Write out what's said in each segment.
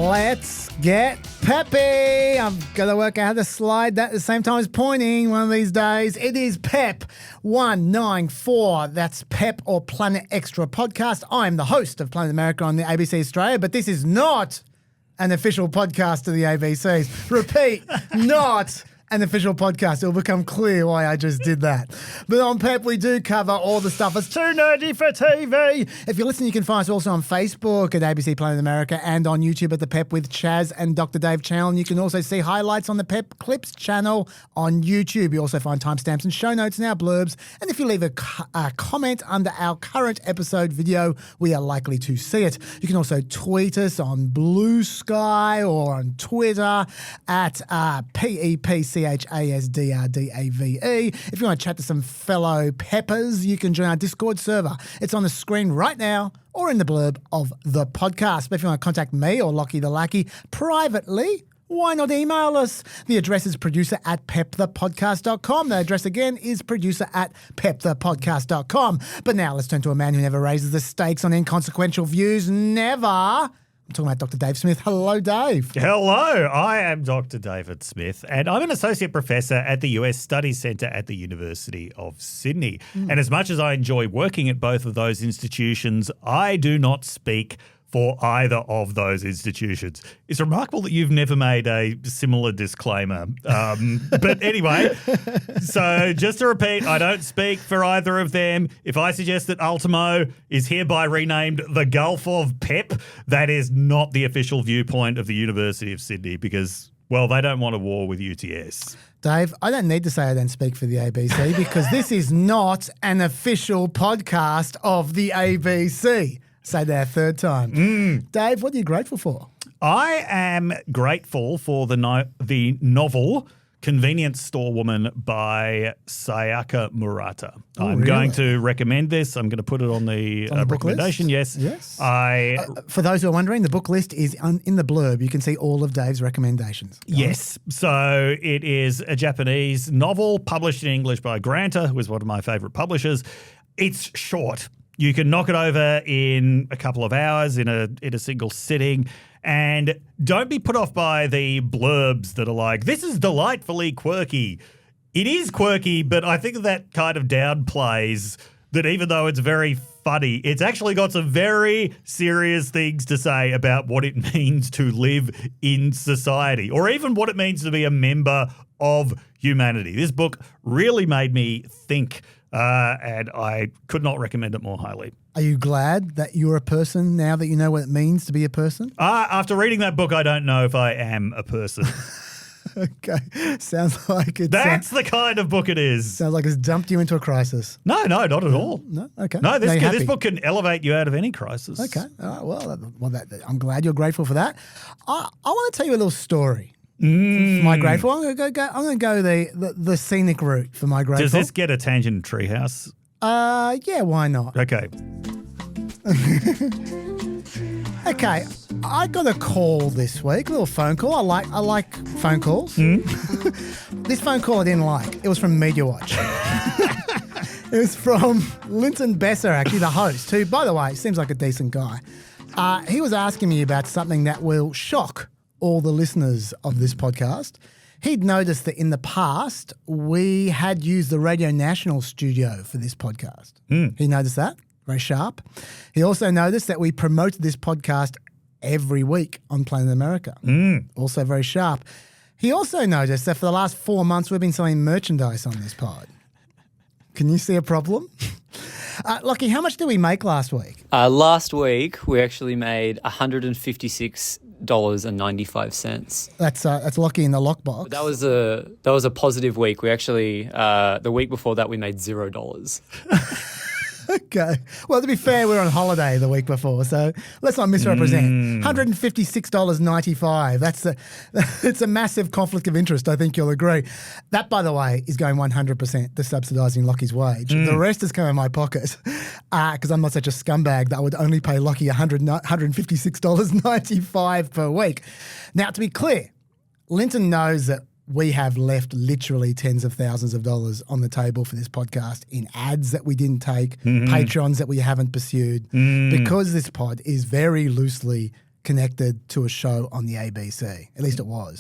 Let's get peppy. I've got to work out how to slide that at the same time as pointing one of these days. It is PEP 194. That's PEP or Planet Extra podcast. I'm the host of Planet America on the ABC Australia, but this is not an official podcast of the ABCs. Repeat, not an official podcast. It will become clear why I just did that. But on PEP, we do cover all the stuff that's too nerdy for TV. If you're listening, you can find us also on Facebook at ABC Planet America and on YouTube at the PEP with Chaz and Dr. Dave channel. And you can also see highlights on the PEP Clips channel on YouTube. You also find timestamps and show notes in our blurbs. And if you leave a comment under our current episode video, we are likely to see it. You can also tweet us on Blue Sky or on Twitter at PEPCHASDRDAVE. If you want to chat to some fellow peppers, you can join our Discord server. It's on the screen right now or in the blurb of the podcast. But if you want to contact me or Lockie the Lackey privately, why not email us? The address is producer@pepthepodcast.com. The address again is producer@pepthepodcast.com. But now let's turn to a man who never raises the stakes on inconsequential views. Never. I'm talking about Dr. Dave Smith. Hello, Dave. Hello, I am Dr. David Smith, and I'm an associate professor at the US Studies Centre at the University of Sydney. And as much as I enjoy working at both of those institutions, I do not speak for either of those institutions. It's remarkable that you've never made a similar disclaimer. But anyway, so just to repeat, I don't speak for either of them. If I suggest that Ultimo is hereby renamed the Gulf of PEP, that is not the official viewpoint of the University of Sydney because, well, they don't want a war with UTS. Dave, I don't need to say I don't speak for the ABC because this is not an official podcast of the ABC. Say that a third time. Dave, what are you grateful for? I am grateful for the novel Convenience Store Woman by Sayaka Murata. I'm going to recommend this. I'm going to put it on the recommendation. Yes. For those who are wondering, the book list is in the blurb. You can see all of Dave's recommendations. Yes. So it is a Japanese novel published in English by Granta, who is one of my favourite publishers. It's short. You can knock it over in a couple of hours in a single sitting. And don't be put off by the blurbs that are like, this is delightfully quirky. It is quirky, but I think that kind of downplays that even though it's very funny, it's actually got some very serious things to say about what it means to live in society or even what it means to be a member of humanity. This book really made me think. And I could not recommend it more highly. Are you glad that you're a person now that you know what it means to be a person? After reading that book, I don't know if I am a person. Okay. Sounds like it's... That's the kind of book it is. Sounds like it's dumped you into a crisis. No, not at all. No? Okay. No, this book can elevate you out of any crisis. Okay. All right. Well, I'm glad you're grateful for that. I want to tell you a little story. For my grateful, I'm going to go the scenic route for my grateful. Does this get a tangent treehouse? Yeah, why not? Okay. Okay, I got a call this week, a little phone call. I like phone calls. This phone call I didn't like. It was from Media Watch. It was from Linton Besser, actually, the host, who, by the way, seems like a decent guy. He was asking me about something that will shock all the listeners of this podcast. He'd noticed that in the past, we had used the Radio National studio for this podcast. He noticed that, very sharp. He also noticed that we promoted this podcast every week on Planet America, also very sharp. He also noticed that for the last 4 months, we've been selling merchandise on this pod. Can you see a problem? Lockie, how much did we make last week? Last week, we actually made $156.95. That's Lockie in the lockbox. That was a positive week. We actually the week before that we made $0. Okay. Well, to be fair, we were on holiday the week before, so let's not misrepresent. $156.95. It's a massive conflict of interest, I think you'll agree. That, by the way, is going 100% to subsidising Lockie's wage. The rest is coming in my pocket because I'm not such a scumbag that I would only pay Lockie $156.95 per week. Now, to be clear, Linton knows that we have left literally tens of thousands of dollars on the table for this podcast in ads that we didn't take, Patrons that we haven't pursued, because this pod is very loosely connected to a show on the ABC. At least it was.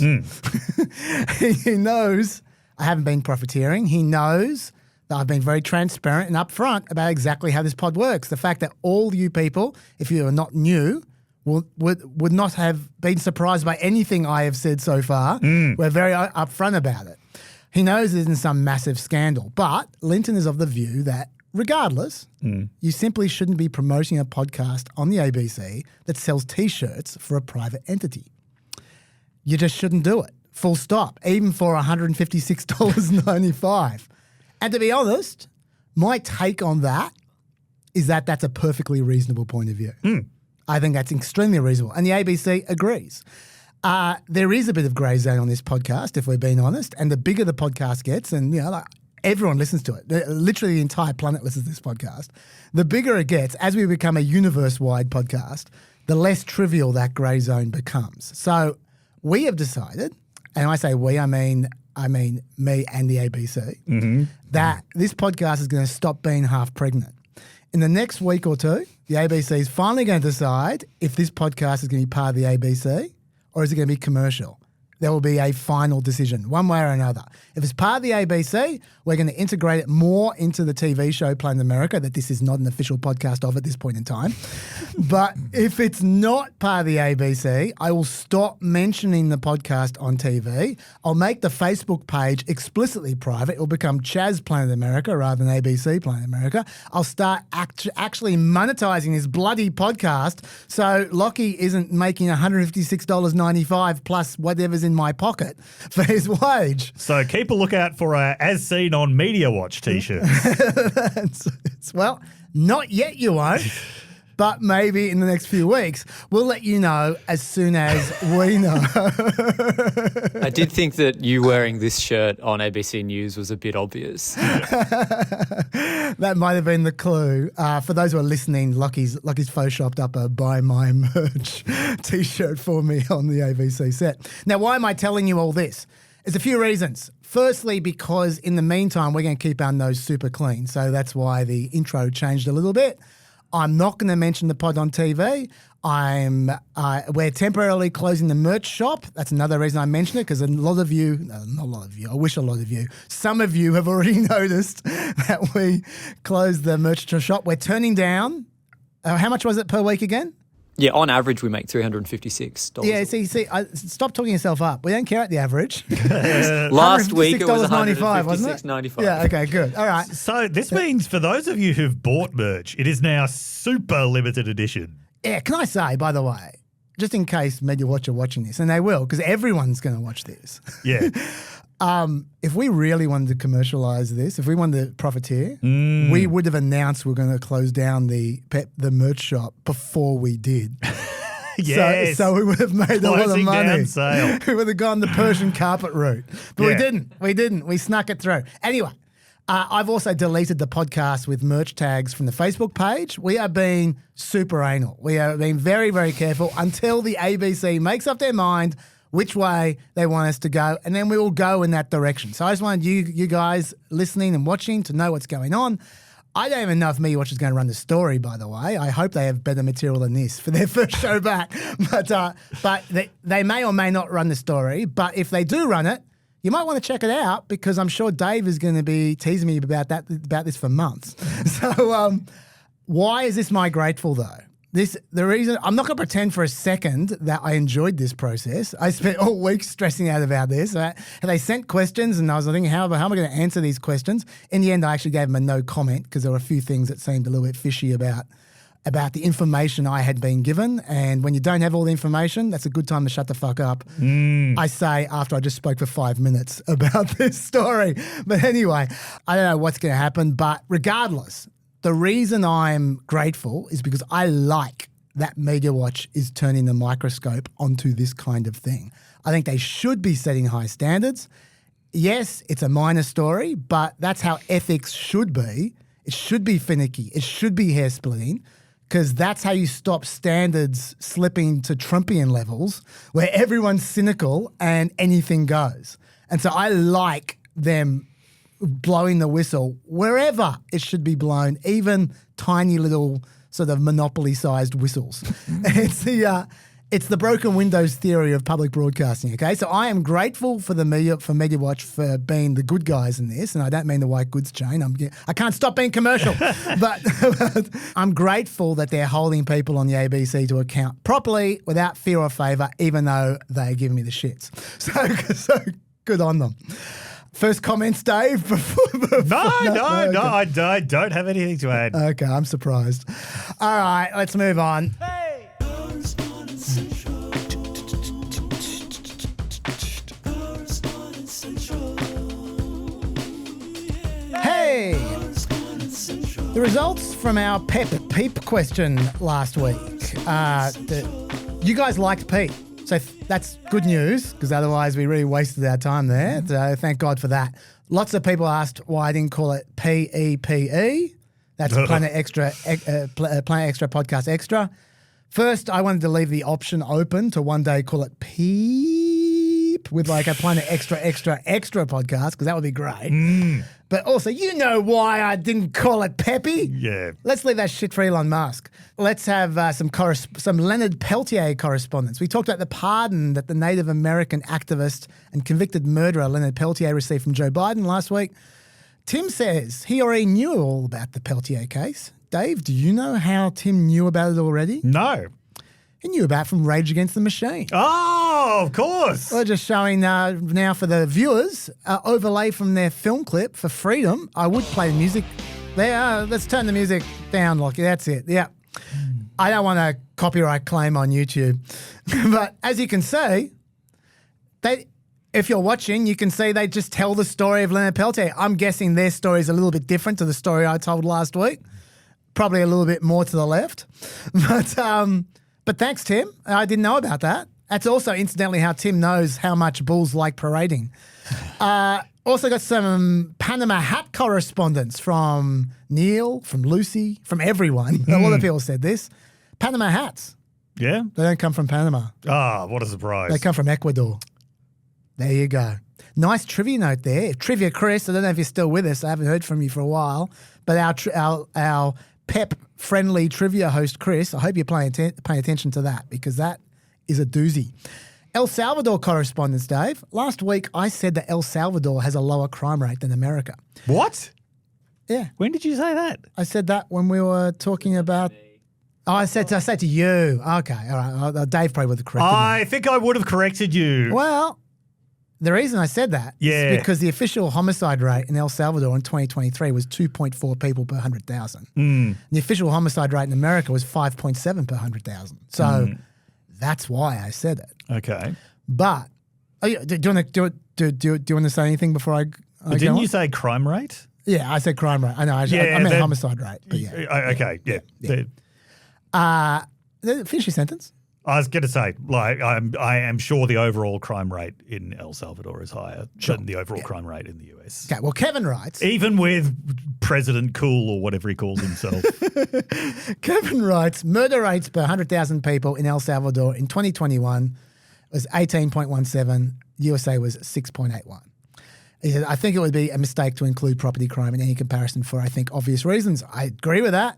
He knows I haven't been profiteering. He knows that I've been very transparent and upfront about exactly how this pod works. The fact that all you people, if you are not new, would not have been surprised by anything I have said so far. We're very upfront about it. He knows it isn't some massive scandal, but Linton is of the view that regardless, you simply shouldn't be promoting a podcast on the ABC that sells T-shirts for a private entity. You just shouldn't do it. Full stop. Even for $156.95. And to be honest, my take on that is that that's a perfectly reasonable point of view. I think that's extremely reasonable. And the ABC agrees. There is a bit of grey zone on this podcast, if we're being honest. And the bigger the podcast gets, and like everyone listens to it, literally the entire planet listens to this podcast, the bigger it gets, as we become a universe-wide podcast, the less trivial that grey zone becomes. So we have decided, and I say we, I mean me and the ABC, that this podcast is going to stop being half pregnant. In the next week or two, the ABC is finally going to decide if this podcast is going to be part of the ABC or is it going to be commercial. There will be a final decision, one way or another. If it's part of the ABC, we're going to integrate it more into the TV show Planet America, that this is not an official podcast of at this point in time. But if it's not part of the ABC, I will stop mentioning the podcast on TV. I'll make the Facebook page explicitly private. It will become Chaz Planet America rather than ABC Planet America. I'll start actually monetizing this bloody podcast so Lockie isn't making $156.95 plus whatever's in my pocket for his wage. So keep a lookout for a As Seen on Media Watch t-shirts. Well, not yet you won't, but maybe in the next few weeks. We'll let you know as soon as we know. I did think that you wearing this shirt on ABC News was a bit obvious. That might have been the clue. For those who are listening, Lockie's photoshopped up a Buy My Merch t-shirt for me on the ABC set. Now, why am I telling you all this? There's a few reasons. Firstly, because in the meantime, we're going to keep our nose super clean. So that's why the intro changed a little bit. I'm not going to mention the pod on TV. We're temporarily closing the merch shop. That's another reason I mention it, because a lot of you, not a lot of you, I wish a lot of you, some of you have already noticed that we closed the merch shop. We're turning down, how much was it per week again? Yeah, on average, we make $356. Yeah, see, stop talking yourself up. We don't care at the average. Last week it was $156.95, wasn't it? $156.95. Yeah, okay, good. All right. So this means for those of you who've bought merch, it is now super limited edition. Yeah, can I say, by the way, just in case Media Watch are watching this, and they will, because everyone's going to watch this. Yeah. If we really wanted to commercialize this, if we wanted to profiteer, we would have announced we're going to close down the merch shop before we did. Yes. So we would have made a lot of Closing money. down sale. We would have gone the Persian carpet route. But we didn't. We snuck it through. Anyway, I've also deleted the podcast with merch tags from the Facebook page. We are being super anal. We are being very, very careful until the ABC makes up their mind which way they want us to go, and then we will go in that direction. So I just wanted you guys listening and watching to know what's going on. I don't even know if Media Watch is going to run the story, by the way. I hope they have better material than this for their first show back. But they may or may not run the story. But if they do run it, you might want to check it out, because I'm sure Dave is going to be teasing me about this for months. So why is this my grateful, though? The reason, I'm not going to pretend for a second that I enjoyed this process. I spent all week stressing out about this. And they sent questions, and I was thinking, how am I going to answer these questions? In the end, I actually gave them a no comment, because there were a few things that seemed a little bit fishy about the information I had been given. And when you don't have all the information, that's a good time to shut the fuck up. I say after I just spoke for 5 minutes about this story. But anyway, I don't know what's going to happen. But regardless, the reason I'm grateful is because I like that Media Watch is turning the microscope onto this kind of thing. I think they should be setting high standards. Yes, it's a minor story, but that's how ethics should be. It should be finicky. It should be hair-splitting, because that's how you stop standards slipping to Trumpian levels where everyone's cynical and anything goes. And so I like them blowing the whistle wherever it should be blown, even tiny little sort of Monopoly-sized whistles. It's It's the broken windows theory of public broadcasting, okay? So I am grateful for the media, for MediaWatch for being the good guys in this, and I don't mean the white goods chain. I can't stop being commercial, but I'm grateful that they're holding people on the ABC to account properly without fear or favour, even though they give me the shits. So good on them. First comments, Dave? No, I don't have anything to add. Okay, I'm surprised. All right, let's move on. Hey! The results from our PEP question last week. You guys liked PEP. So that's good news, because otherwise we really wasted our time there. So thank God for that. Lots of people asked why I didn't call it PEPE. That's Planet Extra Podcast Extra. First, I wanted to leave the option open to one day call it PEEP with like a Planet Extra podcast, because that would be great. But also, you know why I didn't call it Peppy? Yeah. Let's leave that shit for Elon Musk. Let's have some Leonard Peltier correspondence. We talked about the pardon that the Native American activist and convicted murderer Leonard Peltier received from Joe Biden last week. Tim says he already knew all about the Peltier case. Dave, do you know how Tim knew about it already? No. He knew about it from Rage Against the Machine. Oh, of course. We're just showing now for the viewers, overlay from their film clip for freedom. I would play the music. There, let's turn the music down, Lockie. That's it. Yeah. I don't want a copyright claim on YouTube. But as you can see, if you're watching, you can see they just tell the story of Leonard Peltier. I'm guessing their story is a little bit different to the story I told last week. Probably a little bit more to the left. But thanks, Tim. I didn't know about that. That's also, incidentally, how Tim knows how much bulls like parading. Also got some Panama hat correspondence from Neil, from Lucy, from everyone. A lot of people said this. Panama hats. Yeah? They don't come from Panama. Ah, what a surprise. They come from Ecuador. There you go. Nice trivia note there. Trivia Chris, I don't know if you're still with us. I haven't heard from you for a while. But our PEP-friendly trivia host, Chris, I hope you're paying attention to that, because that is a doozy. El Salvador correspondence, Dave. Last week, I said that El Salvador has a lower crime rate than America. What? Yeah. When did you say that? I said that when we were talking about... Oh, I said to you. Okay, all right. Dave probably would have corrected me. I think I would have corrected you. Well, the reason I said that is because the official homicide rate in El Salvador in 2023 was 2.4 people per 100,000. The official homicide rate in America was 5.7 per 100,000. So that's why I said it. Okay. But do you want to say anything before I but didn't you say crime rate? Yeah, I said crime rate. I know. I meant homicide rate. But yeah. Okay. Yeah. Finish your sentence. I was going to say, like, I am sure the overall crime rate in El Salvador is higher than the overall crime rate in the US. Okay, well, Kevin writes... Even with President Cool or whatever he calls himself. Kevin writes, murder rates per 100,000 people in El Salvador in 2021 was 18.17. USA was 6.81. He said, I think it would be a mistake to include property crime in any comparison for, I think, obvious reasons. I agree with that.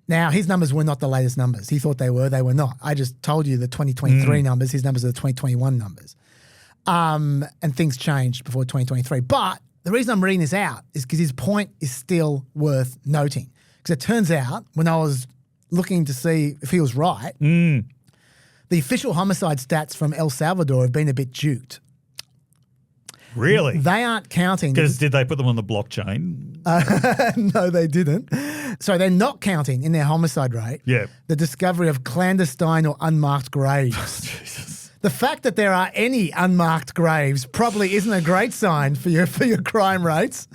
Now, his numbers were not the latest numbers. He thought they were. They were not. I just told you the 2023 numbers. His numbers are the 2021 numbers. And things changed before 2023. But the reason I'm reading this out is because his point is still worth noting. Because it turns out, when I was looking to see if he was right, the official homicide stats from El Salvador have been a bit duped. Really? They aren't counting. Because did they put them on the blockchain? No, they didn't. So they're not counting in their homicide rate the discovery of clandestine or unmarked graves. Jesus. The fact that there are any unmarked graves probably isn't a great sign for your crime rates.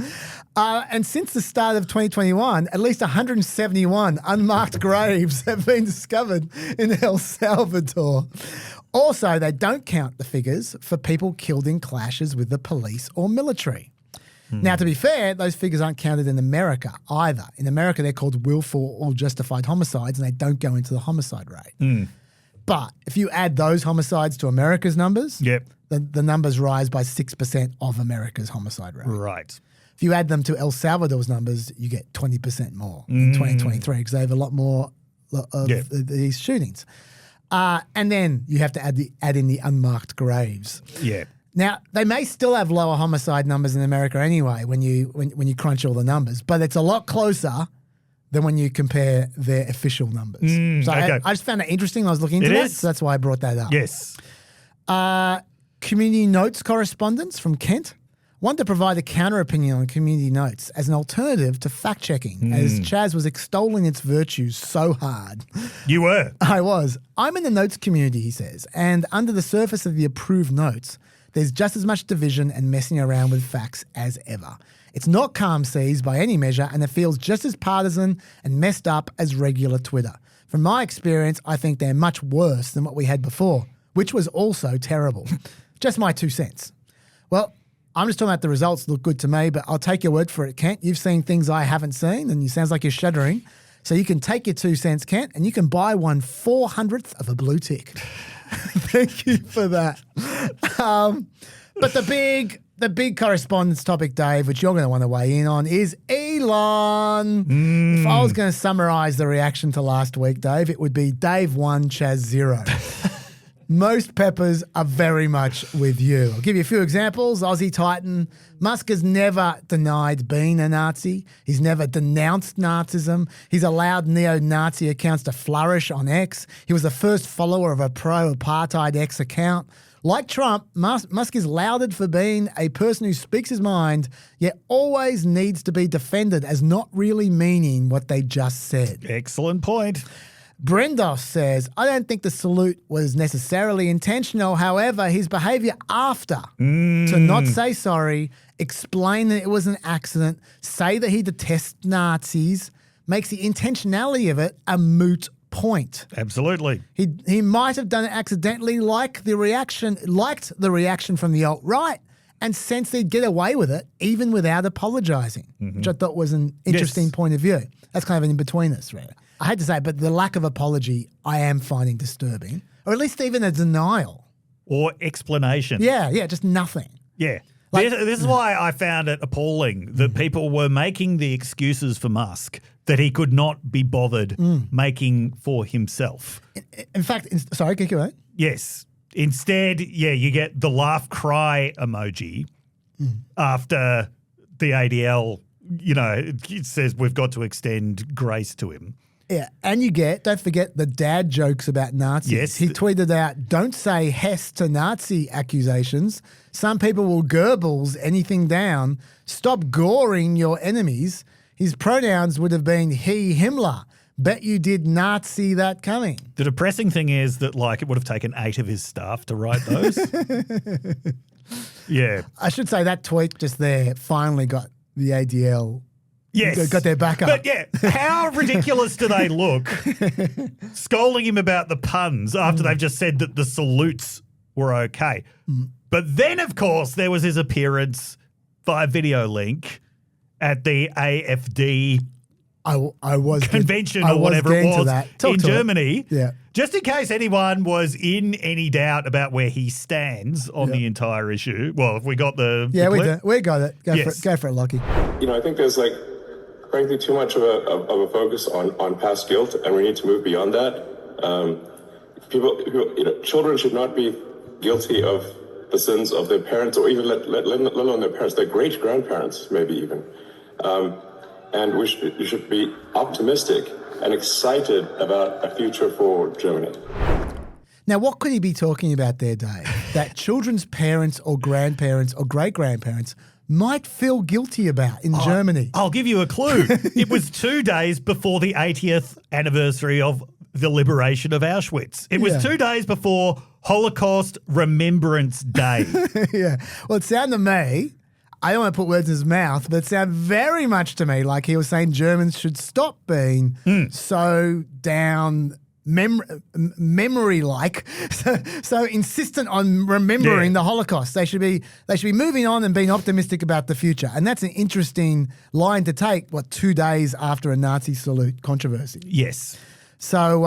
And since the start of 2021, at least 171 unmarked graves have been discovered in El Salvador. Also, they don't count the figures for people killed in clashes with the police or military. Now, to be fair, those figures aren't counted in America either. In America, they're called willful or justified homicides, and they don't go into the homicide rate. But if you add those homicides to America's numbers, the numbers rise by 6% of America's homicide rate. Right. If you add them to El Salvador's numbers, you get 20% more in 2023 because they have a lot more of these shootings. And then you have to add in the unmarked graves. Yeah. Now, they may still have lower homicide numbers in America anyway when you crunch all the numbers, but it's a lot closer than when you compare their official numbers. So okay. I just found that interesting. I was looking into that, so that's why I brought that up. Yes. Community Notes correspondence from Kent. Want to provide a counter opinion on Community Notes as an alternative to fact checking, as Chaz was extolling its virtues so hard. You were. I was. I'm in the notes community, he says, and under the surface of the approved notes, there's just as much division and messing around with facts as ever. It's not calm seas by any measure, and it feels just as partisan and messed up as regular Twitter. From my experience, I think they're much worse than what we had before, which was also terrible. Just my 2 cents. Well, I'm just talking about the results look good to me, but I'll take your word for it, Kent. You've seen things I haven't seen, and it sounds like you're shuddering. So you can take your 2 cents, Kent, and you can buy 1/400th of a blue tick. Thank you for that. But the big correspondence topic, Dave, which you're going to want to weigh in on, is Elon. If I was going to summarize the reaction to last week, Dave, it would be Dave 1, Chaz 0. Most peppers are very much with you. I'll give you a few examples. Aussie Titan. Musk has never denied being a Nazi. He's never denounced Nazism. He's allowed neo-Nazi accounts to flourish on X. He was the first follower of a pro-apartheid X account. Like Trump, Musk is lauded for being a person who speaks his mind, yet always needs to be defended as not really meaning what they just said. Excellent point. Brendos says, I don't think the salute was necessarily intentional. However, his behavior after, to not say sorry, explain that it was an accident, say that he detests Nazis, makes the intentionality of it a moot point. Absolutely. He might have done it accidentally, liked the reaction from the alt-right, and sensed he'd get away with it even without apologising, which I thought was an interesting point of view. That's kind of an in-betweeners, really. I hate to say it, but the lack of apology I am finding disturbing, or at least even a denial. Or explanation. Yeah, just nothing. Yeah. This is why I found it appalling that people were making the excuses for Musk that he could not be bothered making for himself. In fact, sorry, can you go ahead? Yes. Instead, you get the laugh cry emoji after the ADL, it says we've got to extend grace to him. Yeah, and don't forget the dad jokes about Nazis. Yes. He tweeted out, don't say Hess to Nazi accusations. Some people will Goebbels anything down. Stop goring your enemies. His pronouns would have been he, Himmler. Bet you did not see that coming. The depressing thing is that, it would have taken 8 of his staff to write those. Yeah. I should say that tweet just there finally got the ADL. Yes. Got their back up. But how ridiculous do they look scolding him about the puns after they've just said that the salutes were okay? But then, of course, there was his appearance via video link at the AfD convention or whatever it was in Germany. Yeah. Just in case anyone was in any doubt about where he stands on the entire issue. Well, if we got the clip. We got it. Go for it, Lockie. I think there's frankly too much of a focus on past guilt, and we need to move beyond that. Children should not be guilty of the sins of their parents, or even let alone their parents, their great grandparents, maybe even. And we should be optimistic and excited about a future for Germany. Now, what could he be talking about there, Dave? That children's parents or grandparents or great-grandparents might feel guilty about in Germany. I'll give you a clue. It was 2 days before the 80th anniversary of the liberation of Auschwitz. It was 2 days before Holocaust Remembrance Day. Yeah. Well, it sounded to me, I don't want to put words in his mouth, but it sounded very much to me like he was saying Germans should stop being so down memory-like, so insistent on remembering the Holocaust. They should be moving on and being optimistic about the future. And that's an interesting line to take, 2 days after a Nazi salute controversy. Yes. So,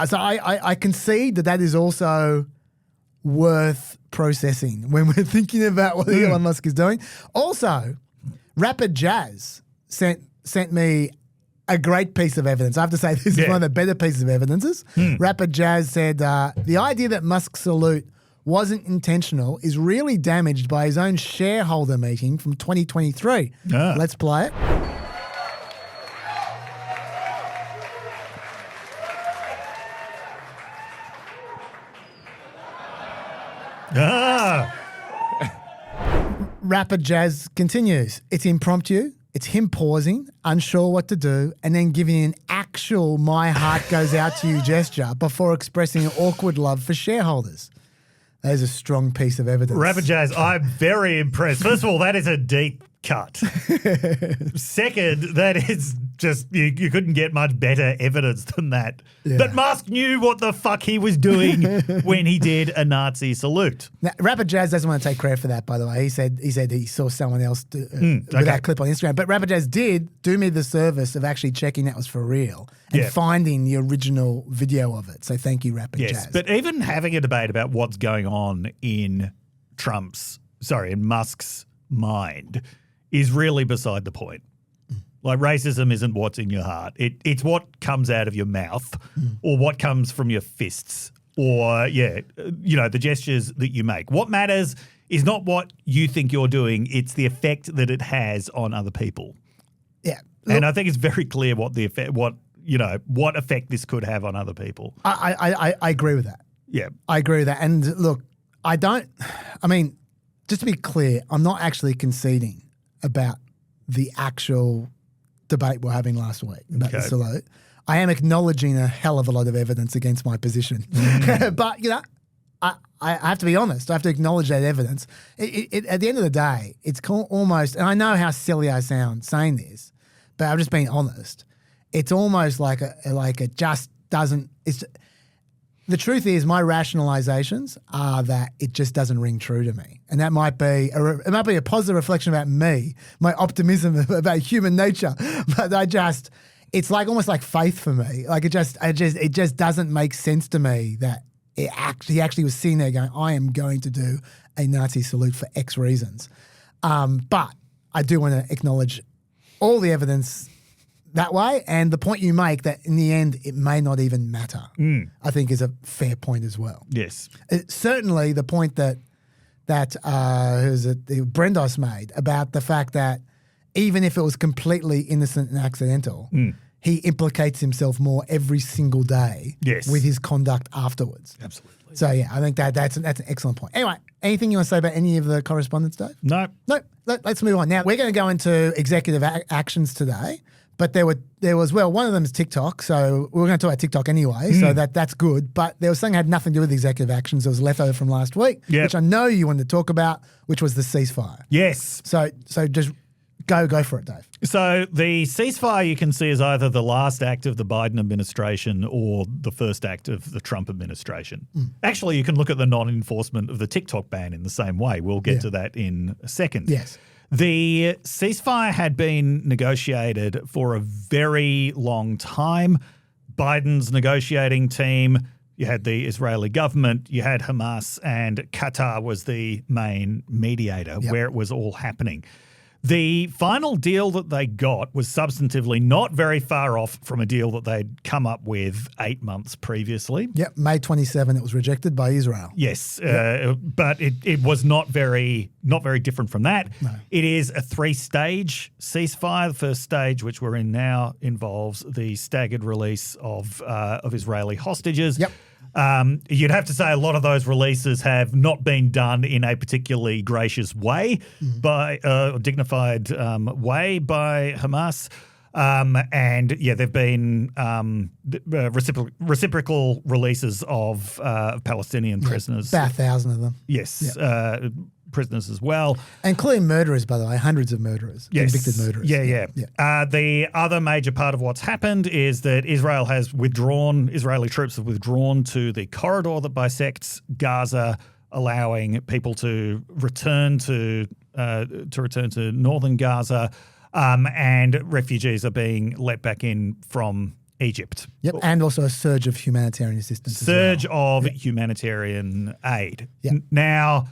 so I concede that is also worth processing when we're thinking about what Elon Musk is doing. Also, Rapid Jazz sent me a great piece of evidence. I have to say this is one of the better pieces of evidences. Rapid Jazz said, the idea that Musk's salute wasn't intentional is really damaged by his own shareholder meeting from 2023. Let's play it. Rapid Jazz continues. It's impromptu. It's him pausing, unsure what to do, and then giving an actual "my heart goes out to you" gesture before expressing an awkward love for shareholders. That is a strong piece of evidence. Rapid Jazz, I'm very impressed. First of all, that is a deep cut. Second, that is just, you couldn't get much better evidence than that. Yeah. That Musk knew what the fuck he was doing when he did a Nazi salute. Now, Rapid Jazz doesn't want to take credit for that, by the way. He said he saw someone else with that clip on Instagram. But Rapid Jazz did do me the service of actually checking that was for real and finding the original video of it. So thank you, Rapid Jazz. But even having a debate about what's going on in Musk's mind is really beside the point. Like, racism isn't what's in your heart. It's what comes out of your mouth or what comes from your fists or, the gestures that you make. What matters is not what you think you're doing. It's the effect that it has on other people. Yeah. And I think it's very clear what effect this could have on other people. I agree with that. Yeah. I agree with that. And look, just to be clear, I'm not actually conceding about the actual debate we're having last week about the salute. I am acknowledging a hell of a lot of evidence against my position. But, I have to be honest. I have to acknowledge that evidence. At the end of the day, it's almost, and I know how silly I sound saying this, but I'm just being honest. It's almost like it just doesn't, the truth is my rationalizations are that it just doesn't ring true to me. And that might be a positive reflection about me, my optimism about human nature. But it's like almost like faith for me. Like it just doesn't make sense to me that he actually was sitting there going, I am going to do a Nazi salute for X reasons. But I do want to acknowledge all the evidence that way, and the point you make that in the end it may not even matter, I think is a fair point as well. Yes. Certainly the point that Brendos made about the fact that even if it was completely innocent and accidental, he implicates himself more every single day with his conduct afterwards. Absolutely. So yeah, I think that's an excellent point. Anyway, anything you want to say about any of the correspondence, Dave? No. Let's move on. Now we're going to go into executive actions today. But there was one of them is TikTok, so we're going to talk about TikTok anyway, so that's good. But there was something that had nothing to do with executive actions. It was left over from last week, which I know you wanted to talk about, which was the ceasefire. Yes. So just go for it, Dave. So the ceasefire you can see is either the last act of the Biden administration or the first act of the Trump administration. Actually, you can look at the non-enforcement of the TikTok ban in the same way. We'll get to that in a second. Yes. The ceasefire had been negotiated for a very long time. Biden's negotiating team, you had the Israeli government, you had Hamas, and Qatar was the main mediator where it was all happening. The final deal that they got was substantively not very far off from a deal that they'd come up with 8 months previously. Yep, May 27, it was rejected by Israel. Yes, but it was not very different from that. No. It is a 3-stage ceasefire. The first stage, which we're in now, involves the staggered release of Israeli hostages. Yep. You'd have to say a lot of those releases have not been done in a particularly gracious way, by a dignified way by Hamas. They've been reciprocal releases of Palestinian prisoners. About 1,000 of them. Yes, prisoners as well. And including murderers, by the way, hundreds of murderers, convicted murderers. Yeah. The other major part of what's happened is that Israeli troops have withdrawn to the corridor that bisects Gaza, allowing people to return to northern Gaza, and refugees are being let back in from Egypt. Yep, and also a surge of humanitarian assistance. Humanitarian aid. Yep. Now,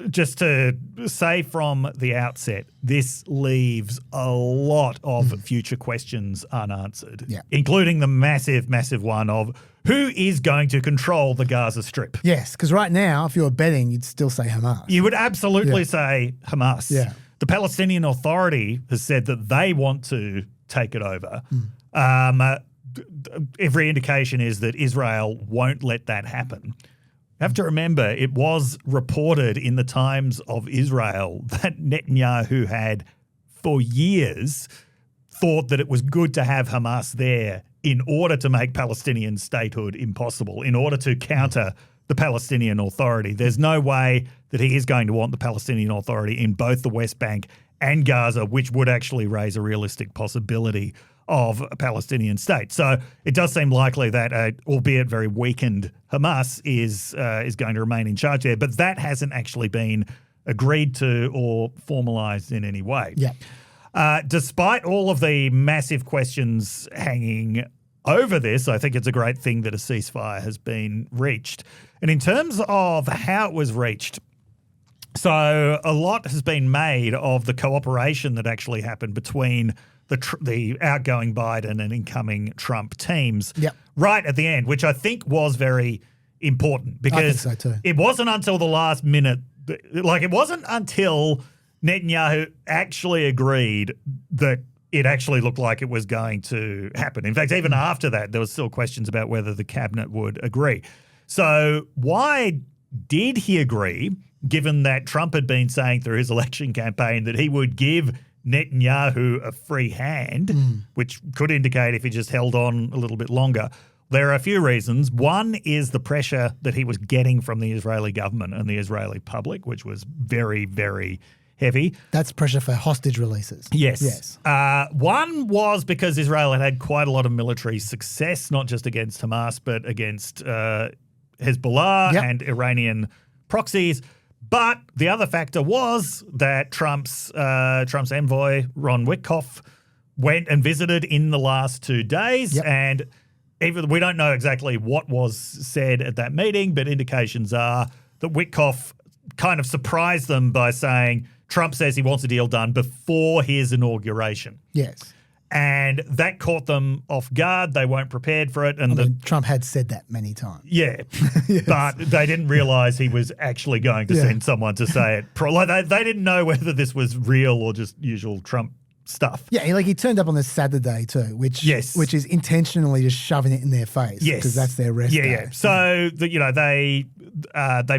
just to say from the outset, this leaves a lot of future questions unanswered, including the massive, massive one of who is going to control the Gaza Strip? Yes, because right now, if you were betting, you'd still say Hamas. You would absolutely say Hamas. Yeah. The Palestinian Authority has said that they want to take it over. Every indication is that Israel won't let that happen. You have to remember, it was reported in the Times of Israel that Netanyahu had, for years, thought that it was good to have Hamas there in order to make Palestinian statehood impossible, in order to counter the Palestinian Authority. There's no way that he is going to want the Palestinian Authority in both the West Bank and Gaza, which would actually raise a realistic possibility of a Palestinian state. So it does seem likely that, albeit very weakened, Hamas is going to remain in charge there, but that hasn't actually been agreed to or formalized in any way. Yeah. Despite all of the massive questions hanging over this, I think it's a great thing that a ceasefire has been reached. And in terms of how it was reached, so a lot has been made of the cooperation that actually happened between the outgoing Biden and incoming Trump teams right at the end, which I think was very important because I think so too. It wasn't until the last minute, it wasn't until Netanyahu actually agreed that it actually looked like it was going to happen. In fact, even after that, there was still questions about whether the cabinet would agree. So why did he agree, given that Trump had been saying through his election campaign that he would give Netanyahu a free hand, which could indicate if he just held on a little bit longer? There are a few reasons. One is the pressure that he was getting from the Israeli government and the Israeli public, which was very, very heavy. That's pressure for hostage releases. Yes. One was because Israel had quite a lot of military success, not just against Hamas, but against Hezbollah and Iranian proxies. But the other factor was that Trump's envoy, Ron Witkoff, went and visited in the last 2 days. And even we don't know exactly what was said at that meeting, but indications are that Witkoff kind of surprised them by saying Trump says he wants a deal done before his inauguration. Yes. And that caught them off guard. They weren't prepared for it. And Trump had said that many times. Yeah. But they didn't realize he was actually going to send someone to say it. They didn't know whether this was real or just usual Trump stuff. Yeah, he turned up on this Saturday too, which is intentionally just shoving it in their face because that's their rest day. Yeah. So, they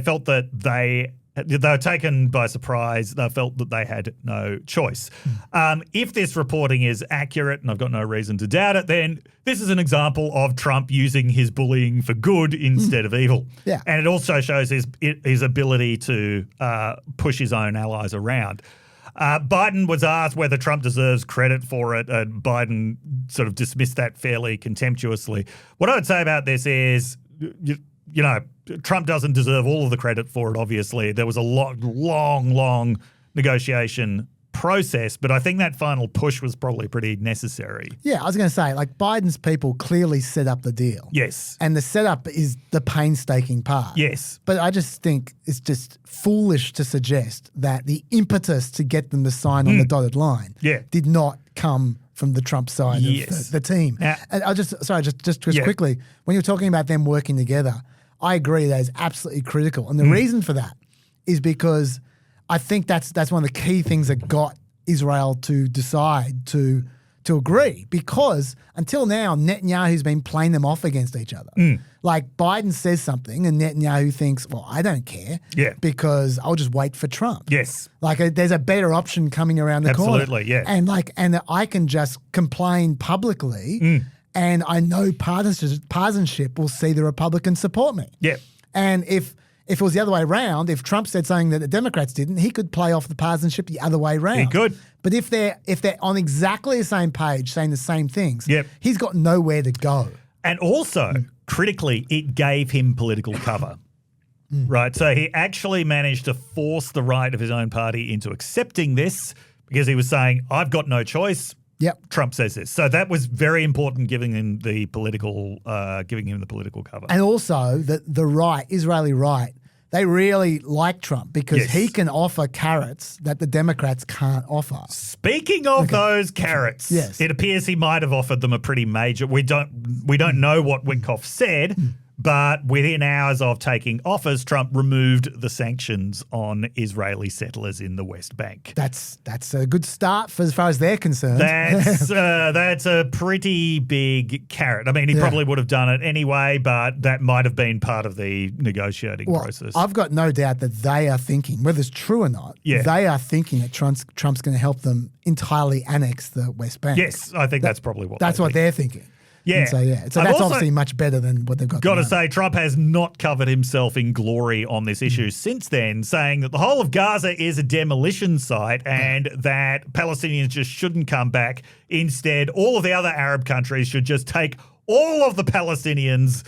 felt that they were taken by surprise. They felt that they had no choice. If this reporting is accurate, and I've got no reason to doubt it, then this is an example of Trump using his bullying for good instead of evil. Yeah. And it also shows his ability to push his own allies around. Biden was asked whether Trump deserves credit for it, and Biden sort of dismissed that fairly contemptuously. What I would say about this is, Trump doesn't deserve all of the credit for it, obviously. There was a long negotiation process, but I think that final push was probably pretty necessary. Yeah, I was going to say, Biden's people clearly set up the deal. Yes. And the setup is the painstaking part. Yes. But I just think it's just foolish to suggest that the impetus to get them to sign on the dotted line did not come from the Trump side of the team. And just quickly, when you're talking about them working together, I agree that is absolutely critical. And the reason for that is because I think that's one of the key things that got Israel to decide to agree, because until now, Netanyahu's been playing them off against each other. Biden says something and Netanyahu thinks, well, I don't care because I'll just wait for Trump. Yes. There's a better option coming around the corner. Absolutely, yeah. And I can just complain publicly and I know partisanship will see the Republicans support me. Yeah. And if it was the other way around, if Trump said something that the Democrats didn't, he could play off the partisanship the other way around. He could. But if they're on exactly the same page saying the same things, he's got nowhere to go. And also, critically, it gave him political cover. Right? So he actually managed to force the right of his own party into accepting this because he was saying, I've got no choice. Trump says this. So that was very important, giving him the political cover. And also the right, Israeli right, They really like Trump because Yes. he can offer carrots that the Democrats can't offer. Speaking of those carrots, Yes. it appears he might have offered them a pretty major. We don't know what Witkoff said, but within hours of taking office, Trump removed the sanctions on Israeli settlers in the West Bank. That's a good start for as far as they're concerned. That's a pretty big carrot. I mean, he probably would have done it anyway, but that might have been part of the negotiating process. I've got no doubt that they are thinking, whether it's true or not, they are thinking that Trump's going to help them entirely annex the West Bank. Yes, I think that's probably what That's what think. they're thinking. Yeah. And so I've that's also obviously much better than what they've got. Got to now. say, Trump has not covered himself in glory on this issue since then, saying that the whole of Gaza is a demolition site and that Palestinians just shouldn't come back. Instead, all of the other Arab countries should just take all of the Palestinians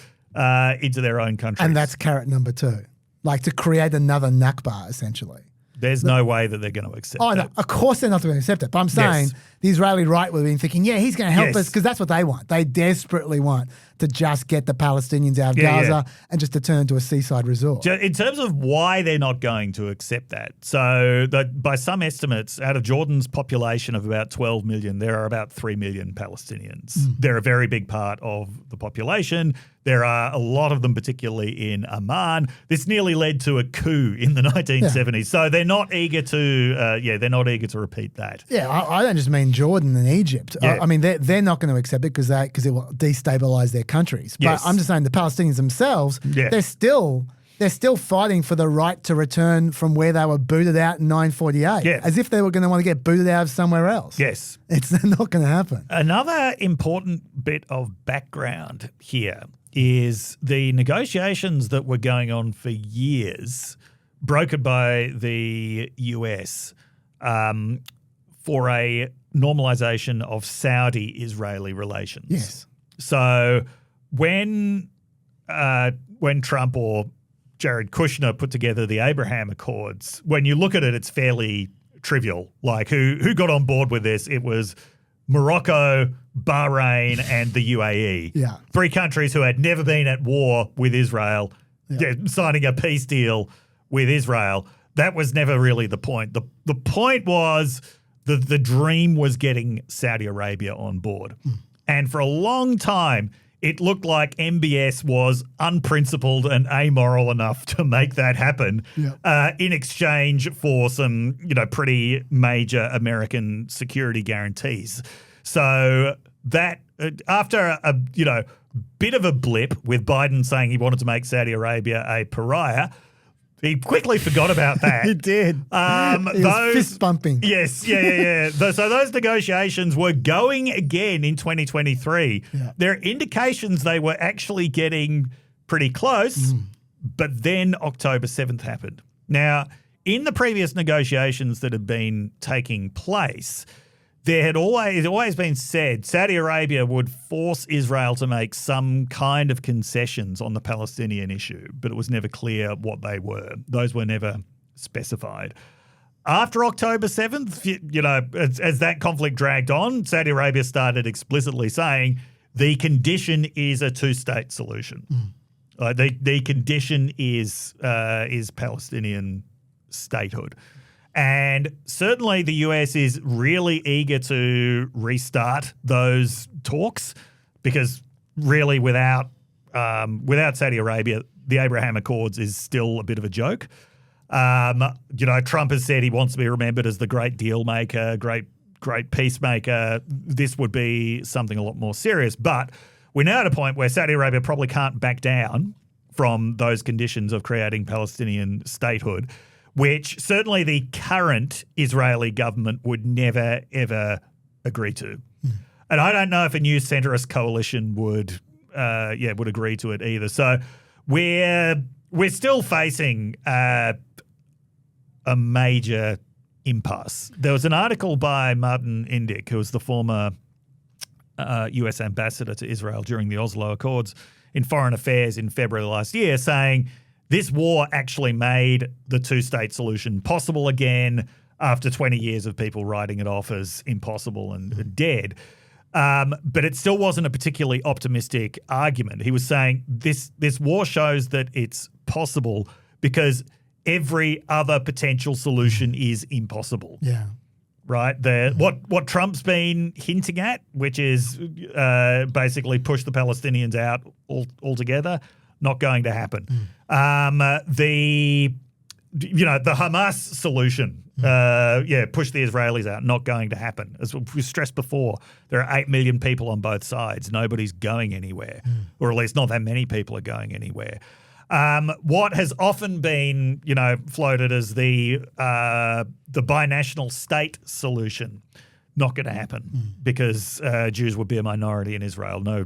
into their own countries. And that's carrot number 2, like to create another Nakba, essentially. There's no way that they're going to accept Oh, that. no, of course they're not going to accept it. But I'm saying the Israeli right would have been thinking, yeah, he's going to help us because that's what they want. They desperately want to just get the Palestinians out of Gaza and just to turn into a seaside resort. In terms of why they're not going to accept that, so that by some estimates, out of Jordan's population of about 12 million, there are about 3 million Palestinians. They're a very big part of the population. There are a lot of them, particularly in Amman. This nearly led to a coup in the 1970s. So they're not eager to repeat that. Yeah, I don't just mean Jordan and Egypt. Yeah. I mean, they're not going to accept it because it will destabilize their countries. Yes. But I'm just saying the Palestinians themselves, they're still fighting for the right to return from where they were booted out in 1948, as if they were going to want to get booted out of somewhere else. Yes. It's not going to happen. Another important bit of background here is the negotiations that were going on for years, brokered by the US, for a normalization of Saudi-Israeli relations. Yes. So when Trump or Jared Kushner put together the Abraham Accords, when you look at it, it's fairly trivial. Like who got on board with this? It was Morocco, Bahrain, and the UAE. Yeah. 3 countries who had never been at war with Israel, signing a peace deal with Israel. That was never really the point. The point was the dream was getting Saudi Arabia on board. And for a long time, it looked like MBS was unprincipled and amoral enough to make that happen in exchange for some, pretty major American security guarantees. So that after a, bit of a blip with Biden saying he wanted to make Saudi Arabia a pariah, he quickly forgot about that. He did. He was fist bumping. Yes, yeah. So those negotiations were going again in 2023. Yeah. There are indications they were actually getting pretty close, but then October 7th happened. Now, in the previous negotiations that had been taking place, there had always been said Saudi Arabia would force Israel to make some kind of concessions on the Palestinian issue, but it was never clear what they were. Those were never specified. After October 7th, as that conflict dragged on, Saudi Arabia started explicitly saying the condition is a 2-state solution. The condition is Palestinian statehood. And certainly the US is really eager to restart those talks because really without Saudi Arabia, the Abraham Accords is still a bit of a joke. Trump has said he wants to be remembered as the great deal maker, great peacemaker. This would be something a lot more serious. But we're now at a point where Saudi Arabia probably can't back down from those conditions of creating Palestinian statehood, which certainly the current Israeli government would never, ever agree to. And I don't know if a new centrist coalition would agree to it either. So we're still facing a major impasse. There was an article by Martin Indyk, who was the former US ambassador to Israel during the Oslo Accords, in Foreign Affairs in February last year, saying this war actually made the 2-state solution possible again after 20 years of people writing it off as impossible and dead. But it still wasn't a particularly optimistic argument. He was saying this war shows that it's possible because every other potential solution is impossible. Yeah. Right? What Trump's been hinting at, which is basically push the Palestinians out altogether, not going to happen. The Hamas solution, push the Israelis out, not going to happen. As we stressed before, there are 8 million people on both sides. Nobody's going anywhere, or at least not that many people are going anywhere. What has often been, floated as the binational state solution, not going to happen because Jews would be a minority in Israel. No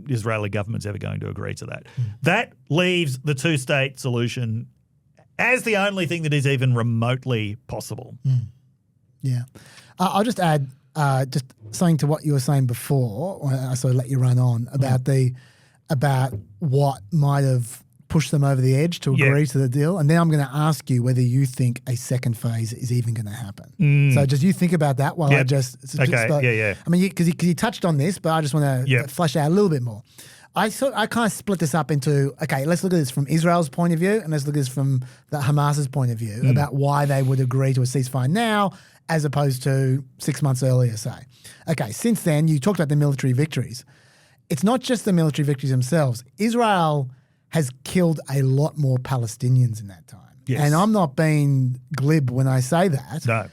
Israeli government's ever going to agree to that. That leaves the two-state solution as the only thing that is even remotely possible. Yeah. I'll just add just something to what you were saying before. I sort of let you run on about what might have pushed them over the edge to agree to the deal. And then I'm going to ask you whether you think a second phase is even going to happen. So just you think about that while I just... Okay, I mean, because you touched on this, but I just want to flesh out a little bit more. I kind of split this up into, okay, let's look at this from Israel's point of view and let's look at this from the Hamas's point of view about why they would agree to a ceasefire now as opposed to 6 months earlier, say. Okay, since then, you talked about the military victories. It's not just the military victories themselves. Israel has killed a lot more Palestinians in that time. Yes. And I'm not being glib when I say that. No.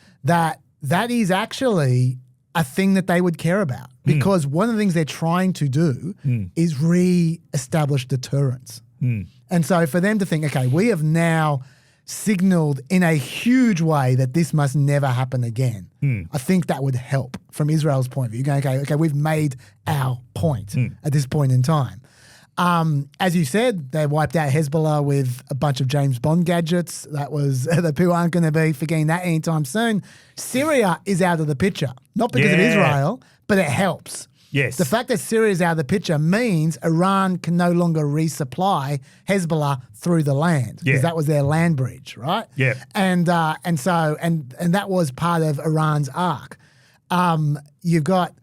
That is actually a thing that they would care about because one of the things they're trying to do is re-establish deterrence. And so for them to think, okay, we have now signaled in a huge way that this must never happen again. I think that would help from Israel's point of view. Going, okay, we've made our point at this point in time. As you said, they wiped out Hezbollah with a bunch of James Bond gadgets. The people aren't going to be forgetting that anytime soon. Syria is out of the picture, not because of Israel, but it helps. Yes. The fact that Syria is out of the picture means Iran can no longer resupply Hezbollah through the land because that was their land bridge, right? Yeah. And that was part of Iran's arc. You've got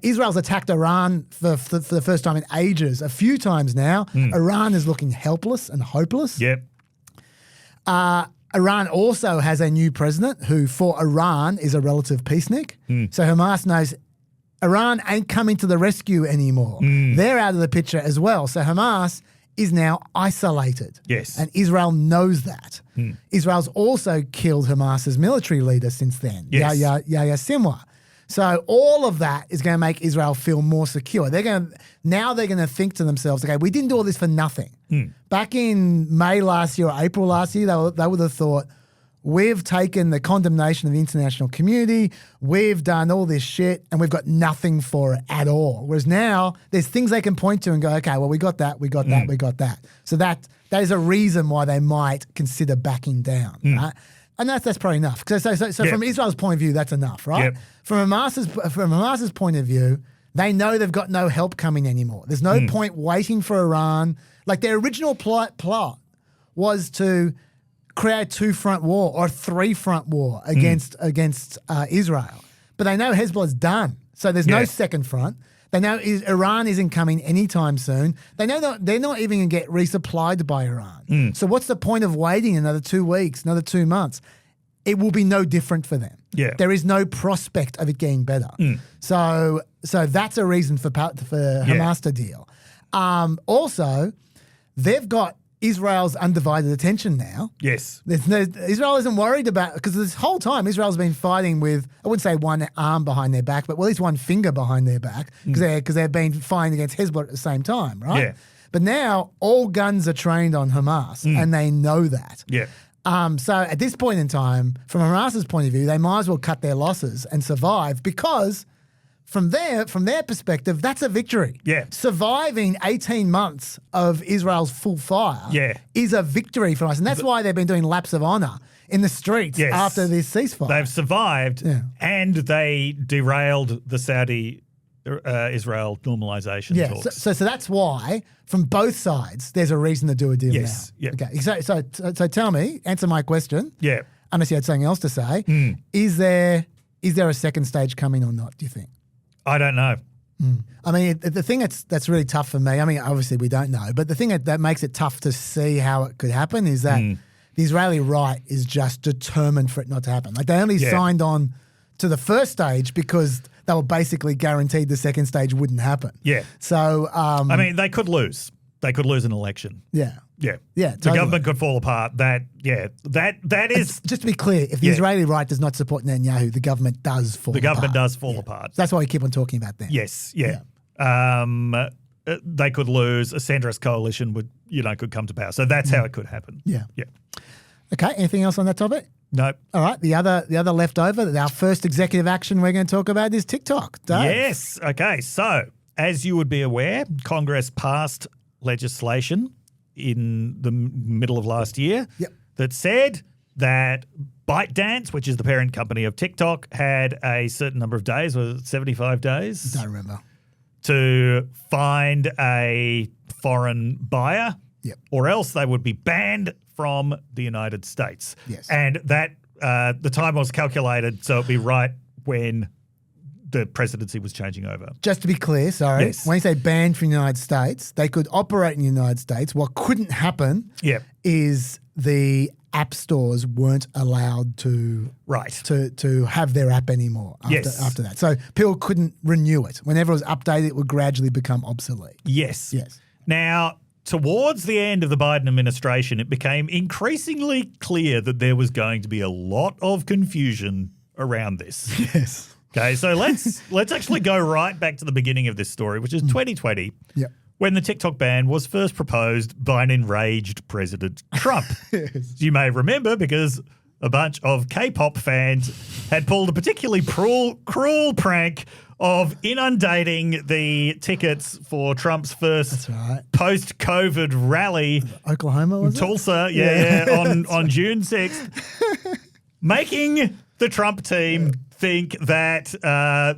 Israel's attacked Iran for the first time in ages, a few times now. Iran is looking helpless and hopeless. Yep. Iran also has a new president who, for Iran, is a relative peacenik. So Hamas knows Iran ain't coming to the rescue anymore. They're out of the picture as well. So Hamas is now isolated. Yes. And Israel knows that. Israel's also killed Hamas's military leader since then, Yahya Sinwar. So all of that is going to make Israel feel more secure. They're going to think to themselves, okay, we didn't do all this for nothing. Back in May last year or April last year, they would have thought, we've taken the condemnation of the international community, we've done all this shit, and we've got nothing for it at all. Whereas now, there's things they can point to and go, okay, well, we got that, we got that, we got that. So that is a reason why they might consider backing down, right? And that's probably enough. So from Israel's point of view, that's enough, right? From Hamas's point of view, they know they've got no help coming anymore. There's no point waiting for Iran. Like their original plot was to create a two-front war or a three-front war against Israel. But they know Hezbollah's done. So there's no second front. They know Iran isn't coming anytime soon. They know that they're not even going to get resupplied by Iran. So what's the point of waiting another 2 weeks, another 2 months? It will be no different for them. Yeah. There is no prospect of it getting better. So that's a reason for Hamas to deal. Also, they've got Israel's undivided attention now. Yes. Israel isn't worried about, because this whole time Israel's been fighting with, I wouldn't say one arm behind their back, but at least one finger behind their back because they've been fighting against Hezbollah at the same time, right? Yeah. But now all guns are trained on Hamas and they know that. Yeah. So at this point in time, from Hamas's point of view, they might as well cut their losses and survive because from their perspective, that's a victory. Yeah. Surviving 18 months of Israel's full fire is a victory for us. And that's why they've been doing laps of honor in the streets after this ceasefire. They've survived and they derailed the Saudi Israel normalization talks. So that's why from both sides there's a reason to do a deal now. Yep. Okay. So tell me, answer my question. Yeah. Unless you had something else to say. Is there a second stage coming or not, do you think? I don't know. I mean, the thing that's really tough for me, I mean, obviously we don't know, but the thing that makes it tough to see how it could happen is that the Israeli right is just determined for it not to happen. Like they only signed on to the first stage because they were basically guaranteed the second stage wouldn't happen. Yeah. So, I mean, they could lose. They could lose an election. Yeah. Yeah. Yeah. The Totally. government could fall apart. That is. Just to be clear, if the Israeli right does not support Netanyahu, the government does fall apart. The government does fall apart. So that's why we keep on talking about that. Yes. Yeah. They could lose. A centrist coalition could come to power. So that's how it could happen. Yeah. Yeah. Okay. Anything else on that topic? No. All right. The other leftover, our first executive action we're going to talk about is TikTok. Dave. Yes. Okay. So, as you would be aware, Congress passed legislation in the middle of last year that said that ByteDance, which is the parent company of TikTok, had a certain number of days, was it 75 days? Don't remember. To find a foreign buyer, or else they would be banned from the United States. Yes. And that the time was calculated so it'd be right when the presidency was changing over. Just to be clear, sorry, when you say banned from the United States, they could operate in the United States. What couldn't happen is the app stores weren't allowed to to have their app anymore after that. So people couldn't renew it. Whenever it was updated, it would gradually become obsolete. Yes. Yes. Now, towards the end of the Biden administration, it became increasingly clear that there was going to be a lot of confusion around this. Yes. Okay, so let's actually go right back to the beginning of this story, which is 2020, when the TikTok ban was first proposed by an enraged President Trump. You may remember because a bunch of K-pop fans had pulled a particularly cruel prank of inundating the tickets for Trump's first post-COVID rally. Oklahoma, was Tulsa, on June 6th, making the Trump team think that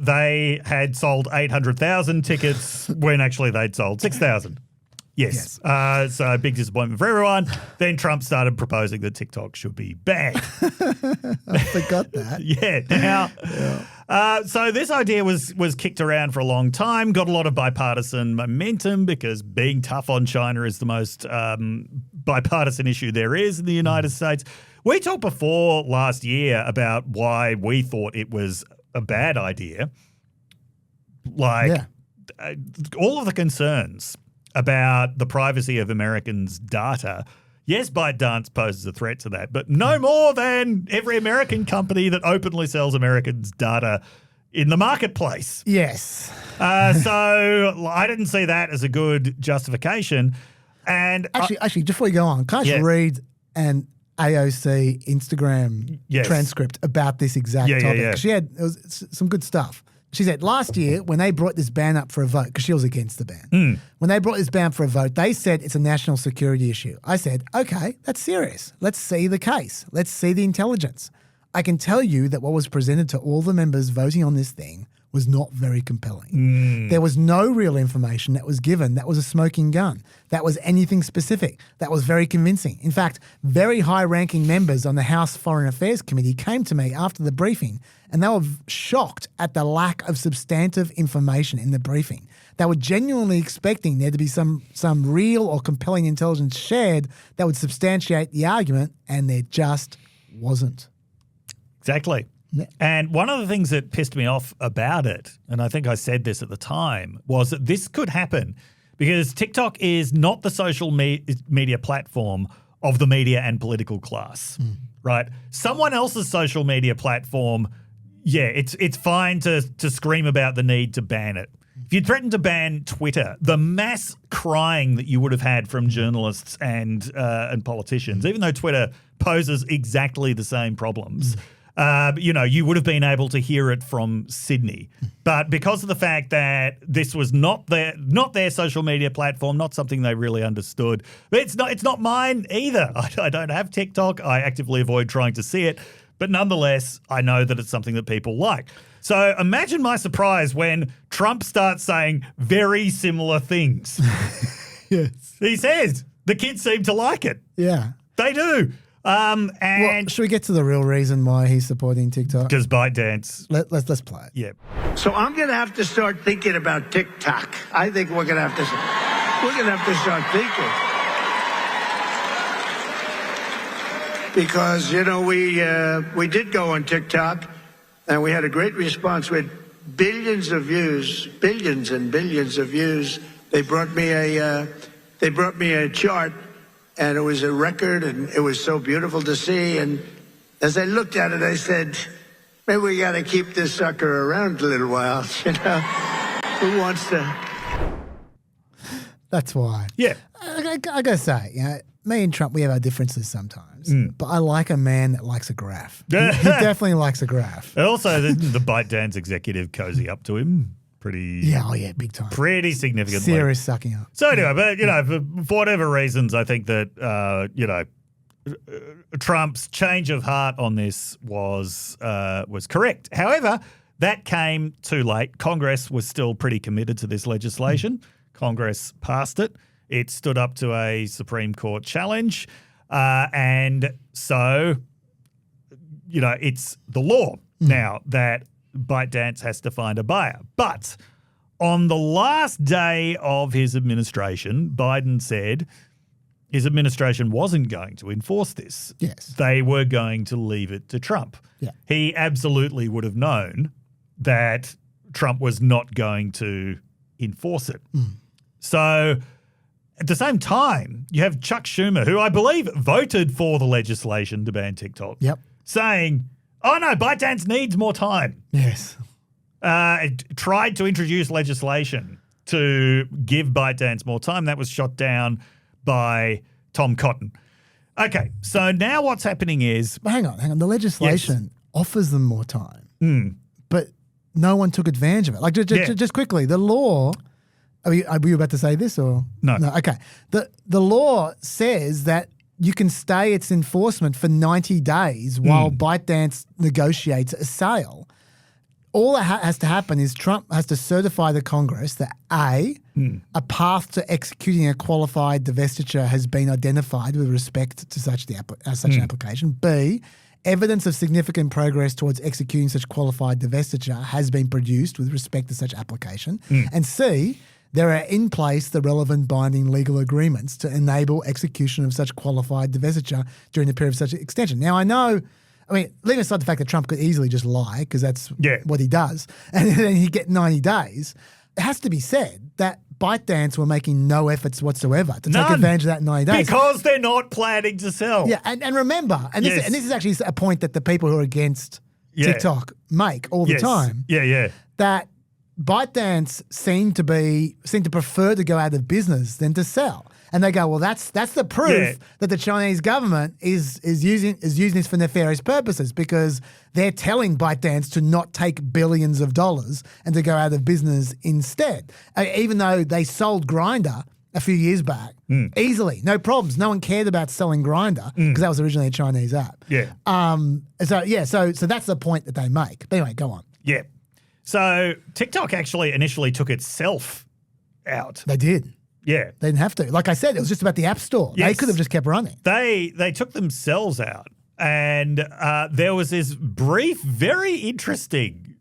they had sold 800,000 tickets when actually they'd sold 6,000. Yes. So a big disappointment for everyone. Then Trump started proposing that TikTok should be banned. I forgot that. Now, so this idea was kicked around for a long time, got a lot of bipartisan momentum because being tough on China is the most bipartisan issue there is in the United States. We talked before last year about why we thought it was a bad idea. All of the concerns about the privacy of Americans' data. Yes, ByteDance poses a threat to that, but no more than every American company that openly sells Americans' data in the marketplace. Yes. So I didn't see that as a good justification. And actually, before you go on, can I just read an AOC Instagram transcript about this exact topic? It was some good stuff. She said, last year, when they brought this ban up for a vote, because she was against the ban, when they brought this ban for a vote, they said it's a national security issue. I said, okay, that's serious. Let's see the case. Let's see the intelligence. I can tell you that what was presented to all the members voting on this thing was not very compelling. There was no real information that was given. That was a smoking gun. That was anything specific. That was very convincing. In fact, very high-ranking members on the House Foreign Affairs Committee came to me after the briefing and they were shocked at the lack of substantive information in the briefing. They were genuinely expecting there to be some real or compelling intelligence shared that would substantiate the argument, and there just wasn't. Exactly. Yeah. And one of the things that pissed me off about it, and I think I said this at the time, was that this could happen because TikTok is not the social media platform of the media and political class, right? Someone else's social media platform, it's fine to scream about the need to ban it. If you threatened to ban Twitter, the mass crying that you would have had from journalists and politicians, even though Twitter poses exactly the same problems, you would have been able to hear it from Sydney. But because of the fact that this was not their social media platform, not something they really understood, but it's not mine either. I don't have TikTok. I actively avoid trying to see it. But nonetheless, I know that it's something that people like. So imagine my surprise when Trump starts saying very similar things. Yes. He says the kids seem to like it. Yeah. They do. Well, And should we get to the real reason why he's supporting TikTok? because ByteDance, Let's play it. yeah. So I'm going to have to start thinking about TikTok. I think we're going to have to start thinking. Because, we did go on TikTok, and we had a great response with billions of views, billions and billions of views. They brought me a chart, and it was a record, and it was so beautiful to see. And as I looked at it, I said, maybe we got to keep this sucker around a little while. Who wants to? That's why. Yeah. I gotta say, me and Trump, we have our differences sometimes, but I like a man that likes a graph. He definitely likes a graph. And also, the ByteDance executive cozy up to him pretty Big time. pretty significantly. Serious sucking up. So anyway, but for whatever reasons, I think that Trump's change of heart on this was correct. However, that came too late. Congress was still pretty committed to this legislation. Congress passed it. It stood up to a Supreme Court challenge, and so it's the law now that ByteDance has to find a buyer. But on the last day of his administration, Biden said his administration wasn't going to enforce this. Yes. They were going to leave it to Trump. Yeah. He absolutely would have known that Trump was not going to enforce it. So at the same time, you have Chuck Schumer, who I believe voted for the legislation to ban TikTok, saying, oh no, ByteDance needs more time. Yes. It tried to introduce legislation to give ByteDance more time. That was shot down by Tom Cotton. Okay, so now what's happening is... But hang on. The legislation offers them more time, but no one took advantage of it. Like, just quickly, the law... Are you about to say this or? No. Okay. The law says that you can stay its enforcement for 90 days while ByteDance negotiates a sale. All that has to happen is Trump has to certify the Congress that A path to executing a qualified divestiture has been identified with respect to such an application. B, evidence of significant progress towards executing such qualified divestiture has been produced with respect to such application. And C, there are in place the relevant binding legal agreements to enable execution of such qualified divestiture during the period of such extension. Now, leaving aside the fact that Trump could easily just lie, because that's what he does, and then he'd get 90 days, it has to be said that ByteDance were making no efforts whatsoever to take advantage of that 90 days. Because they're not planning to sell. Yeah, and remember, this is actually a point that the people who are against TikTok make all the time. Yeah. That ByteDance seem to prefer to go out of business than to sell. And they go, well, that's the proof that the Chinese government is using this for nefarious purposes, because they're telling ByteDance to not take billions of dollars and to go out of business instead. Even though they sold Grindr a few years back easily, no problems. No one cared about selling Grindr because that was originally a Chinese app. Yeah. So that's the point that they make. But anyway, go on. Yeah. So TikTok actually initially took itself out. They did. Yeah. They didn't have to. Like I said, it was just about the App Store. Yes. They could have just kept running. They took themselves out. And there was this brief, very interesting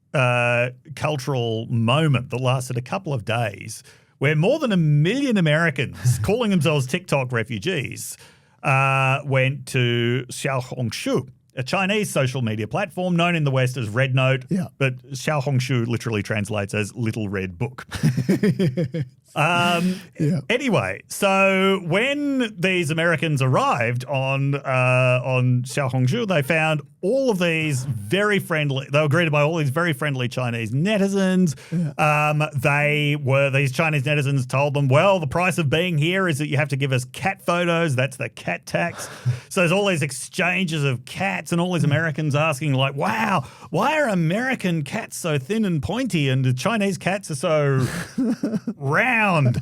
cultural moment that lasted a couple of days where more than 1 million Americans calling themselves TikTok refugees went to Xiaohongshu, a Chinese social media platform known in the West as Red Note, but Xiaohongshu literally translates as Little Red Book. Anyway, so when these Americans arrived on Xiaohongshu, they found all of these very friendly, they were greeted by all these very friendly Chinese netizens. These Chinese netizens told them, well, the price of being here is that you have to give us cat photos. That's the cat tax. So there's all these exchanges of cats and all these Americans asking like, wow, why are American cats so thin and pointy and the Chinese cats are so round?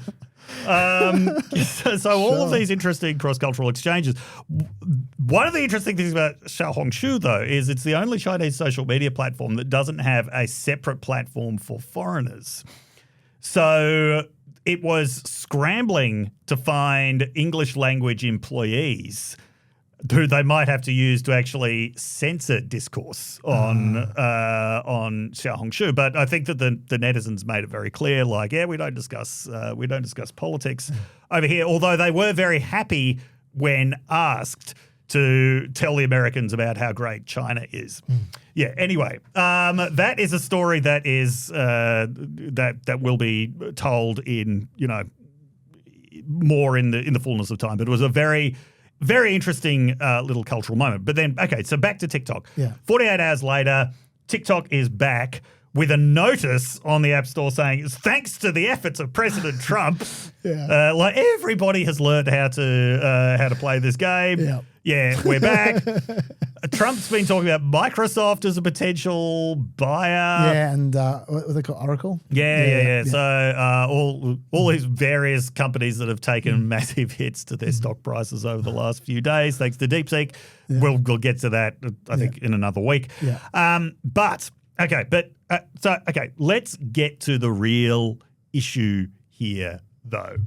So all of these interesting cross-cultural exchanges. One of the interesting things about Xiaohongshu, though, is it's the only Chinese social media platform that doesn't have a separate platform for foreigners. So it was scrambling to find English language employees who they might have to use to actually censor discourse on Xiaohongshu. But I think that the netizens made it very clear, like, yeah, we don't discuss politics over here. Although they were very happy when asked to tell the Americans about how great China is. Yeah. Anyway, that is a story that is that will be told in more in the fullness of time. But it was a very, very interesting little cultural moment. But then, okay, so back to TikTok. Yeah. 48 hours later, TikTok is back with a notice on the App Store saying, thanks to the efforts of President Trump, like everybody has learned how to play this game. Yeah. Yeah, we're back. Trump's been talking about Microsoft as a potential buyer. Yeah, and what were they called? Oracle? Yeah. So all these various companies that have taken massive hits to their stock prices over the last few days, thanks to DeepSeek. Yeah. We'll get to that, I think, in another week. Yeah. Okay, let's get to the real issue here, though.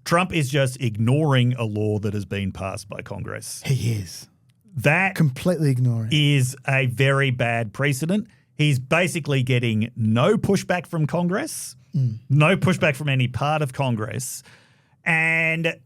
Trump is just ignoring a law that has been passed by Congress. He is. That completely ignoring is a very bad precedent. He's basically getting no pushback from Congress, no pushback from any part of Congress. And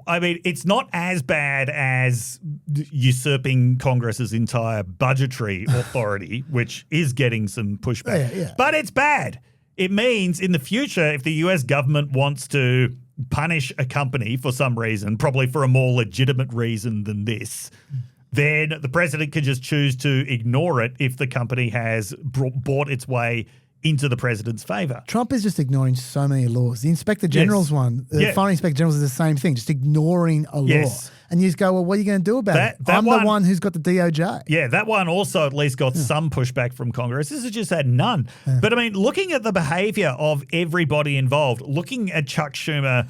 I mean, it's not as bad as usurping Congress's entire budgetary authority, which is getting some pushback. But it's bad. It means in the future, if the US government wants to punish a company for some reason, probably for a more legitimate reason than this, then the president can just choose to ignore it if the company has bought its way into the president's favor. Trump is just ignoring so many laws. The Inspector General's one, the Foreign Inspector General's is the same thing, just ignoring a law. And you just go, well, what are you going to do about it? I'm the one who's got the DOJ. Yeah, that one also at least got some pushback from Congress. This has just had none. But I mean, looking at the behavior of everybody involved, looking at Chuck Schumer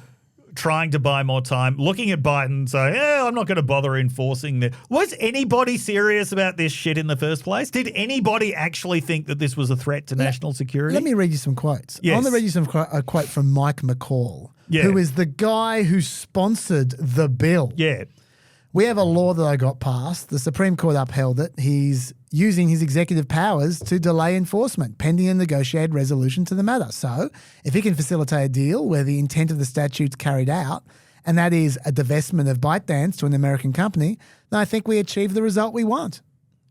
trying to buy more time, looking at Biden saying, I'm not going to bother enforcing this. Was anybody serious about this shit in the first place? Did anybody actually think that this was a threat to national security? Let me read you some quotes. Yes. I want to read you a quote from Mike McCaul, who is the guy who sponsored the bill. Yeah. We have a law that I got passed. The Supreme Court upheld it. He's using his executive powers to delay enforcement pending a negotiated resolution to the matter. So if he can facilitate a deal where the intent of the statute's carried out, and that is a divestment of ByteDance to an American company, then I think we achieve the result we want.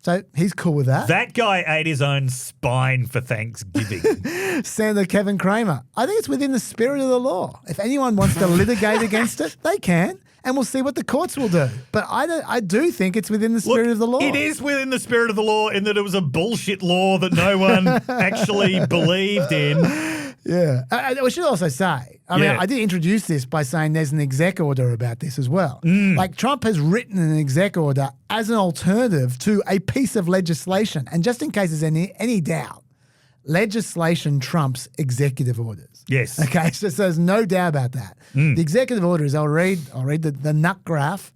So he's cool with that. That guy ate his own spine for Thanksgiving. Senator Kevin Cramer, I think it's within the spirit of the law. If anyone wants to litigate against it, they can. And we'll see what the courts will do. But I do think it's within the spirit of the law. It is within the spirit of the law in that it was a bullshit law that no one actually believed in. Yeah. We should also say, I mean, I did introduce this by saying there's an exec order about this as well. Like Trump has written an exec order as an alternative to a piece of legislation. And just in case there's any doubt, legislation trumps executive orders. Yes. Okay, so there's no doubt about that. The executive orders, I'll read the nut graph.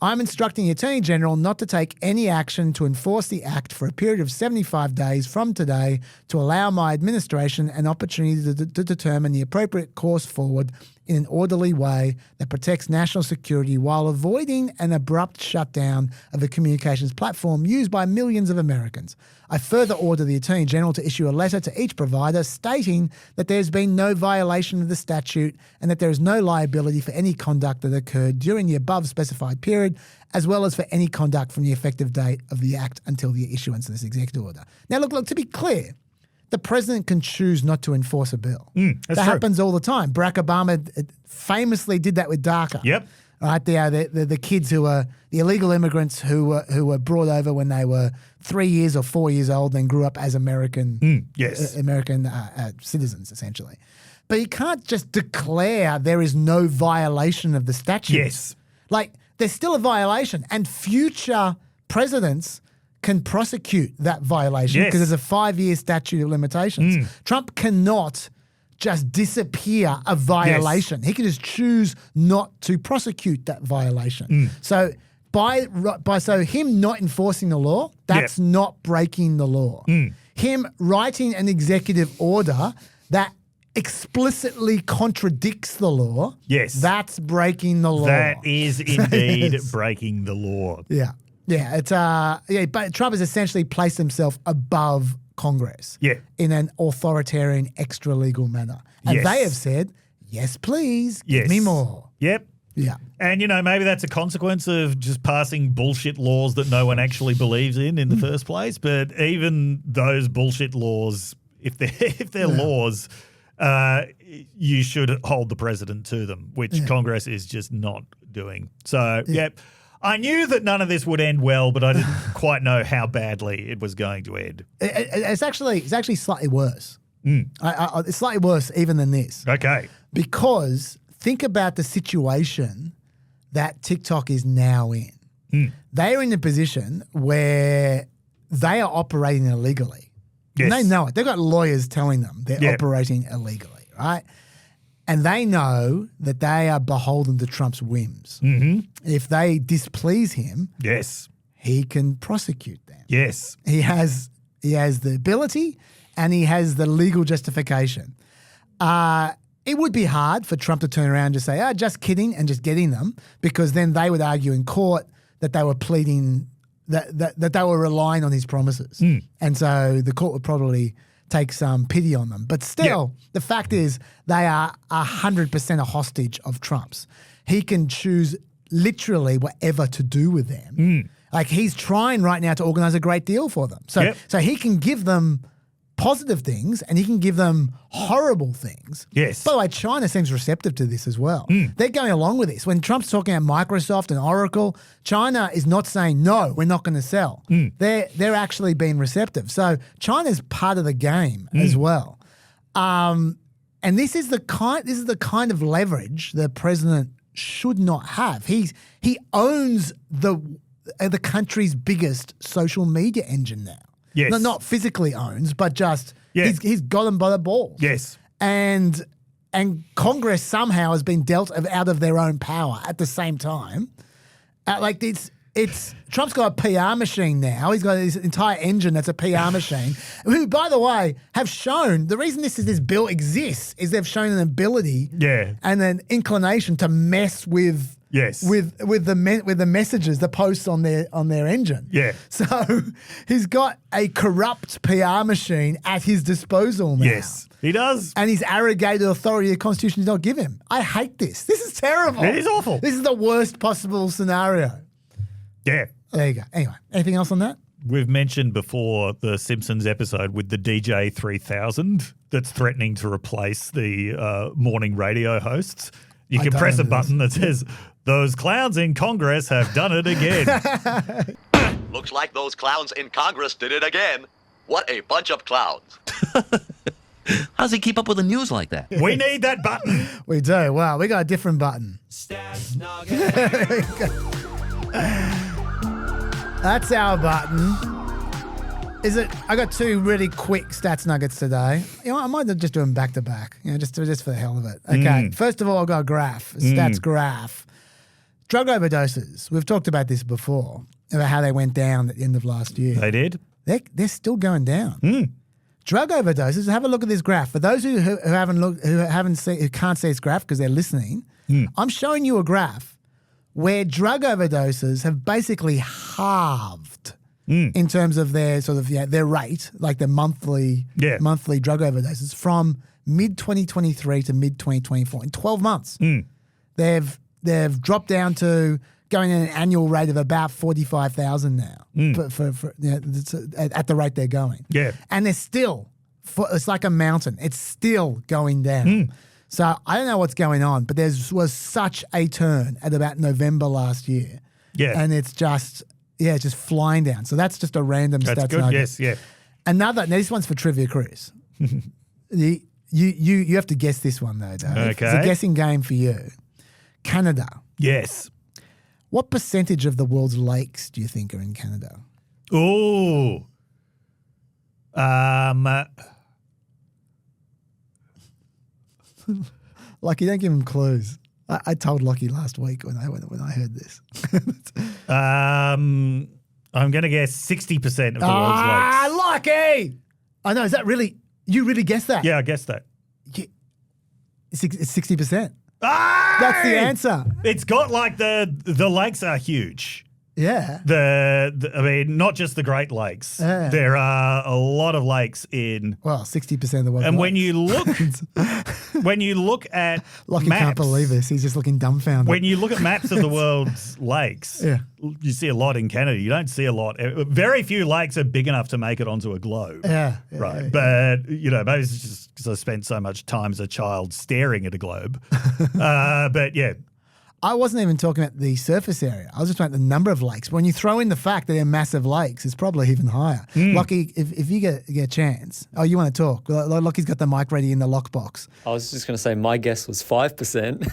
I'm instructing the Attorney General not to take any action to enforce the Act for a period of 75 days from today to allow my administration an opportunity to determine the appropriate course forward in an orderly way that protects national security while avoiding an abrupt shutdown of a communications platform used by millions of Americans. I further order the Attorney General to issue a letter to each provider stating that there has been no violation of the statute and that there is no liability for any conduct that occurred during the above specified period, as well as for any conduct from the effective date of the Act until the issuance of this executive order. Now, look, to be clear, the president can choose not to enforce a bill. That happens all the time. Barack Obama famously did that with DACA. Yep. Right, the kids who were the illegal immigrants who were brought over when they were 3 years or 4 years old, then grew up as American citizens, essentially. But you can't just declare there is no violation of the statute. Yes, like there's still a violation, and future presidents can prosecute that violation because there's a 5-year statute of limitations. Trump cannot just disappear a violation. He can just choose not to prosecute that violation. So by him not enforcing the law, that's not breaking the law. Him writing an executive order that explicitly contradicts the law, Yes. that's breaking the law. That is indeed breaking the law. Yeah. Yeah. It's but Trump has essentially placed himself above Congress in an authoritarian, extra legal manner. And Yes. they have said, yes, please, Yes. give me more. Yep. Yeah. And, maybe that's a consequence of just passing bullshit laws that no one actually believes in the first place. But even those bullshit laws, if they're laws, you should hold the president to them, which Congress is just not doing. So, I knew that none of this would end well, but I didn't quite know how badly it was going to end. It's actually slightly worse. It's slightly worse even than this. Okay. Because think about the situation that TikTok is now in. They are in a position where they are operating illegally. Yes. And they know it. They've got lawyers telling them they're operating illegally, right? And they know that they are beholden to Trump's whims. Mm-hmm. If they displease him, he can prosecute them. Yes. He has the ability and he has the legal justification. It would be hard for Trump to turn around and just say, just kidding, and just getting them, because then they would argue in court that they were pleading, that they were relying on his promises. And so the court would probably take some pity on them. But still, the fact is they are 100% a hostage of Trump's. He can choose literally whatever to do with them. Like he's trying right now to organize a great deal for them. So he can give them positive things and he can give them horrible things. Yes. By the way, China seems receptive to this as well. They're going along with this. When Trump's talking about Microsoft and Oracle, China is not saying, no, we're not going to sell. They're actually being receptive. So China's part of the game as well. And this is the kind of leverage the president should not have. He owns the country's biggest social media engine now. Yes. No, not physically owns, but just he's got them by the balls. Yes. And Congress somehow has been dealt out of their own power at the same time. It's Trump's got a PR machine now. He's got his entire engine that's a PR machine, who, by the way, have shown the reason this bill exists is they've shown an ability and an inclination to mess with the messages, the posts on their engine. Yeah. So he's got a corrupt PR machine at his disposal now. Yes, he does. And he's arrogated authority the Constitution does not give him. I hate this. This is terrible. It is awful. This is the worst possible scenario. Yeah. There you go. Anyway, anything else on that? We've mentioned before the Simpsons episode with the DJ 3000 that's threatening to replace the morning radio hosts. You can press a button that says, "Those clowns in Congress have done it again." Looks like those clowns in Congress did it again. What a bunch of clowns. How does he keep up with the news like that? We need that button. We do. Wow, we got a different button. That's our button. I got two really quick stats nuggets today. I might just do them back to back, just for the hell of it. Okay, First of all, I've got a graph, a stats graph. Drug overdoses. We've talked about this before, about how they went down at the end of last year. They did? They're still going down. Drug overdoses. Have a look at this graph. For those who can't see this graph because they're listening, I'm showing you a graph where drug overdoses have basically halved in terms of their their rate, like the monthly drug overdoses from mid 2023 to mid 2024 in 12 months. They've dropped down to going at an annual rate of about 45,000 now for at the rate they're going. Yeah, and they're still it's like a mountain. It's still going down. So I don't know what's going on, but there was such a turn at about November last year. Yeah, and it's just flying down. So that's just a random stats good. nugget. Yes, yeah. Now this one's for trivia, Chris. You have to guess this one though, Dave. Okay. It's a guessing game for you. Canada. Yes. What percentage of the world's lakes do you think are in Canada? Oh. Lockie, don't give him clues. I told Lockie last week when I heard this. I'm going to guess 60% of the world's lakes. Lockie! I know. Is that really? You really guessed that? Yeah, I guessed that. It's 60%. Ah! That's the answer. It's got like the lakes are huge. Yeah. I mean, not just the Great Lakes. Yeah. There are a lot of lakes in. Well, 60% of the world. And when you look at Lockie maps, can't believe this. He's just looking dumbfounded. when you look at maps of the world's lakes, Yeah. you see a lot in Canada. You don't see a lot. Very few lakes are big enough to make it onto a globe. Yeah. Right. Yeah. But, maybe it's just because I spent so much time as a child staring at a globe. But yeah. I wasn't even talking about the surface area. I was just talking about the number of lakes. When you throw in the fact that they're massive lakes, it's probably even higher. Lockie, if you get a chance, you want to talk? Lockie's got the mic ready in the lockbox. I was just going to say my guess was 5%.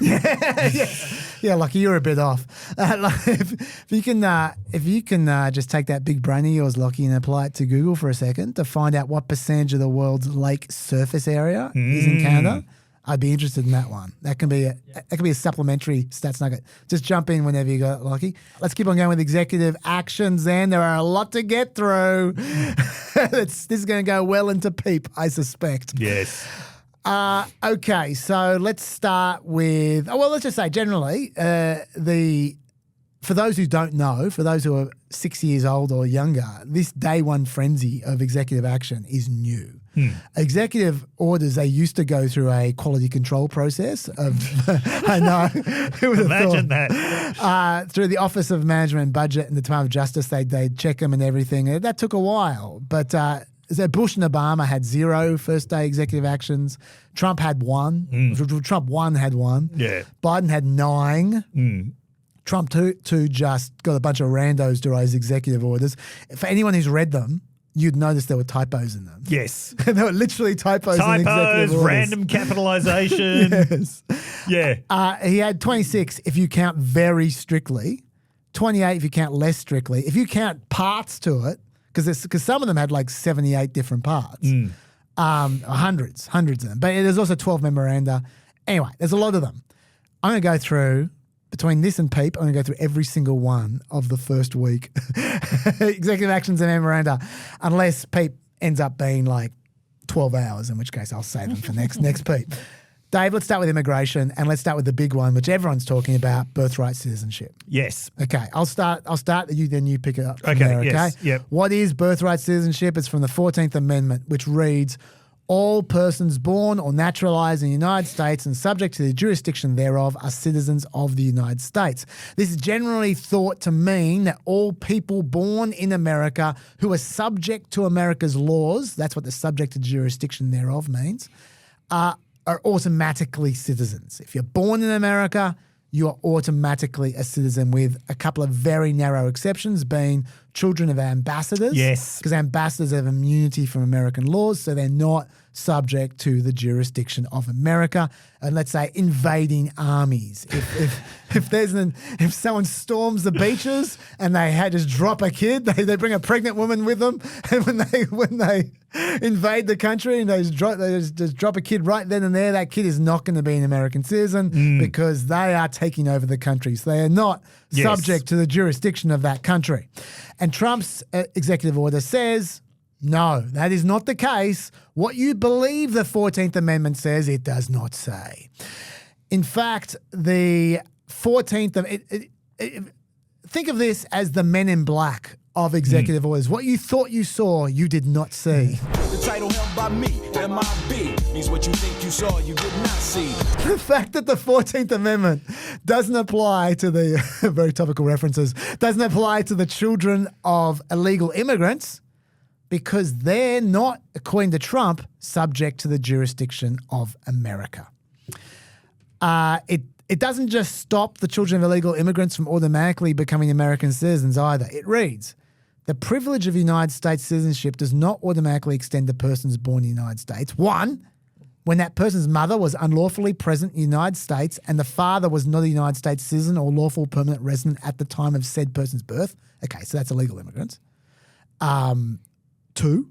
Yeah, Lockie, you're a bit off. If you can just take that big brain of yours, Lockie, and apply it to Google for a second to find out what percentage of the world's lake surface area is in Canada. I'd be interested in that one. That can be a supplementary stats nugget. Just jump in whenever you got it, Lockie. Let's keep on going with executive actions then. There are a lot to get through. This is going to go well into PEEP, I suspect. Yes. Okay, so let's start with, let's just say generally, for those who don't know, for those who are 6 years old or younger, this day one frenzy of executive action is new. Executive orders, they used to go through a quality control process of, I know. Who would have Imagine thought? that. Through the Office of Management and Budget and the Department of Justice, they'd check them and everything. That took a while. But so Bush and Obama had 0 first day executive actions. Trump had 1. Trump 1 had 1. Yeah. Biden had 9. Trump 2 just got a bunch of randos to write his executive orders. For anyone who's read them, you'd notice there were typos in them. Yes. There were literally typos in executive orders. Random capitalization. Yes. Yeah. He had 26 if you count very strictly, 28 if you count less strictly. If you count parts to it, because some of them had like 78 different parts, hundreds of them. But there's also 12 memoranda. Anyway, there's a lot of them. I'm going to go through. Between this and PEEP, I'm going to go through every single one of the first week. Executive actions and memoranda, unless PEEP ends up being like 12 hours, in which case I'll save them for next PEEP. Dave, let's start with immigration, and let's start with the big one, which everyone's talking about, birthright citizenship. Yes. Okay, I'll start you, then you pick it up from Okay, there, okay? yes, yep. What is birthright citizenship? It's from the 14th Amendment, which reads, all persons born or naturalized in the United States and subject to the jurisdiction thereof are citizens of the United States. This is generally thought to mean that all people born in America who are subject to America's laws, that's what the subject to jurisdiction thereof means, are automatically citizens. If you're born in America, you are automatically a citizen, with a couple of very narrow exceptions being children of ambassadors. Yes. Because ambassadors have immunity from American laws, so they're not subject to the jurisdiction of America. And let's say invading armies. If someone storms the beaches and they just drop a kid, they bring a pregnant woman with them, and when they invade the country and they just drop a kid right then and there, that kid is not going to be an American citizen because they are taking over the country. So they are not subject to the jurisdiction of that country. And Trump's executive order says, no, that is not the case. What you believe the 14th Amendment says, it does not say. In fact, the 14th, think of this as the Men in Black of executive orders. What you thought you saw, you did not see. The title held by me, MIB, means what you think you saw, you did not see. The fact that the 14th Amendment doesn't apply to the, very topical references, doesn't apply to the children of illegal immigrants because they're not, according to Trump, subject to the jurisdiction of America. It doesn't just stop the children of illegal immigrants from automatically becoming American citizens either. It reads, the privilege of United States citizenship does not automatically extend to persons born in the United States. 1, when that person's mother was unlawfully present in the United States and the father was not a United States citizen or lawful permanent resident at the time of said person's birth. Okay, so that's illegal immigrants. 2,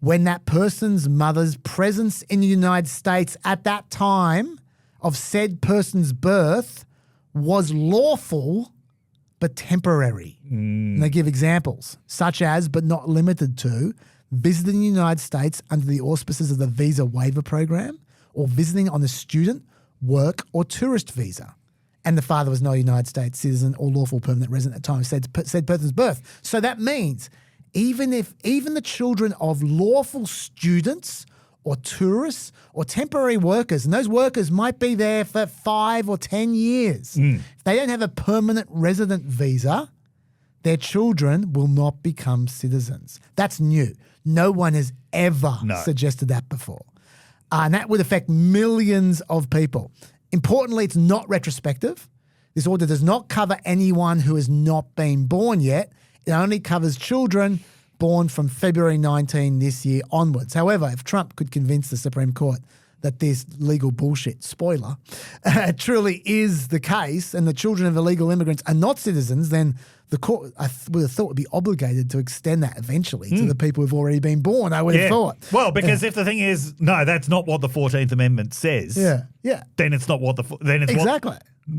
when that person's mother's presence in the United States at that time of said person's birth was lawful but temporary. And they give examples, such as, but not limited to, visiting the United States under the auspices of the Visa Waiver Program or visiting on a student, work, or tourist visa. And the father was not a United States citizen or lawful permanent resident at the time of said person's birth. So that means even the children of lawful students or tourists or temporary workers, and those workers might be there for 5 or 10 years, if they don't have a permanent resident visa, their children will not become citizens. That's new. No one has ever suggested that before. And that would affect millions of people. Importantly, it's not retrospective. This order does not cover anyone who has not been born yet. It only covers children born from February 19 this year onwards. However, if Trump could convince the Supreme Court that this legal bullshit, spoiler, truly is the case and the children of illegal immigrants are not citizens, then the court, I would have thought, would be obligated to extend that eventually to the people who've already been born, I would have thought. Well, because if the thing is, no, that's not what the 14th Amendment says. Yeah. Then it's not what the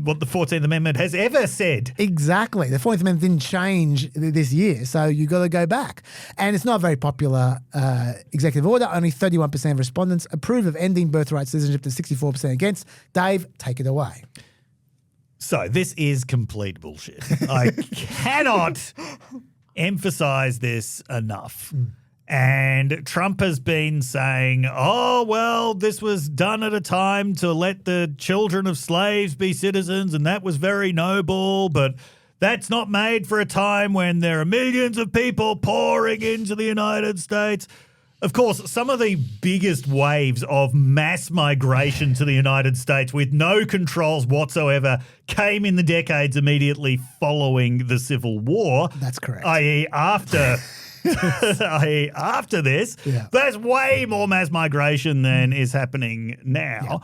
what the 14th Amendment has ever said. Exactly. The 14th Amendment didn't change this year, so you got to go back. And it's not a very popular executive order. Only 31% of respondents approve of ending birthright citizenship to 64% against. Dave, take it away. So this is complete bullshit. I cannot emphasize this enough. And Trump has been saying, oh, well, this was done at a time to let the children of slaves be citizens, and that was very noble, but that's not made for a time when there are millions of people pouring into the United States. Of course, some of the biggest waves of mass migration to the United States with no controls whatsoever came in the decades immediately following the Civil War. That's correct. i.e. after this. Yeah. There's way more mass migration than is happening now.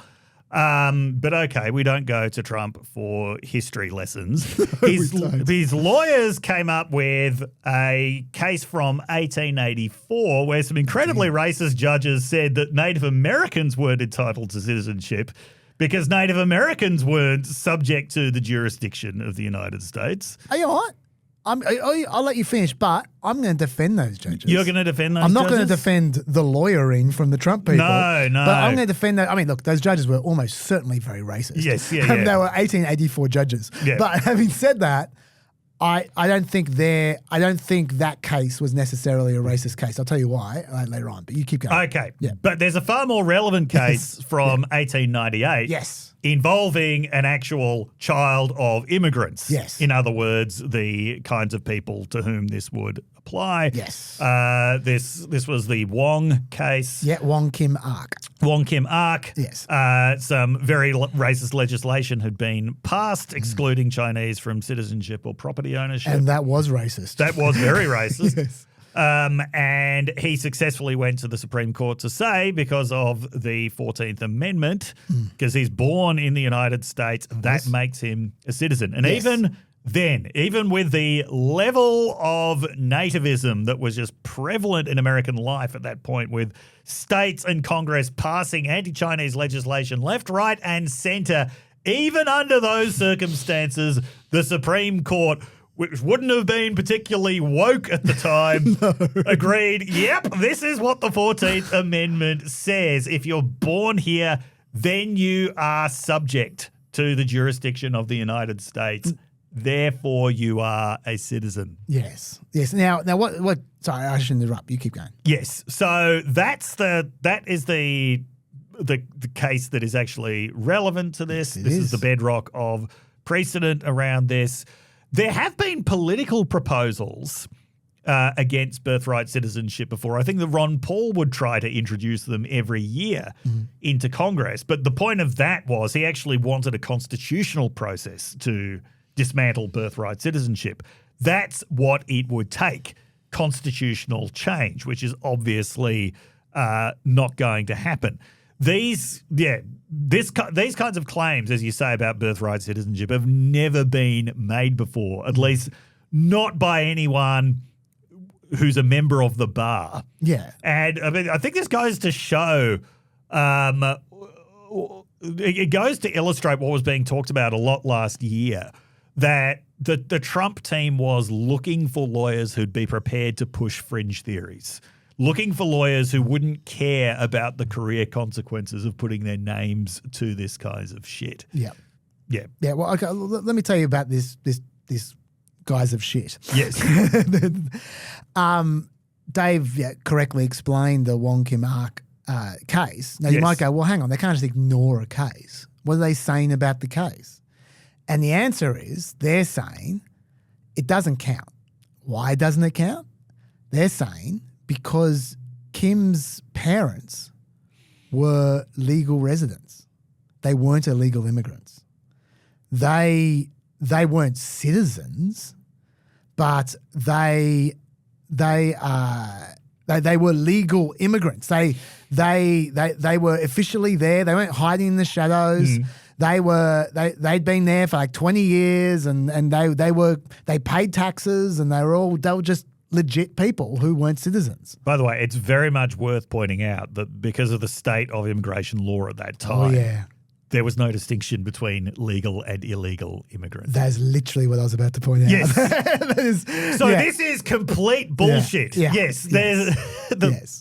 But okay, we don't go to Trump for history lessons. His lawyers came up with a case from 1884 where some incredibly racist judges said that Native Americans weren't entitled to citizenship because Native Americans weren't subject to the jurisdiction of the United States. Are you all right? I'll let you finish, but I'm going to defend those judges. You're going to defend those I'm not judges? going to defend the lawyering from the Trump people. No. But I'm going to defend that. I mean, look, those judges were almost certainly very racist. Yes, yeah. They were 1884 judges. Yeah. But having said that, I don't think that case was necessarily a racist case. I'll tell you why later on, but you keep going. Okay. Yeah. But there's a far more relevant case from 1898. Yes. Involving an actual child of immigrants. Yes. In other words, the kinds of people to whom this would apply. Yes. This was the Wong case. Yeah, Wong Kim Ark. Yes. Some very racist legislation had been passed excluding Chinese from citizenship or property ownership. And that was racist. That was very racist. Yes. And he successfully went to the Supreme Court to say, because of the 14th Amendment, because he's born in the United States, that makes him a citizen. And even then, even with the level of nativism that was just prevalent in American life at that point, with states and Congress passing anti-Chinese legislation left, right, and center, even under those circumstances, the Supreme Court, which wouldn't have been particularly woke at the time, agreed, yep, this is what the 14th Amendment says. If you're born here, then you are subject to the jurisdiction of the United States. Therefore, you are a citizen. Yes. Now what sorry, I shouldn't interrupt. You keep going. Yes. So that is the case that is actually relevant to this. Yes, this is the bedrock of precedent around this. There have been political proposals against birthright citizenship before. I think that Ron Paul would try to introduce them every year into Congress. But the point of that was he actually wanted a constitutional process to dismantle birthright citizenship. That's what it would take, constitutional change, which is obviously not going to happen. These kinds of claims, as you say, about birthright citizenship have never been made before, at least not by anyone who's a member of the bar. Yeah. And I mean, I think this goes to show, it goes to illustrate what was being talked about a lot last year, that the Trump team was looking for lawyers who'd be prepared to push fringe theories. looking for lawyers who wouldn't care about the career consequences of putting their names to this kinds of shit. Yeah. Yeah. Yeah. Well, okay. Let me tell you about this guys of shit. Yes. Dave correctly explained the Wong Kim Ark case. Now, you Yes. might go, well, hang on, they can't just ignore a case. What are they saying about the case? And the answer is they're saying it doesn't count. Why doesn't it count? They're saying because Kim's parents were legal residents. They weren't illegal immigrants. They weren't citizens, but they were legal immigrants. They were officially there. They weren't hiding in the shadows. They'd been there for like 20 years, and they paid taxes, and they were just legit people who weren't citizens. By the way, it's very much worth pointing out that because of the state of immigration law at that time, there was no distinction between legal and illegal immigrants. That's literally what I was about to point out. Yes. This is complete bullshit. Yeah. Yes. The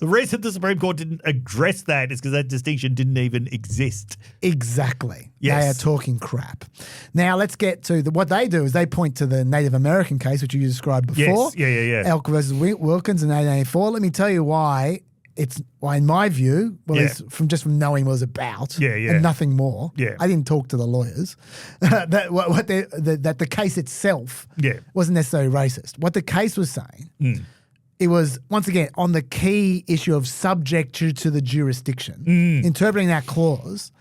reason the Supreme Court didn't address that is because that distinction didn't even exist. Exactly. Yes. They are talking crap. Now let's get to what they do is they point to the Native American case, which you described before. Yes. Yeah. Elk versus Wilkins in 1884. Let me tell you why. In my view, from knowing what it was about, and nothing more. Yeah. I didn't talk to the lawyers. that the case itself wasn't necessarily racist. What the case was saying, it was once again on the key issue of subject to the jurisdiction, interpreting that clause.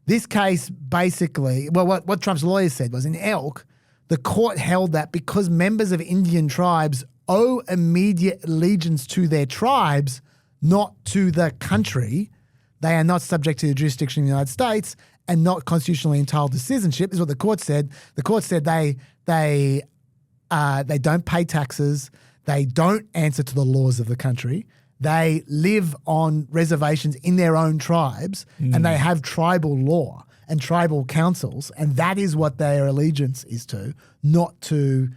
This case basically, what Trump's lawyers said was in Elk, the court held that because members of Indian tribes owe immediate allegiance to their tribes, not to the country, they are not subject to the jurisdiction of the United States and not constitutionally entitled to citizenship, is what the court said. The court said they don't pay taxes, they don't answer to the laws of the country, they live on reservations in their own tribes, and they have tribal law and tribal councils, and that is what their allegiance is to, not to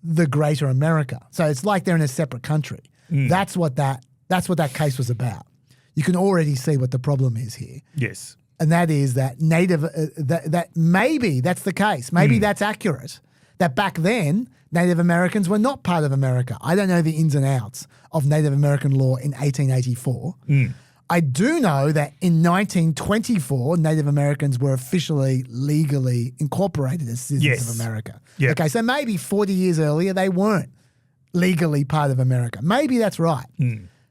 the greater America. So it's like they're in a separate country. That's what that case was about. You can already see what the problem is here. Yes. And that is that that maybe that's the case. Maybe that's accurate. That back then, Native Americans were not part of America. I don't know the ins and outs of Native American law in 1884. I do know that in 1924, Native Americans were officially legally incorporated as citizens of America. Yep. Okay, so maybe 40 years earlier, they weren't legally part of America. Maybe that's right.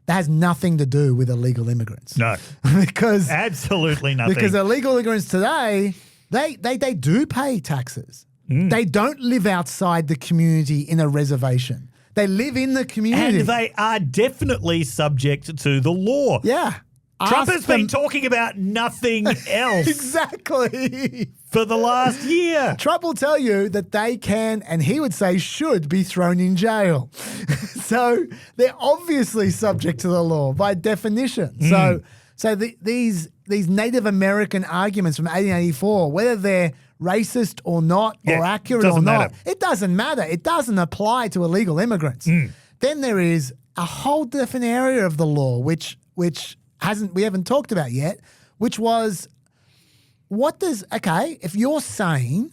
That has nothing to do with illegal immigrants. No. Because absolutely nothing. Because illegal immigrants today, they do pay taxes. They don't live outside the community in a reservation. They live in the community. And they are definitely subject to the law. Yeah. Trump has been talking about nothing else. Exactly. For the last year. Trump will tell you that they can, and he would say should, be thrown in jail. So they're obviously subject to the law by definition. So these Native American arguments from 1884, whether they're racist or not, or accurate or not, it doesn't matter. It doesn't apply to illegal immigrants. Then there is a whole different area of the law, which we haven't talked about yet, which was if you're saying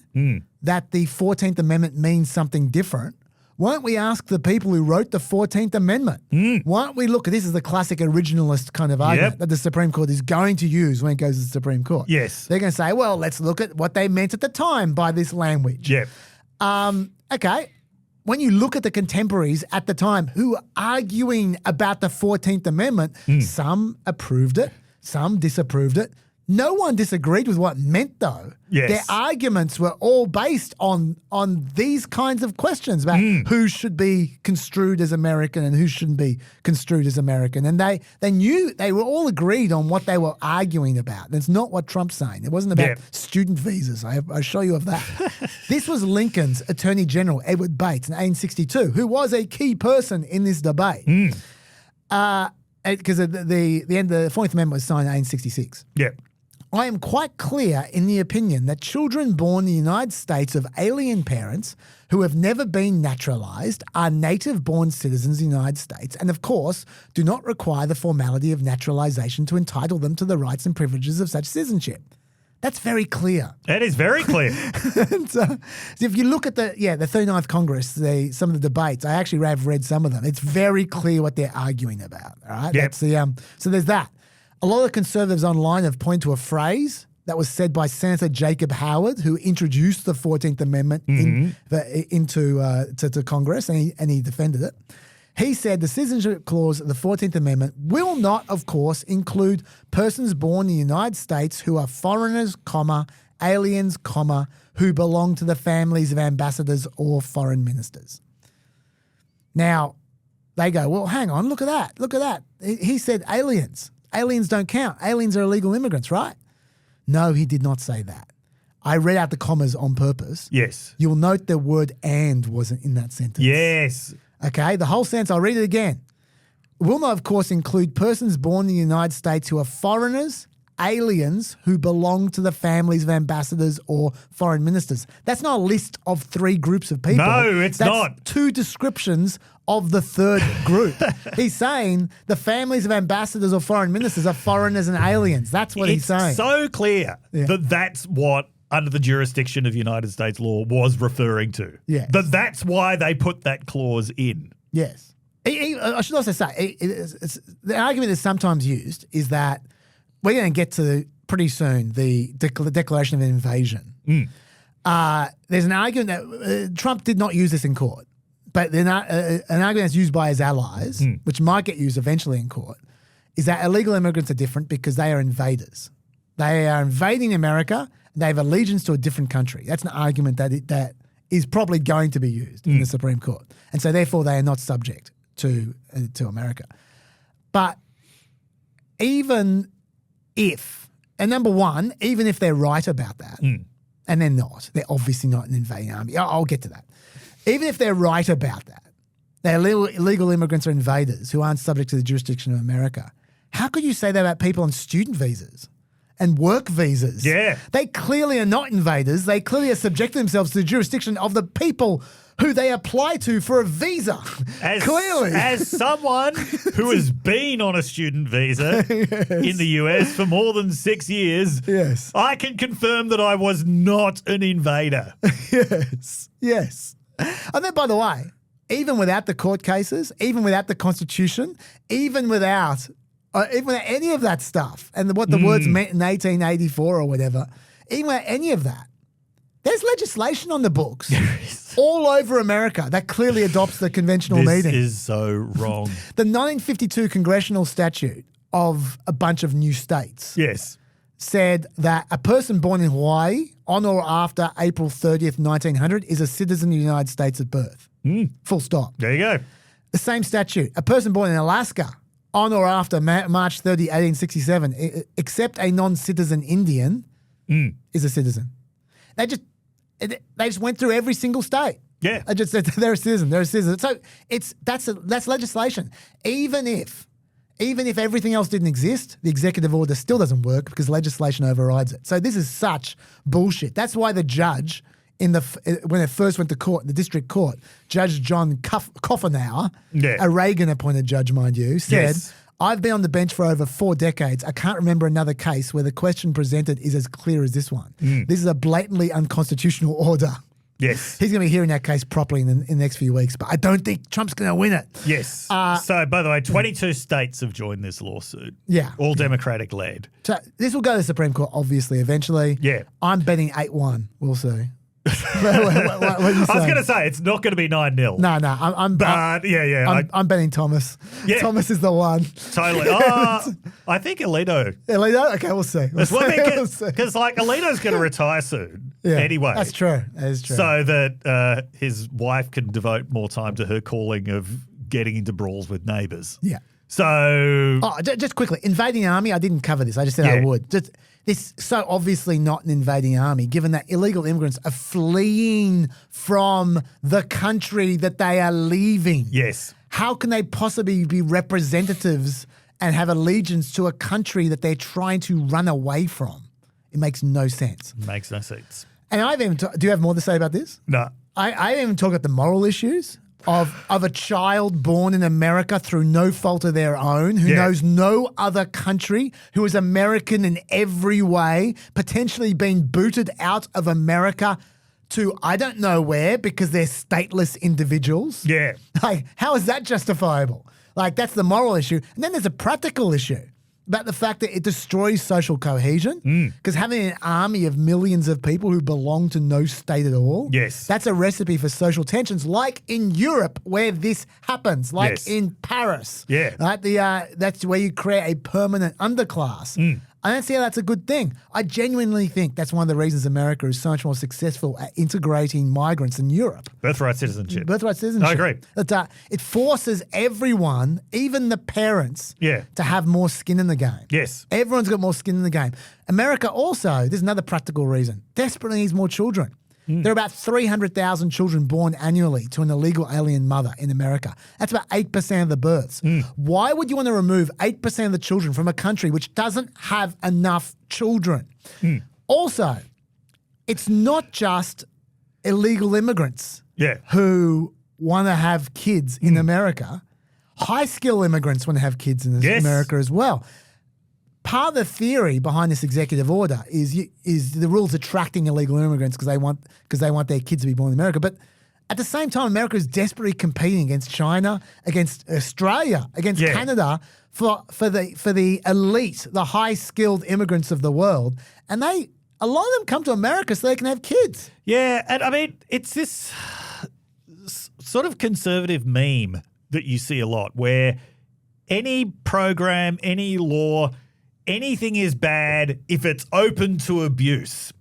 that the 14th Amendment means something different, won't we ask the people who wrote the 14th Amendment? Won't we look at this as the classic originalist kind of argument that the Supreme Court is going to use when it goes to the Supreme Court? Yes. They're going to say, well, let's look at what they meant at the time by this language. Yep. Okay. When you look at the contemporaries at the time who were arguing about the 14th Amendment, some approved it, some disapproved it. No one disagreed with what it meant, though. Yes. Their arguments were all based on these kinds of questions about who should be construed as American and who shouldn't be construed as American. And they knew, they were all agreed on what they were arguing about. That's not what Trump's saying. It wasn't about student visas. I show you of that. This was Lincoln's Attorney General, Edward Bates, in 1862, who was a key person in this debate. Because the end of the 14th Amendment was signed in 1866. Yep. I am quite clear in the opinion that children born in the United States of alien parents who have never been naturalized are native-born citizens of the United States and, of course, do not require the formality of naturalization to entitle them to the rights and privileges of such citizenship. That's very clear. That is very clear. And so if you look at the 39th Congress, some of the debates, I actually have read some of them. It's very clear what they're arguing about. All right. Yep. So there's that. A lot of conservatives online have pointed to a phrase that was said by Senator Jacob Howard, who introduced the 14th Amendment into Congress, and he defended it. He said the Citizenship Clause of the 14th Amendment will not, of course, include persons born in the United States who are foreigners, aliens, who belong to the families of ambassadors or foreign ministers. Now, they go, well, hang on, look at that. He said aliens. Aliens don't count. Aliens are illegal immigrants, right? No, he did not say that. I read out the commas on purpose. Yes. You'll note the word "and" wasn't in that sentence. Yes. Okay, the whole sentence, I'll read it again. Will not, of course, include persons born in the United States who are foreigners, aliens who belong to the families of ambassadors or foreign ministers. That's not a list of 3 groups of people. No, it's That's not. 2 descriptions of the 3rd group. He's saying the families of ambassadors or foreign ministers are foreigners and aliens. That's what he's saying. It's so clear that that's what under the jurisdiction of United States law was referring to. Yes. That's why they put that clause in. Yes. I should also say, the argument that's sometimes used is that we're going to get to pretty soon the declaration of invasion. There's an argument that Trump did not use this in court, but an argument that's used by his allies, which might get used eventually in court, is that illegal immigrants are different because they are invaders. They are invading America. They have allegiance to a different country. That's an argument that is probably going to be used in the Supreme Court. And so therefore they are not subject to America. But even if, and number one, even if they're right about that, and they're not, they're obviously not an invading army. I'll get to that. Even if they're right about that, they're illegal immigrants or invaders who aren't subject to the jurisdiction of America. How could you say that about people on student visas and work visas? Yeah. They clearly are not invaders. They clearly are subjecting themselves to the jurisdiction of the people who they apply to for a visa. Clearly. As someone who has been on a student visa in the US for more than 6 years, yes, I can confirm that I was not an invader. Yes. And then, by the way, even without the court cases, even without the Constitution, even without any of that stuff and what the words meant in 1884 or whatever, even without any of that, there's legislation on the books all over America that clearly adopts the conventional meeting. This is so wrong. The 1952 congressional statute of a bunch of new states said that a person born in Hawaii on or after April 30th, 1900 is a citizen of the United States at birth. Full stop. There you go. The same statute. A person born in Alaska on or after March 30, 1867, except a non-citizen Indian, is a citizen. They just went through every single state. Yeah. I just said they're a citizen. They're a citizen. So that's legislation. Even if everything else didn't exist, the executive order still doesn't work because legislation overrides it. So this is such bullshit. That's why the judge when it first went to court, the district court, Judge John Coffenauer, a Reagan-appointed judge, mind you, said, I've been on the bench for over 4 decades. I can't remember another case where the question presented is as clear as this one. This is a blatantly unconstitutional order. Yes. He's going to be hearing that case properly in the next few weeks, but I don't think Trump's going to win it. Yes. So, by the way, 22 states have joined this lawsuit. Yeah. All Democratic-led. So this will go to the Supreme Court, obviously, eventually. Yeah. I'm betting 8-1. We'll see. What I was going to say, it's not going to be 9-0. No. I'm betting Thomas. Yeah. Thomas is the one. Totally. I think Alito. Alito? Okay, we'll see. Because Alito's going to retire soon anyway. That's true. That is true. So that his wife can devote more time to her calling of getting into brawls with neighbours. Yeah. So... just quickly, invading army, I didn't cover this. I just said I would. This so obviously not an invading army, given that illegal immigrants are fleeing from the country that they are leaving. Yes. How can they possibly be representatives and have allegiance to a country that they're trying to run away from? It makes no sense. Makes no sense. And I've even do you have more to say about this? No. I even talk about the moral issues of a child born in America through no fault of their own, who knows no other country, who is American in every way, potentially being booted out of America to I don't know where because they're stateless individuals. Yeah. Like, how is that justifiable? Like, that's the moral issue. And then there's a practical issue about the fact that it destroys social cohesion because having an army of millions of people who belong to no state at all, that's a recipe for social tensions like in Europe where this happens, like in Paris. Yeah. Right? That's where you create a permanent underclass. I don't see how that's a good thing. I genuinely think that's one of the reasons America is so much more successful at integrating migrants than Europe. Birthright citizenship. Birthright citizenship. I agree. It forces everyone, even the parents, to have more skin in the game. Yes. Everyone's got more skin in the game. America also, there's another practical reason, desperately needs more children. There are about 300,000 children born annually to an illegal alien mother in America. That's about 8% of the births. Why would you want to remove 8% of the children from a country which doesn't have enough children? Also, it's not just illegal immigrants who want to have kids in America. High-skill immigrants want to have kids in America as well. Part of the theory behind this executive order is the rules attracting illegal immigrants because they want their kids to be born in America. But at the same time, America is desperately competing against China, against Australia, against Canada for the elite, the high-skilled immigrants of the world. And a lot of them come to America so they can have kids. Yeah, and I mean, it's this sort of conservative meme that you see a lot where any program, any law, anything is bad if it's open to abuse,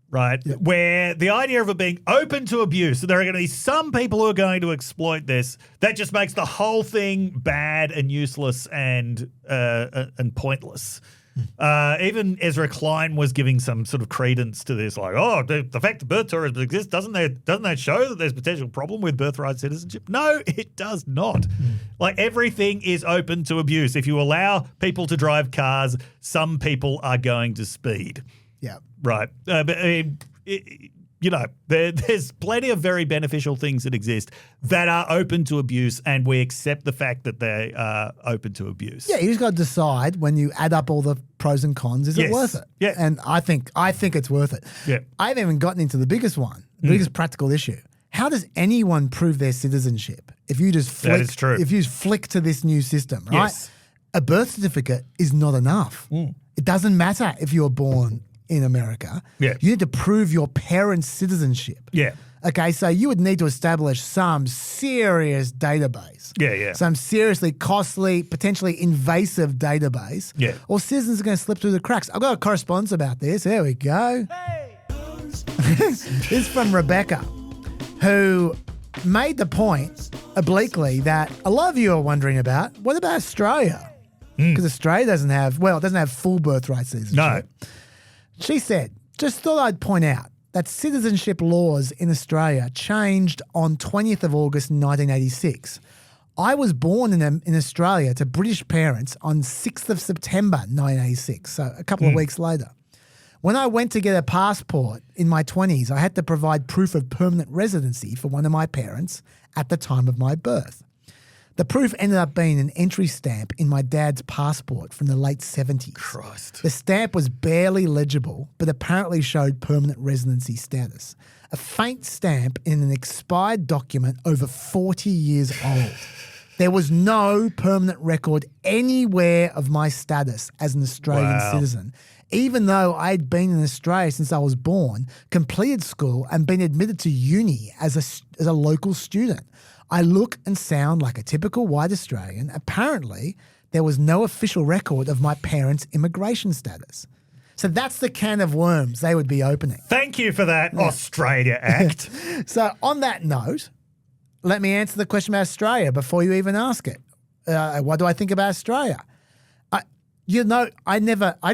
right? Yep. Where the idea of it being open to abuse, so there are going to be some people who are going to exploit this, that just makes the whole thing bad and useless and pointless. Even Ezra Klein was giving some sort of credence to this, like, oh, the fact that birth tourism exists, doesn't that show that there's potential problem with birthright citizenship? No, it does not. Like, everything is open to abuse. If you allow people to drive cars, some people are going to speed. Yeah. Right. There's plenty of very beneficial things that exist that are open to abuse, and we accept the fact that they are open to abuse. Yeah, you just got to decide when you add up all the pros and cons, is it worth it? Yeah. And I think it's worth it. Yeah. I haven't even gotten into the biggest one, the biggest practical issue. How does anyone prove their citizenship if you just flick, that is true. If you just flick to this new system, right? Yes. A birth certificate is not enough. It doesn't matter if you're born in America. Yeah. You need to prove your parents' citizenship. Yeah. Okay, so you would need to establish some serious database. Yeah. Some seriously costly, potentially invasive database. Yeah. Or citizens are going to slip through the cracks. I've got a correspondence about this. There we go. Hey. This is from Rebecca, who made the point obliquely that a lot of you are wondering about, what about Australia? Because Australia doesn't have full birthright citizenship. No. She said, just thought I'd point out that citizenship laws in Australia changed on 20th of August 1986. I was born in Australia to British parents on 6th of September 1986, so a couple of weeks later. When I went to get a passport in my 20s, I had to provide proof of permanent residency for one of my parents at the time of my birth. The proof ended up being an entry stamp in my dad's passport from the late 70s. Christ. The stamp was barely legible, but apparently showed permanent residency status. A faint stamp in an expired document over 40 years old. There was no permanent record anywhere of my status as an Australian citizen, even though I'd been in Australia since I was born, completed school, and been admitted to uni as a local student. I look and sound like a typical white Australian. Apparently, there was no official record of my parents' immigration status. So that's the can of worms they would be opening. Thank you for that, Australia Act. So on that note, let me answer the question about Australia before you even ask it. What do I think about Australia? I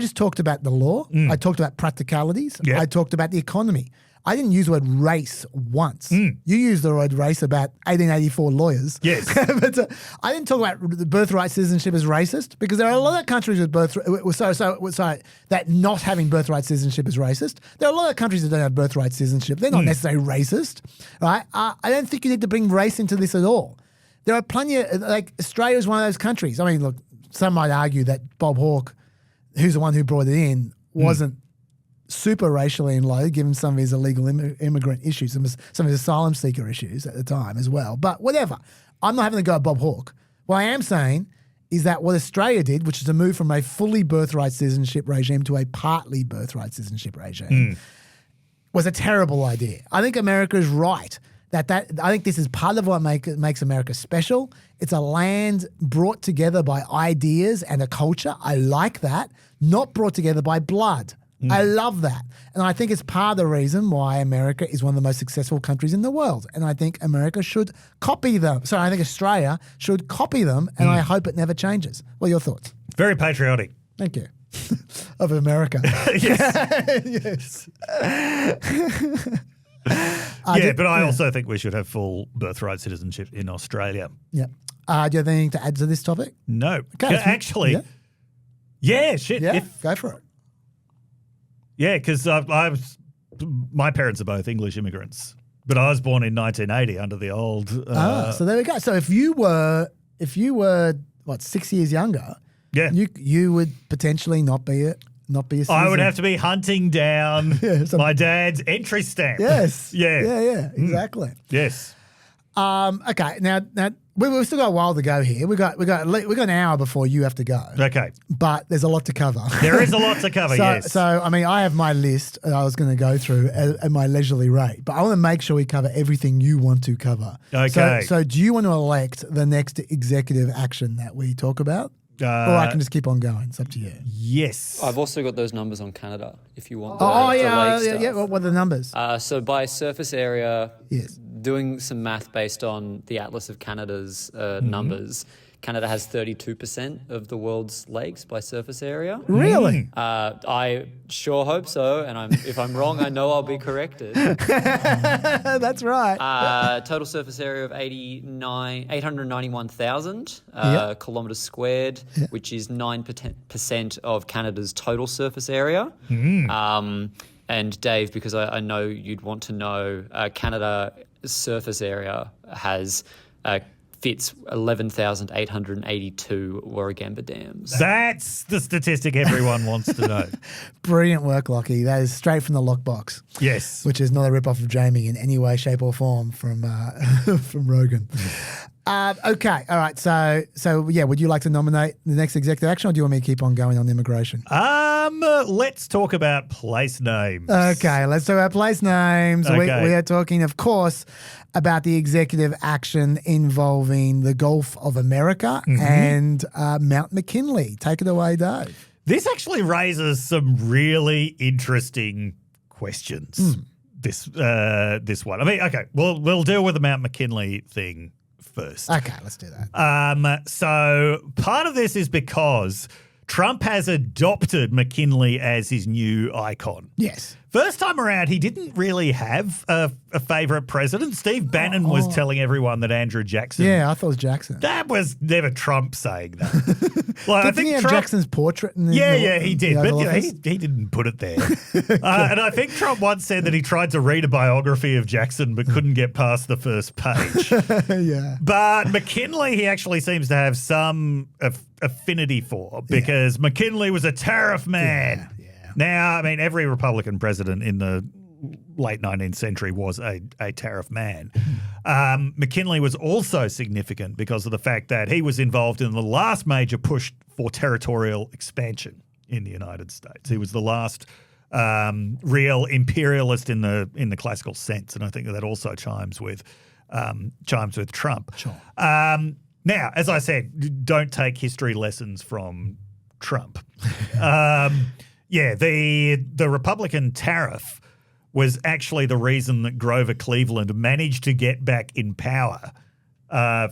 just talked about the law. I talked about practicalities. Yep. I talked about the economy. I didn't use the word race once. You used the word race about 1884 lawyers. Yes. But I didn't talk about the birthright citizenship as racist because there are a lot of countries with that not having birthright citizenship is racist. There are a lot of countries that don't have birthright citizenship. They're not necessarily racist, right? I don't think you need to bring race into this at all. There are plenty of, like, Australia is one of those countries. I mean, look, some might argue that Bob Hawke, who's the one who brought it in, wasn't super racially enloaded, given some of his illegal immigrant issues, some of his asylum seeker issues at the time as well. But whatever. I'm not having to go at Bob Hawke. What I am saying is that what Australia did, which is to move from a fully birthright citizenship regime to a partly birthright citizenship regime, was a terrible idea. I think America is right. I think this is part of what makes America special. It's a land brought together by ideas and a culture. I like that. Not brought together by blood. I love that. And I think it's part of the reason why America is one of the most successful countries in the world. And I think America should copy them. So I think Australia should copy them, and I hope it never changes. What are your thoughts? Very patriotic. Thank you. Of America. Yes. Yes. But I also think we should have full birthright citizenship in Australia. Yeah. Do you have anything to add to this topic? No. Okay, Actually, yeah, shit. Yeah, go for it. Yeah, because my parents are both English immigrants, but I was born in 1980 under the old. So there we go. So if you were 6 years younger, you would potentially not be a citizen. I would have to be hunting down my dad's entry stamp. Yes. Yeah. Exactly. Yes. Okay. Now we've still got a while to go here. We got an hour before you have to go. Okay. But there's a lot to cover. There is a lot to cover. Yes. So I mean, I have my list that I was going to go through at my leisurely rate, but I want to make sure we cover everything you want to cover. Okay. So do you want to elect the next executive action that we talk about? Or I can just keep on going. It's up to you. Yes. I've also got those numbers on Canada if you want. Yeah. What are the numbers? So by surface area, yes. Doing some math based on the Atlas of Canada's numbers, Canada has 32% of the world's lakes by surface area. Really? I sure hope so, and if I'm wrong, I know I'll be corrected. That's right. Total surface area of 891,000 kilometres squared, which is 9% of Canada's total surface area. And Dave, because I know you'd want to know, Canada's surface area fits 11,882 Warragamba dams. That's the statistic everyone wants to know. Brilliant work, Lockie. That is straight from the lockbox. Yes. Which is not a rip-off of Jamie in any way, shape or form from Rogan. Okay. All right. So yeah, would you like to nominate the next executive action, or do you want me to keep on going on immigration? Let's talk about place names. Okay, let's talk about place names. Okay. We are talking, of course, about the executive action involving the Gulf of America and Mount McKinley. Take it away, Dave. This actually raises some really interesting questions. This one. I mean, okay, we'll deal with the Mount McKinley thing first. Okay, let's do that. So part of this is because Trump has adopted McKinley as his new icon. Yes. First time around, he didn't really have a favourite president. Steve Bannon was telling everyone that Andrew Jackson. Yeah, I thought it was Jackson. That was never Trump saying that. I think he had Jackson's portrait in the he did. But he didn't put it there. And I think Trump once said that he tried to read a biography of Jackson but couldn't get past the first page. Yeah. But McKinley, he actually seems to have some affinity for because McKinley was a tariff man. Yeah. Now, I mean, every Republican president in the late 19th century was a tariff man. McKinley was also significant because of the fact that he was involved in the last major push for territorial expansion in the United States. He was the last real imperialist in the classical sense, and I think that also chimes with Trump. Sure. Now, as I said, don't take history lessons from Trump. The Republican tariff was actually the reason that Grover Cleveland managed to get back in power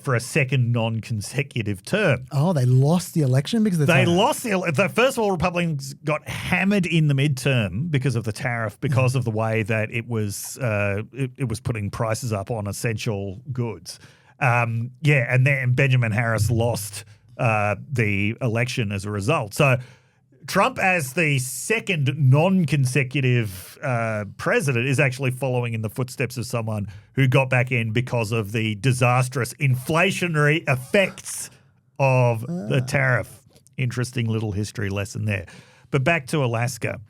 for a second non-consecutive term. Oh, they lost the election because of the They tariff. lost first of all, Republicans got hammered in the midterm because of the tariff, because of the way that it was putting prices up on essential goods. And then Benjamin Harris lost the election as a result. So Trump, as the second non-consecutive president, is actually following in the footsteps of someone who got back in because of the disastrous inflationary effects of the tariff. Interesting little history lesson there. But back to Alaska.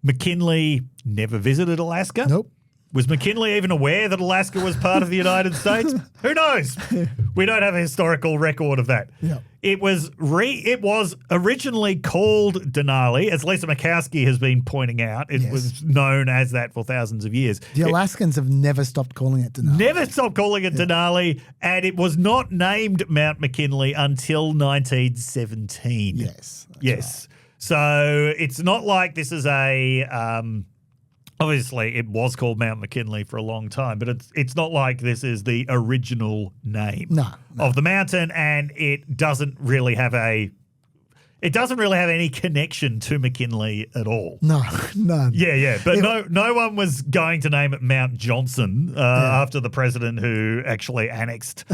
McKinley never visited Alaska. Nope. Was McKinley even aware that Alaska was part of the United States? Who knows? We don't have a historical record of that. Yep. It was originally called Denali, as Lisa Murkowski has been pointing out. It was known as that for thousands of years. The Alaskans have never stopped calling it Denali. Never stopped calling it Denali, and it was not named Mount McKinley until 1917. Yes. Yes. Right. So it's not like this is a obviously, it was called Mount McKinley for a long time, but it's not like this is the original name of the mountain, and it doesn't really have any connection to McKinley at all. No, none. Yeah. But no one was going to name it Mount Johnson after the president who actually annexed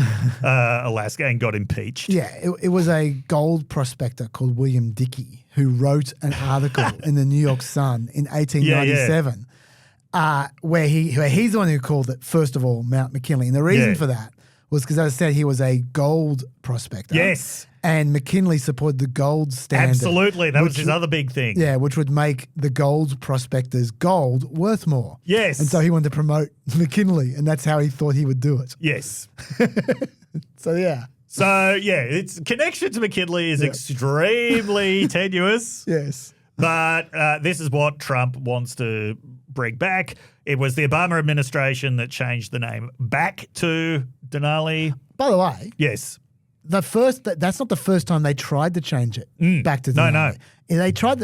Alaska and got impeached. Yeah, it was a gold prospector called William Dickey who wrote an article in the New York Sun in 1897 where he's the one who called it, first of all, Mount McKinley. And the reason for that was because, as I said, he was a gold prospector. Yes. And McKinley supported the gold standard. Absolutely. That was his other big thing. Yeah, which would make the gold prospector's gold worth more. Yes. And so he wanted to promote McKinley, and that's how he thought he would do it. Yes. So, yeah. Its connection to McKinley is extremely tenuous. Yes. But this is what Trump wants to bring back. It was the Obama administration that changed the name back to Denali. By the way. Yes. That's not the first time they tried to change it back to Denali. No. They tried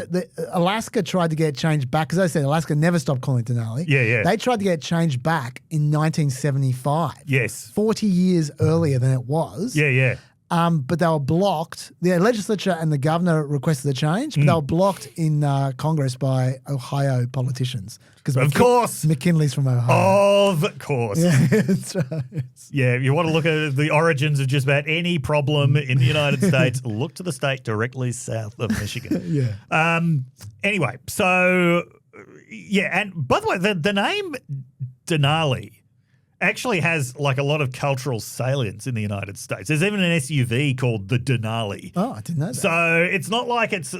Alaska tried to get it changed back, because I said Alaska never stopped calling it Denali. Yeah. They tried to get it changed back in 1975. Yes. 40 years earlier than it was. Yeah. But they were blocked. The legislature and the governor requested the change, but they were blocked in Congress by Ohio politicians. Of course. McKinley's from Ohio. Of course. Yeah, that's right. Yeah, if you want to look at the origins of just about any problem in the United States, look to the state directly south of Michigan. Yeah. Anyway, so, and by the way, the name Denali actually has like a lot of cultural salience in the United States. There's even an SUV called the Denali. Oh, I didn't know that. So it's not like it's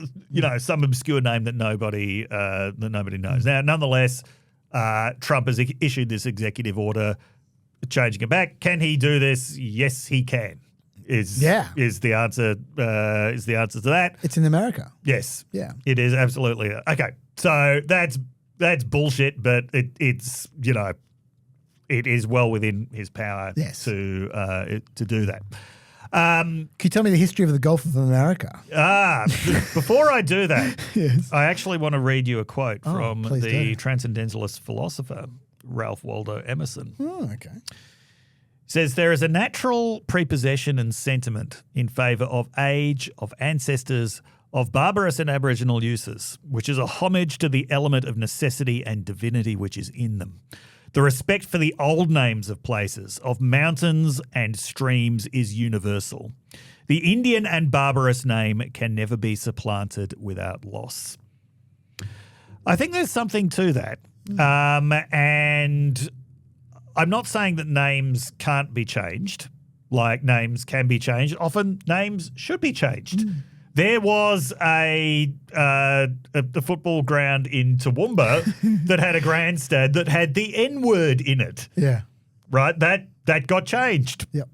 some obscure name that nobody knows. Now, nonetheless, Trump has issued this executive order changing it back. Can he do this? Yes, he can. Is the answer? Is the answer to that? It's in America. Yes. Yeah. It is absolutely okay. So that's bullshit, but it's it is well within his power to do that. Can you tell me the history of the Gulf of America? Before I do that, Yes. I actually want to read you a quote from please the do. transcendentalist philosopher Ralph Waldo Emerson. Oh, okay. Says there is a natural prepossession and sentiment in favour of age, of ancestors, of barbarous and aboriginal uses, which is a homage to the element of necessity and divinity which is in them. The respect for the old names of places, of mountains and streams is universal. The Indian and barbarous name can never be supplanted without loss. I think there's something to that. And I'm not saying that names can't be changed, like names can be changed. Often names should be changed. There was a football ground in Toowoomba that had a grandstand that had the N-word in it. Yeah. Right? That got changed. Yep.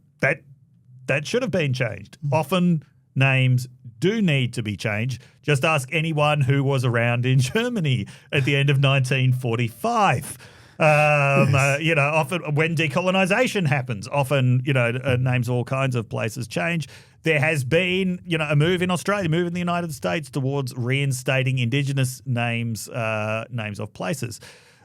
That should have been changed. Often names do need to be changed. Just ask anyone who was around in Germany at the end of 1945. Often when decolonization happens, often, names of all kinds of places change. There has been, a move in Australia, move in the United States towards reinstating Indigenous names of places.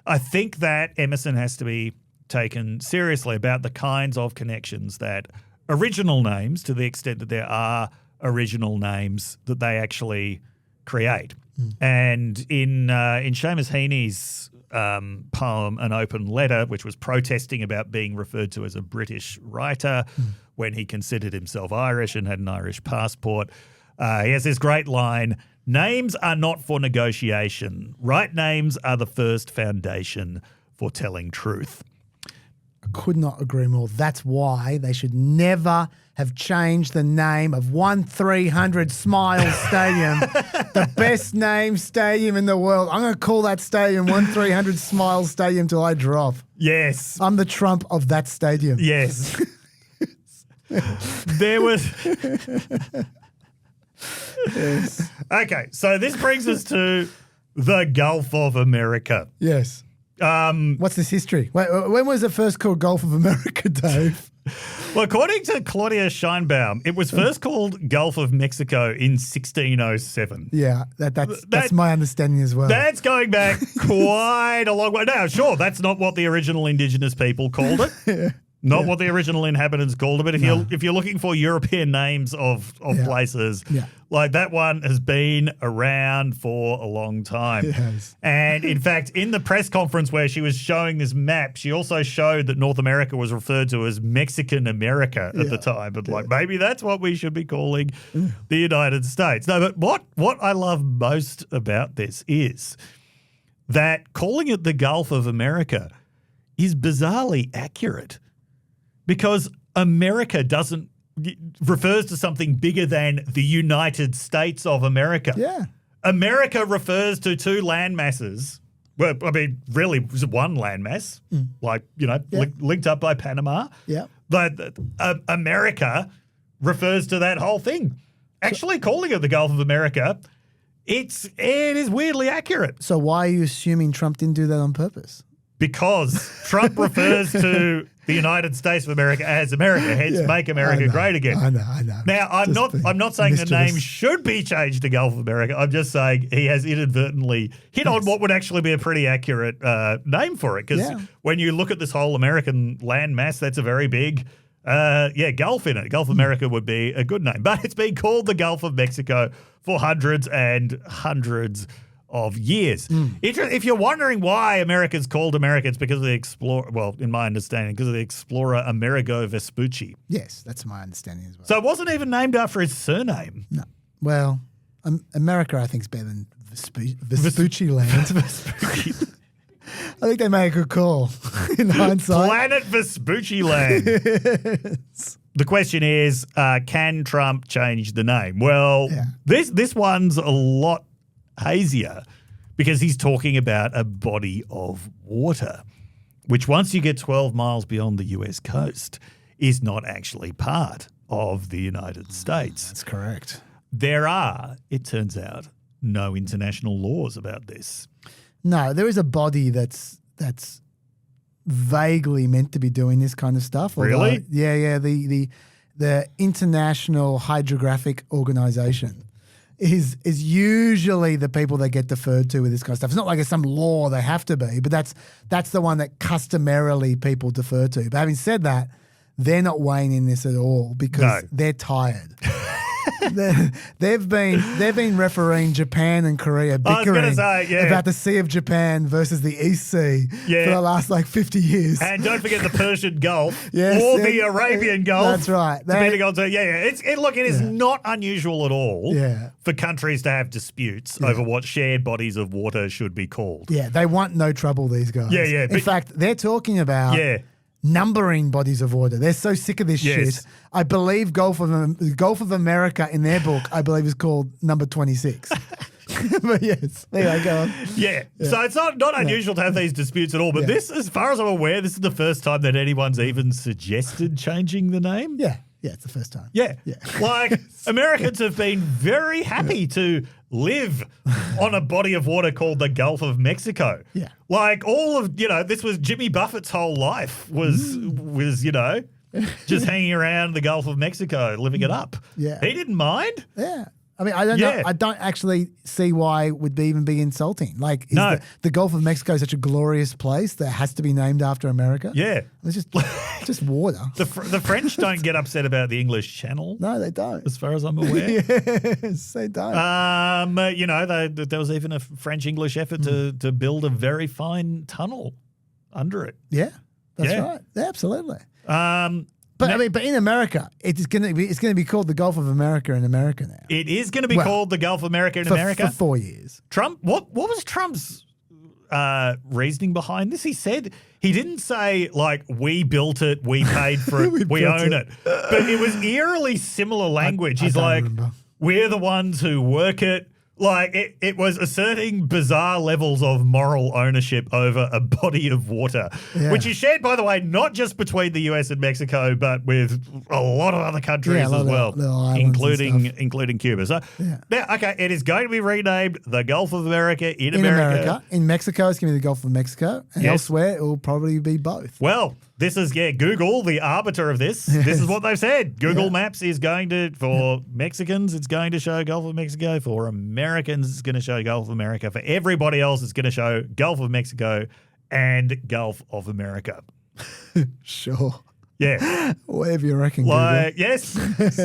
I think that Emerson has to be taken seriously about the kinds of connections that original names, to the extent that there are original names, that they actually create. And in Seamus Heaney's poem, An Open Letter, which was protesting about being referred to as a British writer when he considered himself Irish and had an Irish passport, he has this great line, "Names are not for negotiation. Right names are the first foundation for telling truth." I could not agree more. That's why they should never have changed the name of 1300 Smiles Stadium, the best named stadium in the world. I'm going to call that stadium 1300 Smiles Stadium till I drop. Yes. I'm the Trump of that stadium. Yes. There was... Yes. Okay, so this brings us to the Gulf of America. Yes. What's this history? Wait, when was it first called Gulf of America, Dave? Well, according to Claudia Scheinbaum, it was first called Gulf of Mexico in 1607. Yeah, that's my understanding as well. That's going back quite a long way. Now, sure, that's not what the original indigenous people called it. Yeah. Not what the original inhabitants called it, but if you're looking for European names of places, like that one has been around for a long time. Yes. And in fact, in the press conference where she was showing this map, she also showed that North America was referred to as Mexican America at the time. But like maybe that's what we should be calling the United States. No, but what I love most about this is that calling it the Gulf of America is bizarrely accurate. Because America refers to something bigger than the United States of America. Yeah. America refers to two land masses. Well, I mean, really, it was one landmass, linked up by Panama. Yeah. But America refers to that whole thing. Actually, calling it the Gulf of America, it is weirdly accurate. So why are you assuming Trump didn't do that on purpose? Because Trump refers to the United States of America as America, hence make America great again. I know. Now, I'm not saying the name should be changed to Gulf of America. I'm just saying he has inadvertently hit on what would actually be a pretty accurate name for it. Because when you look at this whole American land mass, that's a very big Gulf in it. Gulf of America would be a good name. But it's been called the Gulf of Mexico for hundreds and hundreds of years. If you're wondering why America's called America, it's because of the explorer, well, in my understanding, because of the explorer Amerigo Vespucci. Yes, that's my understanding as well. So it wasn't even named after his surname. No. Well, America, I think, is better than Vespucci-Land. Vespucci. I think they made a good call in hindsight. Planet Vespucci-Land. Yes. The question is, can Trump change the name? Well, this one's a lot hazier because he's talking about a body of water, which once you get 12 miles beyond the US coast is not actually part of the United States. That's correct. There are, it turns out, no international laws about this. No, there is a body that's vaguely meant to be doing this kind of stuff. Really? Yeah. The International Hydrographic Organization is usually the people that get deferred to with this kind of stuff. It's not like it's some law they have to be, but that's the one that customarily people defer to. But having said that, they're not weighing in this at all because they're tired. They've been refereeing Japan and Korea bickering about the Sea of Japan versus the East Sea for the last 50 years. And don't forget the Persian Gulf or the Arabian Gulf. That's right. Depending on it is not unusual at all for countries to have disputes over what shared bodies of water should be called. Yeah, they want no trouble, these guys. Yeah. In fact, they're talking about numbering bodies of water. They're so sick of this shit. I believe Gulf of America in their book, I believe, is called number 26. But yes, anyway, go on. Yeah. So it's not unusual to have these disputes at all. But this, as far as I'm aware, this is the first time that anyone's even suggested changing the name. Yeah, it's the first time. Yeah. Like, Americans have been very happy to live on a body of water called the Gulf of Mexico. Yeah. Like, all of, this was Jimmy Buffett's whole life was just hanging around the Gulf of Mexico, living it up. Yeah. He didn't mind. Yeah. I mean, I don't know. I don't actually see why it would even be insulting. Like, is the Gulf of Mexico such a glorious place that has to be named after America? Yeah. It's just water. The French don't get upset about the English Channel. No, they don't. As far as I'm aware. Yes, they don't. There was even a French-English effort to build a very fine tunnel under it. Yeah, that's right. Yeah, absolutely. But in America, it's going to be called the Gulf of America in America now. It is going to be called the Gulf of America in America for 4 years. Trump, what was Trump's reasoning behind this? He said he didn't say like we built it, we paid for it, we own it, but it was eerily similar language. He's like, we're the ones who work it. Like it was asserting bizarre levels of moral ownership over a body of water, which is shared, by the way, not just between the US and Mexico, but with a lot of other countries as well, including Cuba. So, it is going to be renamed the Gulf of America in America. In Mexico, it's going to be the Gulf of Mexico, and elsewhere, it will probably be both. Well, this is, Google, the arbiter of this. This is what they've said. Google Maps is going to, for Mexicans, it's going to show Gulf of Mexico. For Americans, it's going to show Gulf of America. For everybody else, it's going to show Gulf of Mexico and Gulf of America. Sure. Yeah. Whatever you reckon, Google. Yes.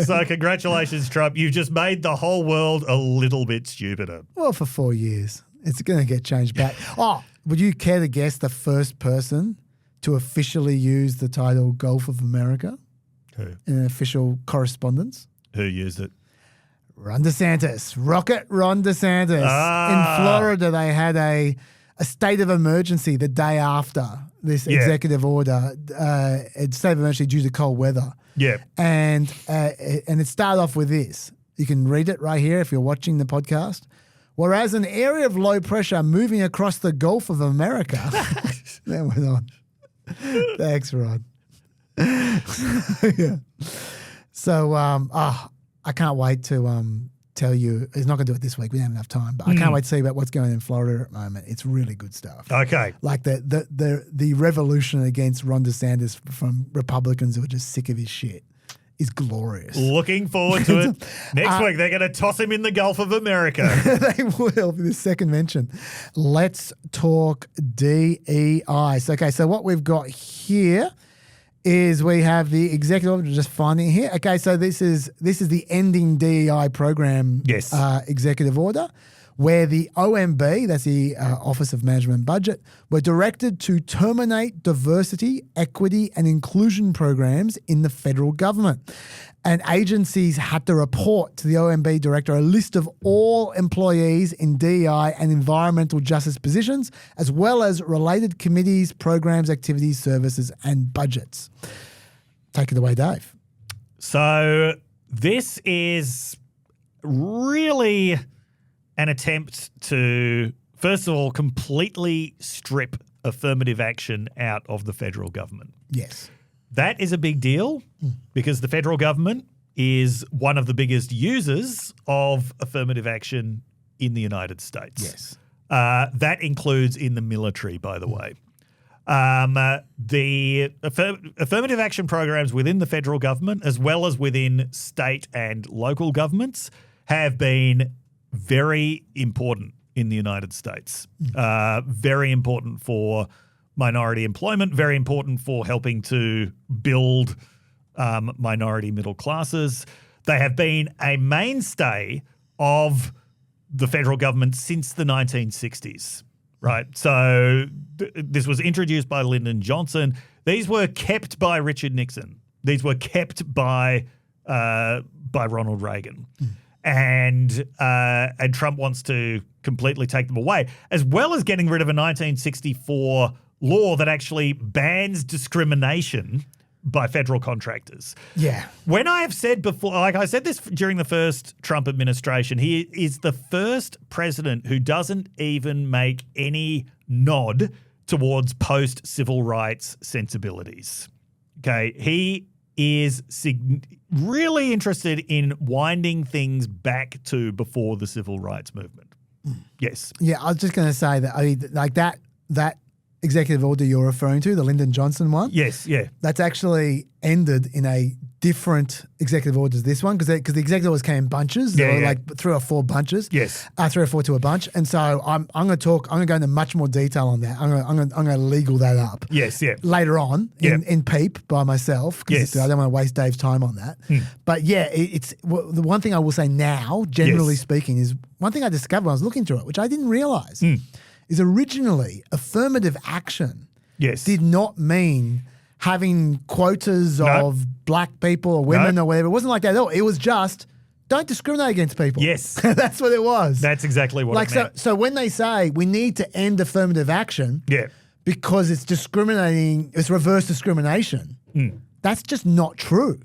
So congratulations, Trump. You've just made the whole world a little bit stupider. Well, for 4 years. It's going to get changed back. Oh, would you care to guess the first person to officially use the title Gulf of America? Who? In an official correspondence? Who used it? Ron DeSantis. Rocket Ron DeSantis. In Florida, they had a state of emergency the day after this executive order, a state of emergency due to cold weather. Yeah. And it started off with this. You can read it right here if you're watching the podcast. Whereas an area of low pressure moving across the Gulf of America. Then went on. Thanks, Rod. Yeah. So, I can't wait to tell you. He's not going to do it this week. We don't have enough time. But I can't wait to see about what's going on in Florida at the moment. It's really good stuff. Okay. Like the revolution against Ron DeSantis from Republicans who are just sick of his shit is glorious. Looking forward to it. Next week, they're going to toss him in the Gulf of America. They will, for the second mention. Let's talk DEI. So what we've got here is we have the executive order, just finding it here. Okay, so this is the ending DEI program executive order, where the OMB, that's the Office of Management and Budget, were directed to terminate diversity, equity, and inclusion programs in the federal government. And agencies had to report to the OMB director a list of all employees in DEI and environmental justice positions, as well as related committees, programs, activities, services, and budgets. Take it away, Dave. So this is really an attempt to, first of all, completely strip affirmative action out of the federal government. Yes. That is a big deal because the federal government is one of the biggest users of affirmative action in the United States. Yes. That includes in the military, by the way. The affirmative action programs within the federal government, as well as within state and local governments, have been very important in the United States. Very important for minority employment, very important for helping to build minority middle classes. They have been a mainstay of the federal government since the 1960s, right? So this was introduced by Lyndon Johnson. These were kept by Richard Nixon. These were kept by Ronald Reagan. And Trump wants to completely take them away, as well as getting rid of a 1964 law that actually bans discrimination by federal contractors. Yeah. When I have said before, like I said this during the first Trump administration, he is the first president who doesn't even make any nod towards post-civil rights sensibilities. Okay, he is really interested in winding things back to before the civil rights movement. Yes. Yeah, I was just going to say that that executive order you're referring to, the Lyndon Johnson one. Yes, yeah. That's actually ended in a different executive orders this one because the executive orders came in bunches. There were like 3 or 4 bunches. Yes. 3 or 4 to a bunch. And so I'm going to go into much more detail on that. I'm going to legal that up. Yes, yeah. Later on in PEEP by myself. Yes. I don't want to waste Dave's time on that. But yeah, the one thing I will say now, generally speaking, is one thing I discovered when I was looking through it, which I didn't realize, is originally affirmative action did not mean having quotas of black people or women or whatever. It wasn't like that at all. It was just don't discriminate against people. Yes. That's what it was. That's exactly what it meant. So when they say we need to end affirmative action because it's discriminating, it's reverse discrimination, that's just not true.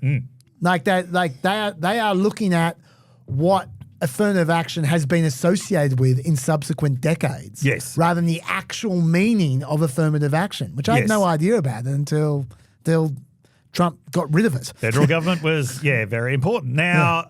Like they are looking at what affirmative action has been associated with in subsequent decades. Yes. Rather than the actual meaning of affirmative action, which I had no idea about until Trump got rid of it. Federal government was, very important. Now,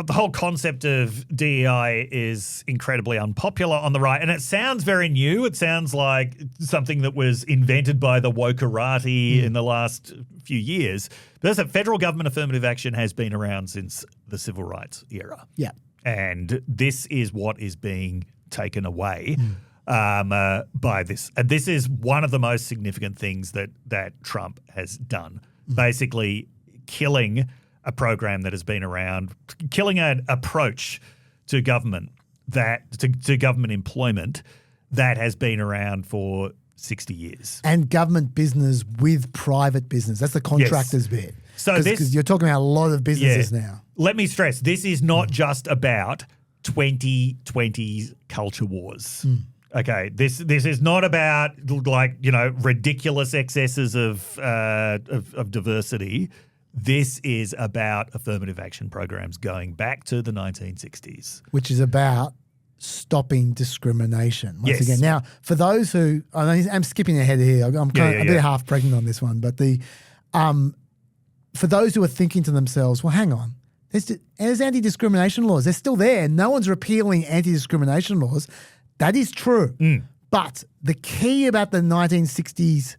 the whole concept of DEI is incredibly unpopular on the right, and it sounds very new. It sounds like something that was invented by the wokerati in the last few years. But the federal government affirmative action has been around since the civil rights era. Yeah. And this is what is being taken away by this. And this is one of the most significant things that Trump has done, basically killing a program that has been around, killing an approach to government to government employment that has been around for 60 years. And government business with private business. That's the contractors bit. So because you're talking about a lot of businesses now. Let me stress, this is not just about 2020's culture wars. Okay, this is not about ridiculous excesses of diversity. This is about affirmative action programs going back to the 1960s. Which is about stopping discrimination. Once again. Now, for those who, I'm skipping ahead here. I'm a bit half pregnant on this one, but for those who are thinking to themselves, well, hang on, there's anti-discrimination laws. They're still there. No one's repealing anti-discrimination laws. That is true. But the key about the 1960s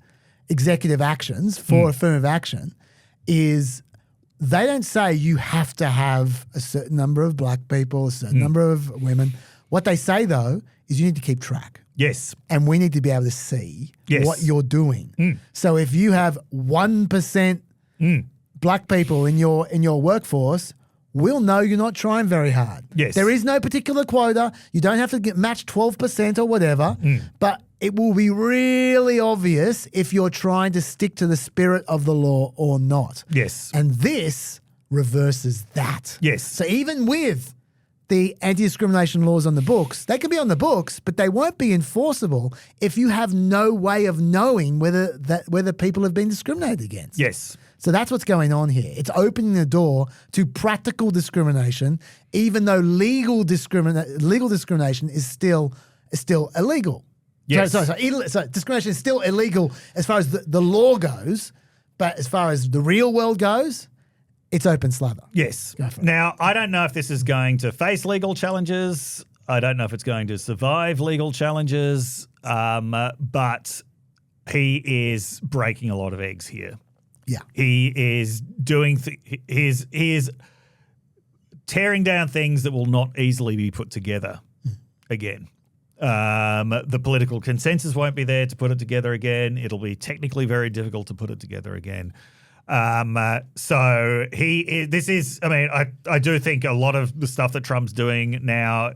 executive actions for affirmative action is they don't say you have to have a certain number of black people, a certain number of women. What they say, though, is you need to keep track. Yes. And we need to be able to see what you're doing. So if you have 1% black people in your workforce, we'll know you're not trying very hard. Yes. There is no particular quota. You don't have to match 12% or whatever, but it will be really obvious if you're trying to stick to the spirit of the law or not. Yes. And this reverses that. Yes. So even with the anti-discrimination laws on the books, they can be on the books, but they won't be enforceable if you have no way of knowing whether people have been discriminated against. Yes. So that's what's going on here. It's opening the door to practical discrimination, even though legal discrimination is still illegal. Yes. So discrimination is still illegal as far as the law goes, but as far as the real world goes, it's open slather. Yes. Now, I don't know if this is going to face legal challenges. I don't know if it's going to survive legal challenges, but he is breaking a lot of eggs here. Yeah. He is doing he is tearing down things that will not easily be put together again. The political consensus won't be there to put it together again. It'll be technically very difficult to put it together again. So this is, I do think a lot of the stuff that Trump's doing now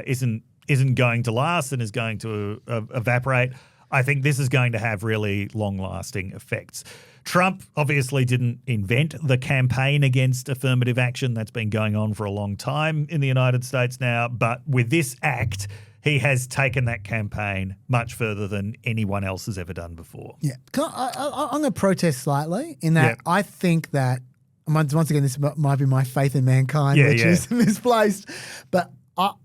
isn't going to last and is going to evaporate. I think this is going to have really long-lasting effects. Trump obviously didn't invent the campaign against affirmative action. That's been going on for a long time in the United States now. But with this act, he has taken that campaign much further than anyone else has ever done before. Yeah. I'm going to protest slightly in that I think that, once again, this might be my faith in mankind, which is misplaced. But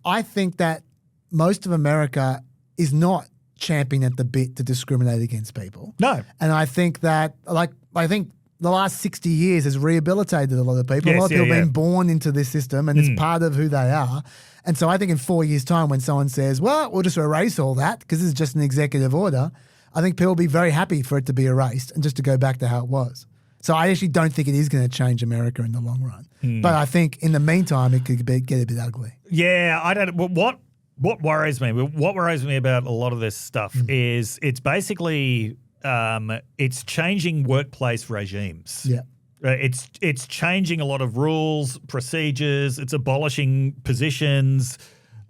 I think that most of America is not champing at the bit to discriminate against people. No. And I think that, I think the last 60 years has rehabilitated a lot of people. Yes, a lot of people have been born into this system and it's part of who they are. And so I think in 4 years' time when someone says, well, we'll just erase all that because this is just an executive order, I think people will be very happy for it to be erased and just to go back to how it was. So I actually don't think it is going to change America in the long run. But I think in the meantime, it could get a bit ugly. Yeah, I don't. What worries me? What worries me about a lot of this stuff is it's basically it's changing workplace regimes. Yeah. It's changing a lot of rules, procedures. It's abolishing positions.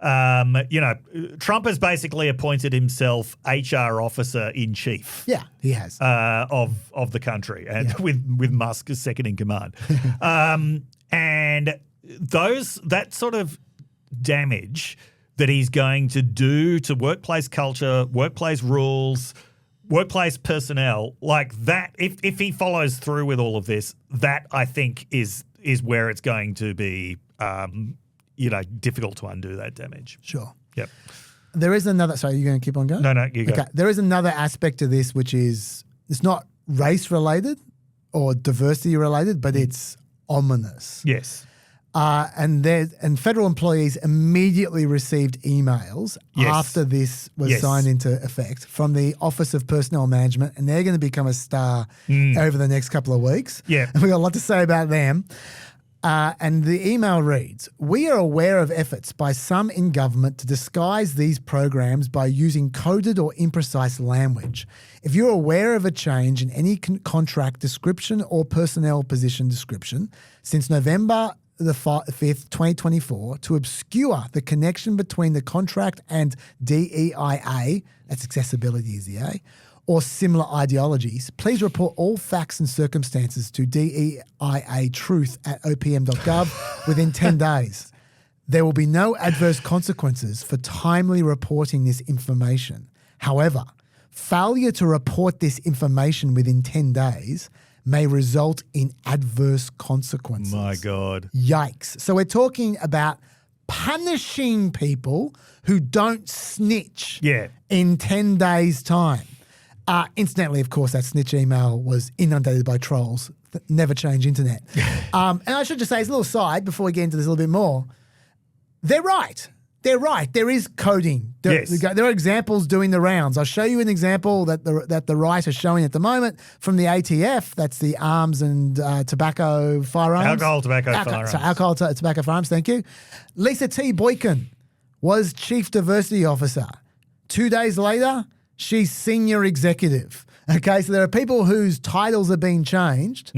Trump has basically appointed himself HR officer in chief. Yeah, he has. Of the country, and with Musk as second in command. And that sort of damage that he's going to do to workplace culture, workplace rules, workplace personnel, like that, if he follows through with all of this, that I think is where it's going to be difficult to undo that damage. Sure. Yep. There is another – sorry, you're going to keep on going? No, you go. Okay. There is another aspect to this which is it's not race-related or diversity-related, but it's ominous. Yes. And federal employees immediately received emails after this was signed into effect from the Office of Personnel Management, and they're going to become a star over the next couple of weeks. Yeah. And we've got a lot to say about them. And the email reads, "We are aware of efforts by some in government to disguise these programs by using coded or imprecise language. If you're aware of a change in any contract description or personnel position description since November the 5th, 2024, to obscure the connection between the contract and DEIA, that's accessibility is the A, or similar ideologies, please report all facts and circumstances to DEIA-truth@opm.gov within 10 days. There will be no adverse consequences for timely reporting this information. However, failure to report this information within 10 days may result in adverse consequences." My God. Yikes. So we're talking about punishing people who don't snitch in 10 days' time. Incidentally, of course, that snitch email was inundated by trolls. Never change internet. And I should just say, as a little side, before we get into this a little bit more, they're right. They're right. There is coding. There are examples doing the rounds. I'll show you an example that the right is showing at the moment from the ATF. That's the Arms and Tobacco Firearms. Alcohol, tobacco, firearms. So alcohol, tobacco, firearms. Thank you. Lisa T. Boykin was Chief Diversity Officer. 2 days later, she's Senior Executive. Okay, so there are people whose titles are being changed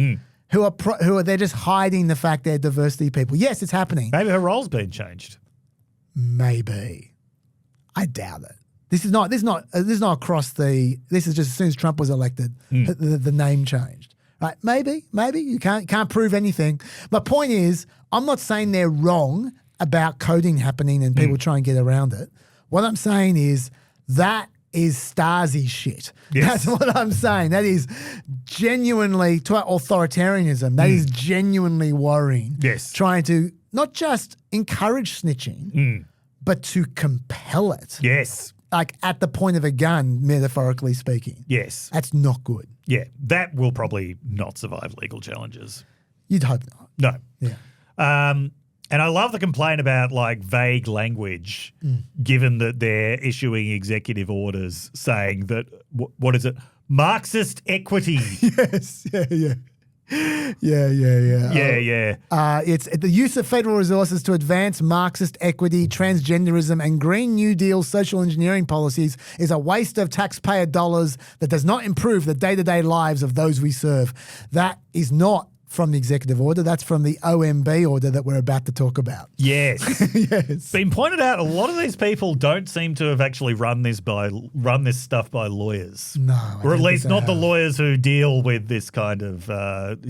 who are they're just hiding the fact they're diversity people. Yes, it's happening. Maybe her role's been changed. Maybe. I doubt it. This is not across the. This is just as soon as Trump was elected, the name changed. Right? Maybe you can't prove anything. My point is, I'm not saying they're wrong about coding happening and people try and get around it. What I'm saying is that is Stasi shit. Yes. That's what I'm saying. That is genuinely to authoritarianism. That is genuinely worrying. Yes. Trying to not just encourage snitching, but to compel it. Yes. Like at the point of a gun, metaphorically speaking. Yes. That's not good. Yeah. That will probably not survive legal challenges. You'd hope not. No. Yeah. And I love the complaint about like vague language, given that they're issuing executive orders saying that, what is it? Marxist equity. Yes. Yeah. It's the use of federal resources to advance Marxist equity, transgenderism, and Green New Deal social engineering policies is a waste of taxpayer dollars that does not improve the day-to-day lives of those we serve. That is not from the executive order. That's from the OMB order that we're about to talk about. Yes. Yes. Been pointed out, a lot of these people don't seem to have actually run this stuff by lawyers. No. Or at least not the lawyers who deal with this kind of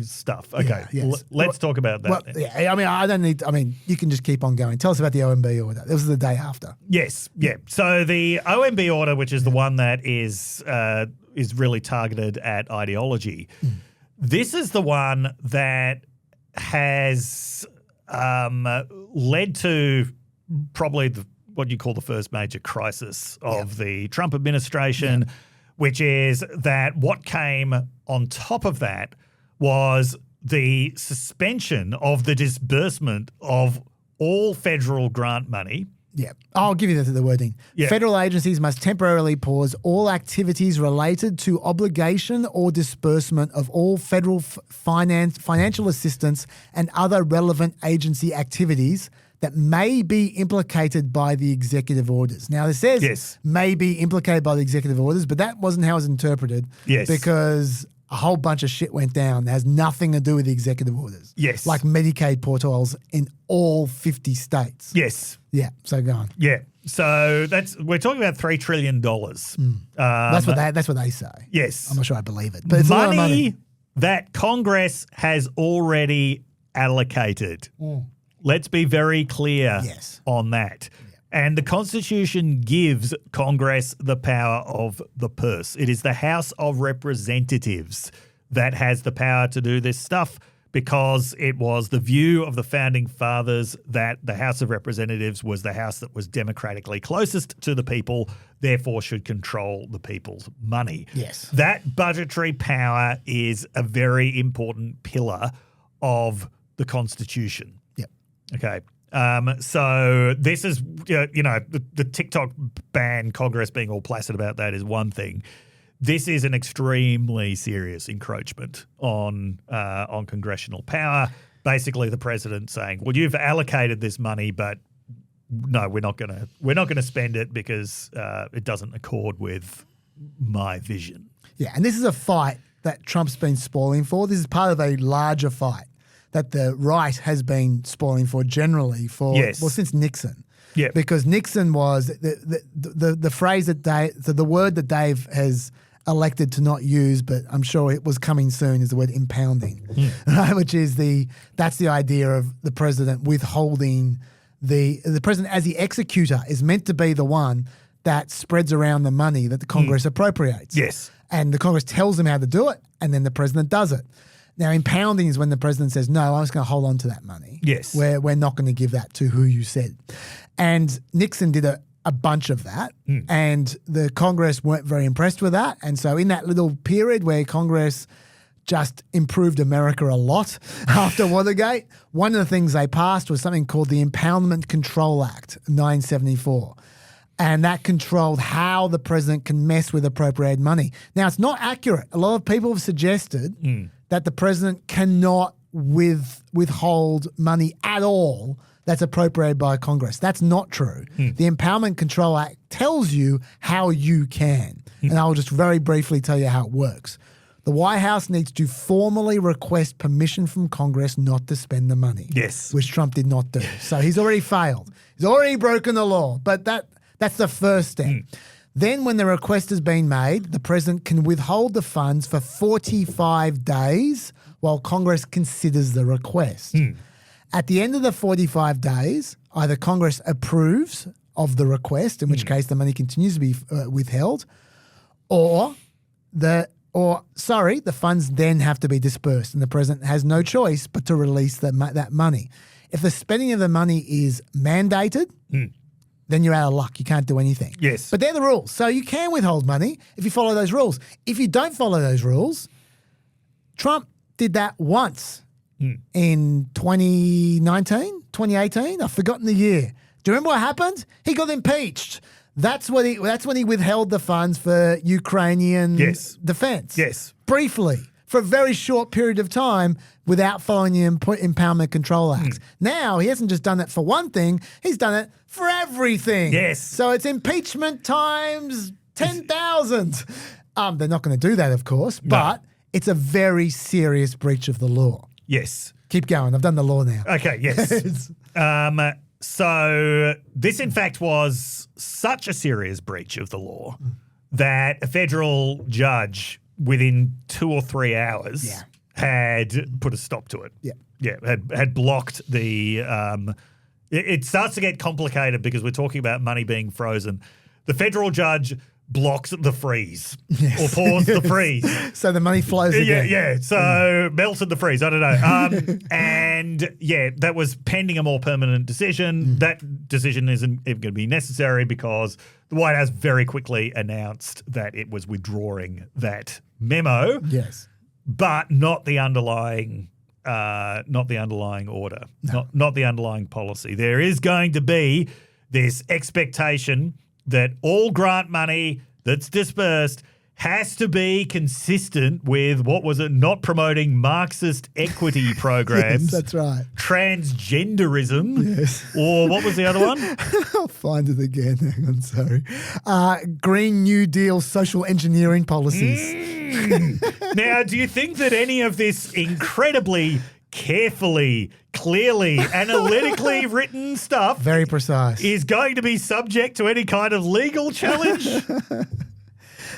stuff. Okay. Let's talk about that. Well, yeah, I mean, you can just keep on going. Tell us about the OMB order. This was the day after. Yes. Yeah. So the OMB order, which is the one that is really targeted at ideology, this is the one that has led to probably what you call the first major crisis of the Trump administration, which is that what came on top of that was the suspension of the disbursement of all federal grant money Yeah. I'll give you the wording. Yeah. Federal agencies must temporarily pause all activities related to obligation or disbursement of all federal financial assistance and other relevant agency activities that may be implicated by the executive orders. Now, it says may be implicated by the executive orders, but that wasn't how it was interpreted. Yes. Because a whole bunch of shit went down that has nothing to do with the executive orders. Yes. Like Medicaid portals in all 50 states. Yes. Yeah, so go on. Yeah. So we're talking about $3 trillion. That's what they say. Yes. I'm not sure I believe it, but it's a lot of money that Congress has already allocated. Let's be very clear on that. And the Constitution gives Congress the power of the purse. It is the House of Representatives that has the power to do this stuff because it was the view of the Founding Fathers that the House of Representatives was the house that was democratically closest to the people, therefore should control the people's money. Yes. That budgetary power is a very important pillar of the Constitution. Yep. Okay. So this is, the TikTok ban, Congress being all placid about that is one thing. This is an extremely serious encroachment on congressional power. Basically, the president saying, "Well, you've allocated this money, but no, we're not gonna spend it because it doesn't accord with my vision." Yeah, and this is a fight that Trump's been spoiling for. This is part of a larger fight that the right has been spoiling for generally since Nixon. Yeah. Because Nixon was the phrase that the word that Dave has elected to not use, but I'm sure it was coming soon, is the word impounding, right? Which is that's the idea of the president withholding the president as the executor is meant to be the one that spreads around the money that the Congress appropriates. Yes. And the Congress tells him how to do it, and then the president does it. Now, impounding is when the president says, no, I'm just going to hold on to that money. Yes. We're not going to give that to who you said. And Nixon did a bunch of that, and the Congress weren't very impressed with that. And so in that little period where Congress just improved America a lot after Watergate, one of the things they passed was something called the Impoundment Control Act, 1974. And that controlled how the president can mess with appropriated money. Now, it's not accurate. A lot of people have suggested that the president cannot withhold money at all that's appropriated by Congress. That's not true. The Empowerment Control Act tells you how you can. And I'll just very briefly tell you how it works. The White House needs to formally request permission from Congress not to spend the money. Yes. Which Trump did not do. So he's already failed. He's already broken the law. But that's the first step. Then when the request has been made, the president can withhold the funds for 45 days while Congress considers the request. At the end of the 45 days, either Congress approves of the request, in which case the money continues to be withheld, or the funds then have to be dispersed, and the president has no choice but to release that money. If the spending of the money is mandated, then you're out of luck. You can't do anything. Yes. But they're the rules. So you can withhold money if you follow those rules. If you don't follow those rules, Trump did that once in 2019, 2018. I've forgotten the year. Do you remember what happened? He got impeached. That's when he withheld the funds for Ukrainian defense. Yes. Briefly. For a very short period of time without following the Empowerment Control Act. Now, he hasn't just done it for one thing, he's done it for everything. Yes. So it's impeachment times 10,000. They're not going to do that, of course, but it's a very serious breach of the law. Yes. Keep going. I've done the law now. Okay, yes. So this, in fact, was such a serious breach of the law that a federal judge within 2 or 3 hours had put a stop to it. Yeah, had blocked the it starts to get complicated because we're talking about money being frozen. The federal judge blocked the freeze or paused the freeze. So the money flows again. Yeah. So melted the freeze. I don't know. And that was pending a more permanent decision. That decision isn't even going to be necessary because the White House very quickly announced that it was withdrawing that memo. Yes. But not the underlying order, not the underlying policy. There is going to be this expectation that all grant money that's dispersed has to be consistent with, what was it, not promoting Marxist equity programs. Yes, that's right. Transgenderism. Yes. Or what was the other one? I'll find it again. Hang on, sorry. Green New Deal social engineering policies. Now, do you think that any of this incredibly carefully, clearly, analytically written stuff Very precise. is going to be subject to any kind of legal challenge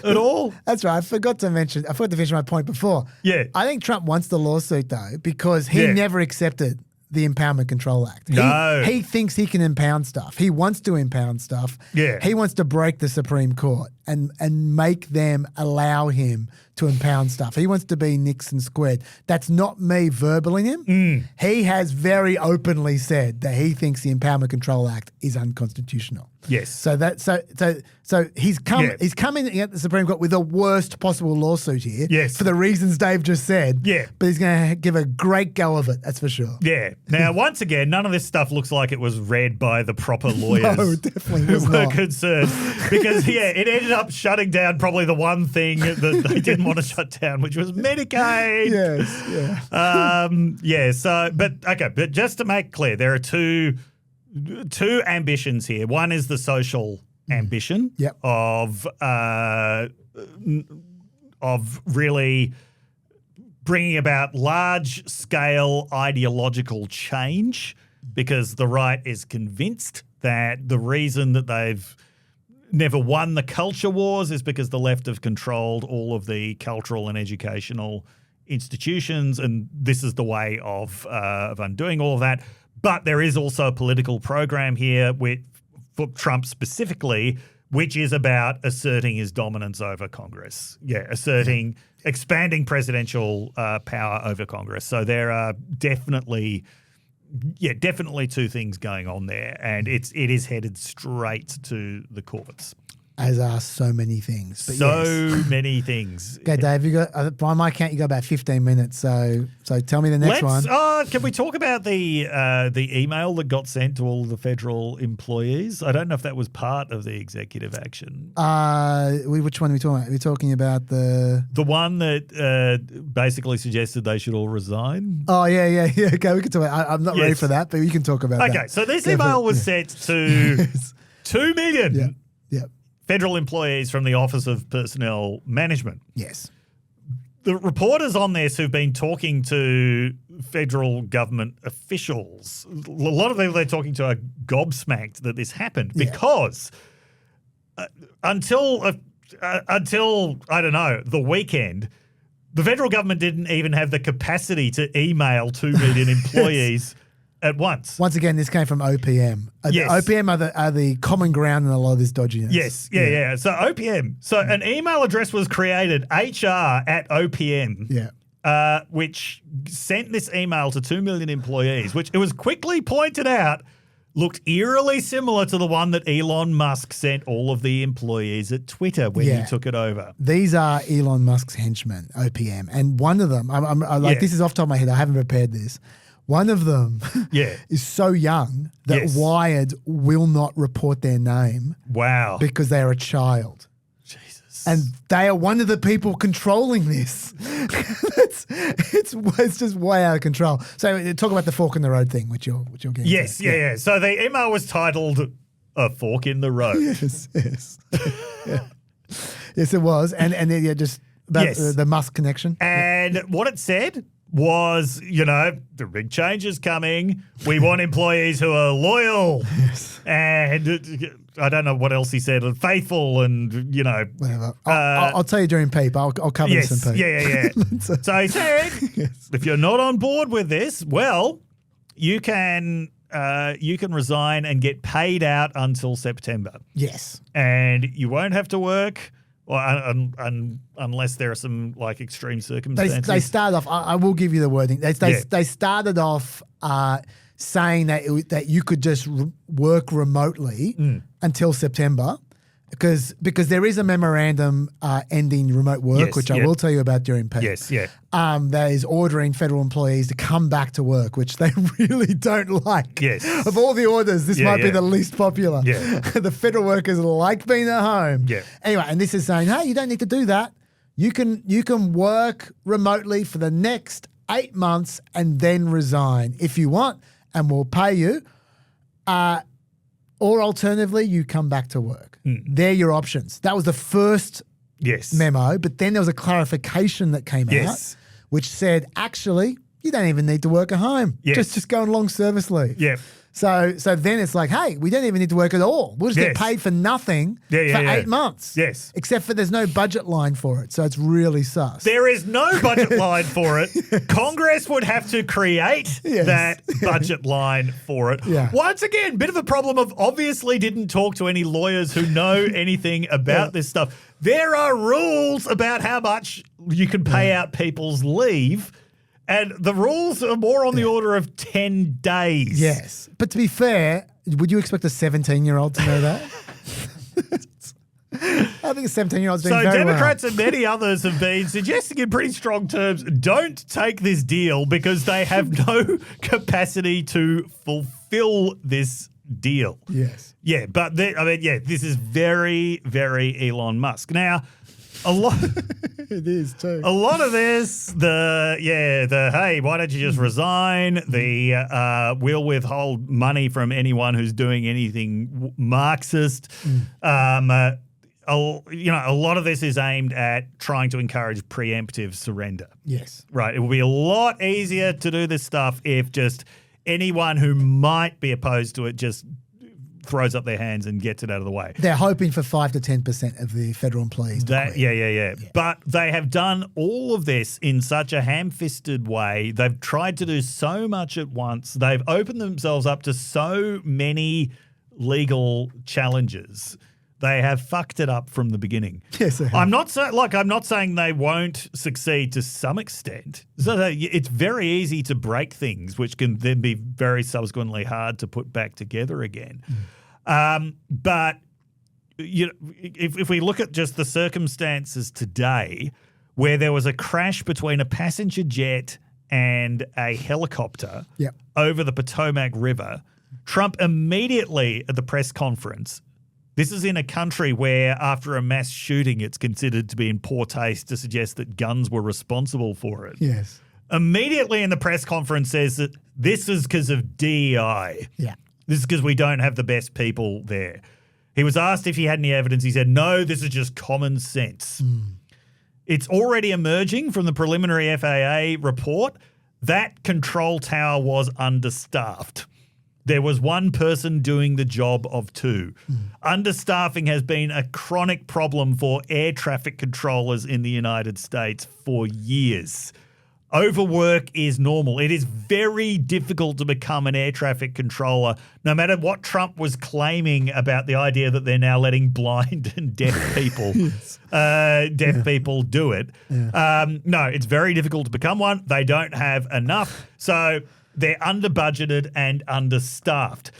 at all? That's right. I forgot to finish my point before. Yeah. I think Trump wants the lawsuit, though, because he never accepted the Impoundment Control Act. No. He thinks he can impound stuff. He wants to impound stuff. Yeah. He wants to break the Supreme Court and make them allow him to impound stuff. He wants to be Nixon squared. That's not me verbaling him. He has very openly said that he thinks the Impoundment Control Act is unconstitutional. Yes. So he's coming at the Supreme Court with the worst possible lawsuit here. Yes. For the reasons Dave just said. Yeah. But he's going to give a great go of it, that's for sure. Yeah. Now, once again, none of this stuff looks like it was read by the proper lawyers. No, definitely was who were not. concerned. Because, it ended up shutting down probably the one thing that they didn't want to shut down, which was Medicaid. Yes, yeah. But just to make clear, there are two ambitions here. One is the social ambition of really bringing about large-scale ideological change, because the right is convinced that the reason that they've never won the culture wars is because the left have controlled all of the cultural and educational institutions, and this is the way of undoing all of that. But there is also a political program here for Trump specifically, which is about asserting his dominance over Congress. Expanding presidential power over Congress. So there are definitely two things going on there, and it is headed straight to the courts. As are so many things. But many things. Okay, Dave, you got by my count, you got about 15 minutes. So tell me the next one. Can we talk about the email that got sent to all the federal employees? I don't know if that was part of the executive action. Which one are we talking about? Are we talking about the one that basically suggested they should all resign? Oh yeah. Okay, we can talk about. I'm not ready for that, but you can talk about that. Okay, so this email was sent to 2 million. Yeah. Federal employees from the Office of Personnel Management. Yes. The reporters on this who've been talking to federal government officials, a lot of people they're talking to are gobsmacked that this happened because until I don't know, the weekend, the federal government didn't even have the capacity to email 2 million employees at once. Once again, this came from OPM. Yes. OPM are the common ground in a lot of this dodginess. Yes, yeah. So OPM. So an email address was created, HR@OPM, which sent this email to 2 million employees, which it was quickly pointed out looked eerily similar to the one that Elon Musk sent all of the employees at Twitter when he took it over. These are Elon Musk's henchmen, OPM. And one of them, this is off the top of my head, I haven't prepared this. One of them is so young that Wired will not report their name. Wow. Because they are a child. Jesus. And they are one of the people controlling this. It's just way out of control. So talk about the fork in the road thing, which you're getting Yes, to. yeah. So the email was titled A Fork in the Road. Yes. Yes, it was. And just about the Musk connection. And what it said was, the big change is coming. We want employees who are loyal and I don't know what else he said, faithful and, Whatever. I'll tell you during PEEP. I'll cover this in PEEP. Yeah. So he said, if you're not on board with this, well, you can resign and get paid out until September. Yes. And you won't have to work. Unless there are some extreme circumstances. They started off. I will give you the wording. They started off saying that you could just work remotely until September. because there is a memorandum ending remote work, Yes, which I will tell you about during PEP. Yes, yeah. That is ordering federal employees to come back to work, which they really don't like. Yes. Of all the orders, this might be the least popular. Yeah. The federal workers like being at home. Yeah. Anyway, and this is saying, hey, you don't need to do that. You can work remotely for the next 8 months and then resign if you want, and we'll pay you. Or alternatively, you come back to work. They're your options. That was the first memo, but then there was a clarification that came out, which said, actually, you don't even need to work at home. Yes. Just go on long service leave. Yeah. So then it's like, hey, we don't even need to work at all. We'll just get paid for nothing for 8 months. Yes. Except for there's no budget line for it. So it's really sus. There is no budget line for it. Congress would have to create that budget line for it. Yeah. Once again, bit of a problem of obviously didn't talk to any lawyers who know anything about this stuff. There are rules about how much you can pay out people's leave. And the rules are more on the order of 10 days. Yes. But to be fair, would you expect a 17-year-old to know that? I think a 17-year-old's doing very well. Democrats and many others have been suggesting in pretty strong terms, don't take this deal because they have no capacity to fulfill this deal. Yes. Yeah, but this is very, very Elon Musk. Now, a lot. It is too. A lot of this, hey, why don't you just resign? We'll withhold money from anyone who's doing anything Marxist. A lot of this is aimed at trying to encourage preemptive surrender. Yes. Right. It will be a lot easier to do this stuff if just anyone who might be opposed to it just throws up their hands and gets it out of the way. They're hoping for 5 to 10% of the federal employees. Yeah. But they have done all of this in such a ham-fisted way. They've tried to do so much at once. They've opened themselves up to so many legal challenges. They have fucked it up from the beginning. Yes, they have. I'm not saying they won't succeed to some extent. So it's very easy to break things, which can then be very subsequently hard to put back together again. But if we look at just the circumstances today, where there was a crash between a passenger jet and a helicopter over the Potomac River, Trump immediately at the press conference. This is in a country where, after a mass shooting, it's considered to be in poor taste to suggest that guns were responsible for it. Yes. Immediately in the press conference says that this is because of DEI. Yeah. This is because we don't have the best people there. He was asked if he had any evidence. He said, no, this is just common sense. It's already emerging from the preliminary FAA report that control tower was understaffed. There was one person doing the job of two. Understaffing has been a chronic problem for air traffic controllers in the United States for years. Overwork is normal. It is very difficult to become an air traffic controller, no matter what Trump was claiming about the idea that they're now letting blind and deaf people people do it. No, it's very difficult to become one. They don't have enough. So they're under-budgeted and understaffed.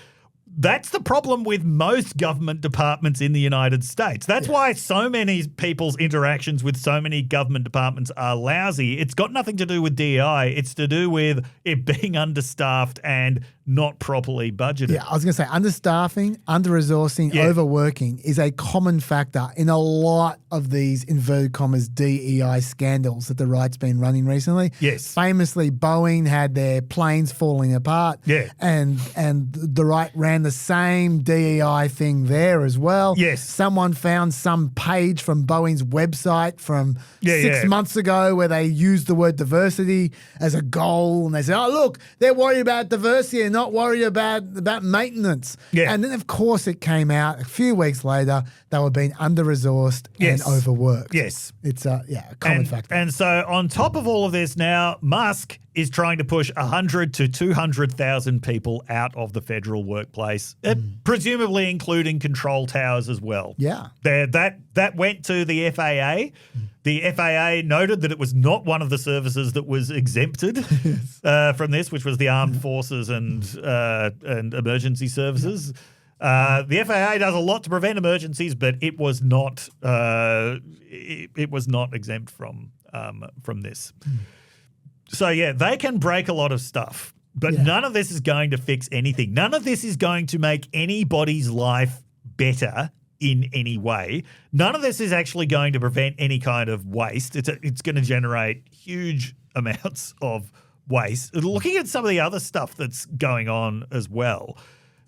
That's the problem with most government departments in the United States. That's why so many people's interactions with so many government departments are lousy. It's got nothing to do with DEI. It's to do with it being understaffed and not properly budgeted. Yeah, I was going to say understaffing, under-resourcing, overworking is a common factor in a lot of these inverted commas DEI scandals that the right's been running recently. Yes. Famously, Boeing had their planes falling apart. Yeah. And the right ran the same DEI thing there as well. Yes. Someone found some page from Boeing's website from 6 months ago where they used the word diversity as a goal, and they said, oh, look, they're worried about diversity and not worried about maintenance. Yeah. And then, of course, it came out a few weeks later they were being under-resourced and overworked. Yes. It's a common factor. And so on top of all of this now, Musk is trying to push 100 to 200,000 people out of the federal workplace, presumably including control towers as well. Yeah. That went to the FAA. The FAA noted that it was not one of the services that was exempted from this, which was the armed forces and emergency services. The FAA does a lot to prevent emergencies, but it was not it was not exempt from this. So yeah, they can break a lot of stuff, but none of this is going to fix anything. None of this is going to make anybody's life better in any way. None of this is actually going to prevent any kind of waste. It's going to generate huge amounts of waste. Looking at some of the other stuff that's going on as well,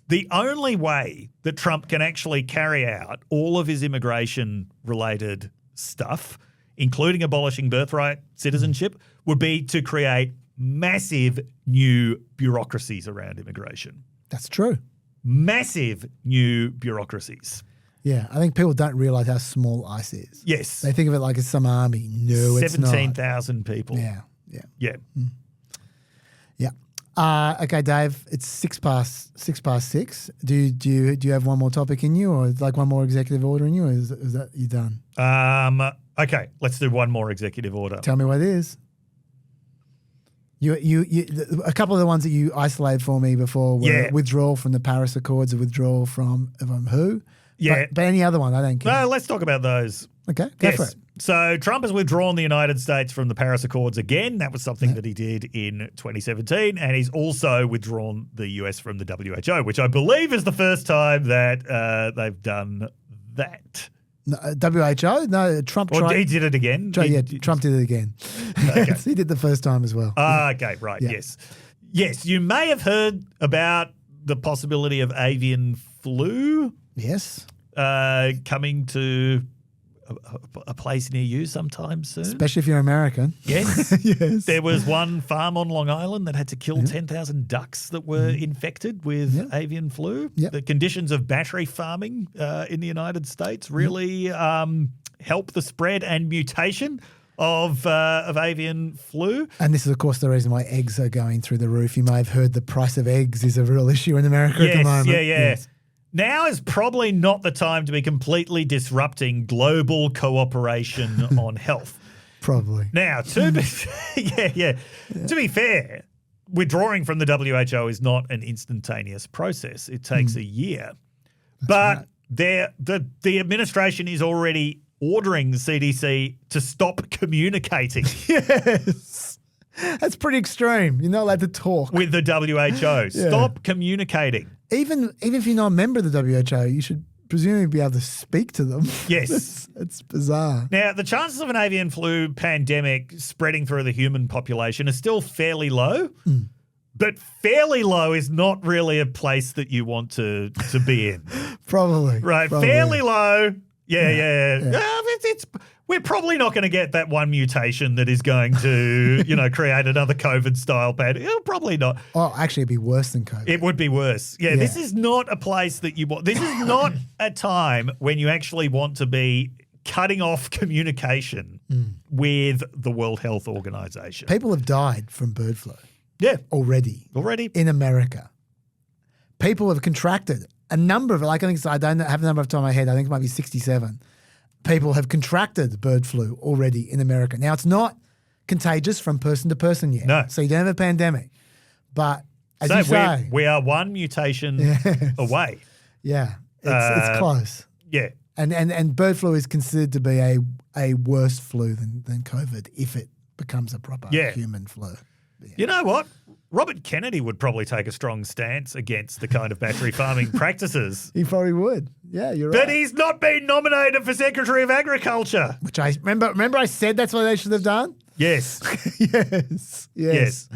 the only way that Trump can actually carry out all of his immigration-related stuff, including abolishing birthright citizenship, would be to create massive new bureaucracies around immigration. That's true. Massive new bureaucrocies. Yeah, I think people don't realise how small ICE is. Yes. They think of it like it's some army. No, it's not. 17,000 people. Yeah. Yeah. Okay, Dave, it's 6:06. Do you have one more topic in you, or like one more executive order in you, or is that you done? Okay, let's do one more executive order. Tell me what it is. You a couple of the ones that you isolated for me before were withdrawal from the Paris Accords, a withdrawal from who? Yeah. But any other one, I don't care. No, let's talk about those. Okay, go for it. So Trump has withdrawn the United States from the Paris Accords again. That was something that he did in 2017. And he's also withdrawn the US from the WHO, which I believe is the first time that they've done that. No, WHO? No, Trump tried. He did it again? Trump did it again. Okay. He did the first time as well. Okay, right, yes. Yes, you may have heard about the possibility of avian flu. Yes. Coming to a place near you sometime soon. Especially if you're American. Yes. Yes. There was one farm on Long Island that had to kill 10,000 ducks that were infected with avian flu. Yep. The conditions of battery farming in the United States really help the spread and mutation of avian flu. And this is, of course, the reason why eggs are going through the roof. You may have heard the price of eggs is a real issue in America at the moment. Yes. Now is probably not the time to be completely disrupting global cooperation on health. Probably. Now, to be fair, withdrawing from the WHO is not an instantaneous process. It takes a year. But the administration is already ordering the CDC to stop communicating. Yes. That's pretty extreme. You're not allowed to talk. With the WHO. Stop communicating. Even if you're not a member of the WHO, you should presumably be able to speak to them. Yes. It's bizarre. Now, the chances of an avian flu pandemic spreading through the human population are still fairly low, but fairly low is not really a place that you want to be in. Probably. Right, probably. fairly low. Yeah. We're probably not going to get that one mutation that is going to, create another COVID-style pandemic. Probably not. Oh, actually, it'd be worse than COVID. It would be worse. Yeah, this is not a place that you want. This is not a time when you actually want to be cutting off communication with the World Health Organization. People have died from bird flu. Yeah. Already. In America. People have contracted a number of, I don't have the number off the top of my head. I think it might be 67. People have contracted bird flu already in America. Now, it's not contagious from person to person yet. No. So you don't have a pandemic. But as you say, we are one mutation away. Yeah. It's close. Yeah. And bird flu is considered to be a worse flu than COVID if it becomes a proper human flu. Yeah. You know what? Robert Kennedy would probably take a strong stance against the kind of battery farming practices. He probably would. Yeah, you're right. But he's not been nominated for Secretary of Agriculture. Which I remember I said that's what they should have done? Yes. Yes.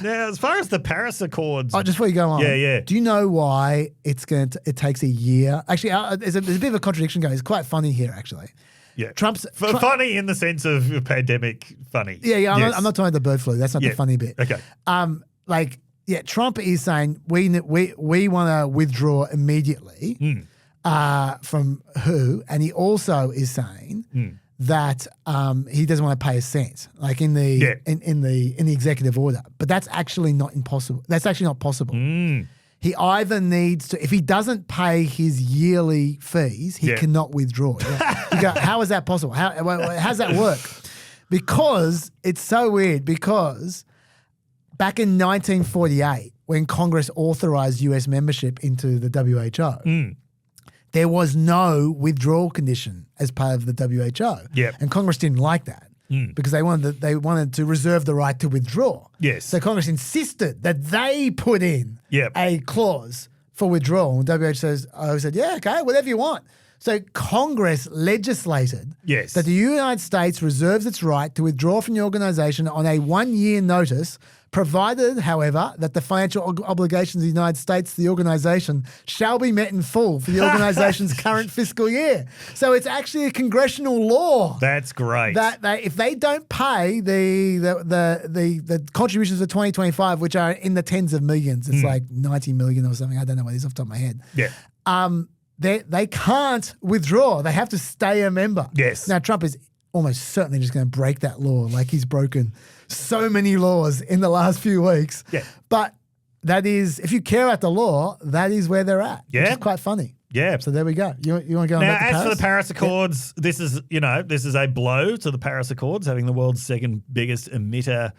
Now, as far as the Paris Accords. Oh, just before you go on. Yeah. Do you know why it takes a year? Actually, there's a bit of a contradiction going. It's quite funny here, actually. Yeah. Trump's funny in the sense of pandemic funny. Yeah. I'm not talking about the bird flu. That's not the funny bit. Okay. Trump is saying we want to withdraw immediately from WHO, and he also is saying that he doesn't want to pay a cent, like in the executive order. But that's actually not impossible. That's actually not possible. He either needs to, if he doesn't pay his yearly fees, he cannot withdraw. You go, how is that possible? How does that work? Because it's so weird. Because back in 1948, when Congress authorized US membership into the WHO, there was no withdrawal condition as part of the WHO. Yep. And Congress didn't like that because they wanted to reserve the right to withdraw. Yes. So Congress insisted that they put in Yep. a clause for withdrawal. And WHO said, yeah, okay, whatever you want. So Congress legislated Yes. that the United States reserves its right to withdraw from the organization on a 1-year notice, provided, however, that the financial obligations of the United States to the organization shall be met in full for the organization's current fiscal year. So it's actually a congressional law. That's great. That if they don't pay the contributions for 2025, which are in the tens of millions, it's like 90 million or something. I don't know what it is off the top of my head. Yeah. They can't withdraw. They have to stay a member. Yes. Now, Trump is almost certainly just going to break that law. Like he's broken so many laws in the last few weeks. Yeah. But that is, if you care about the law, that is where they're at. Yeah. Which is quite funny. Yeah. So there we go. You want to go on Now, back to as for the Paris? Paris Accords, this is a blow to the Paris Accords, having the world's second biggest emitter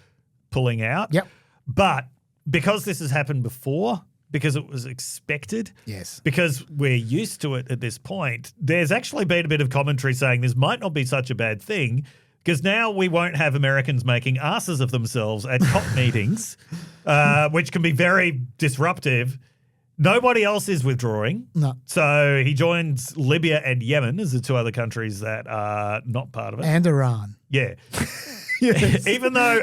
pulling out. Yep. But because this has happened before, because it was expected, Yes. because we're used to it at this point, there's actually been a bit of commentary saying this might not be such a bad thing, because now we won't have Americans making asses of themselves at COP meetings, which can be very disruptive. Nobody else is withdrawing. No. So he joins Libya and Yemen as the two other countries that are not part of it. And Iran. Yeah. Yes. Even though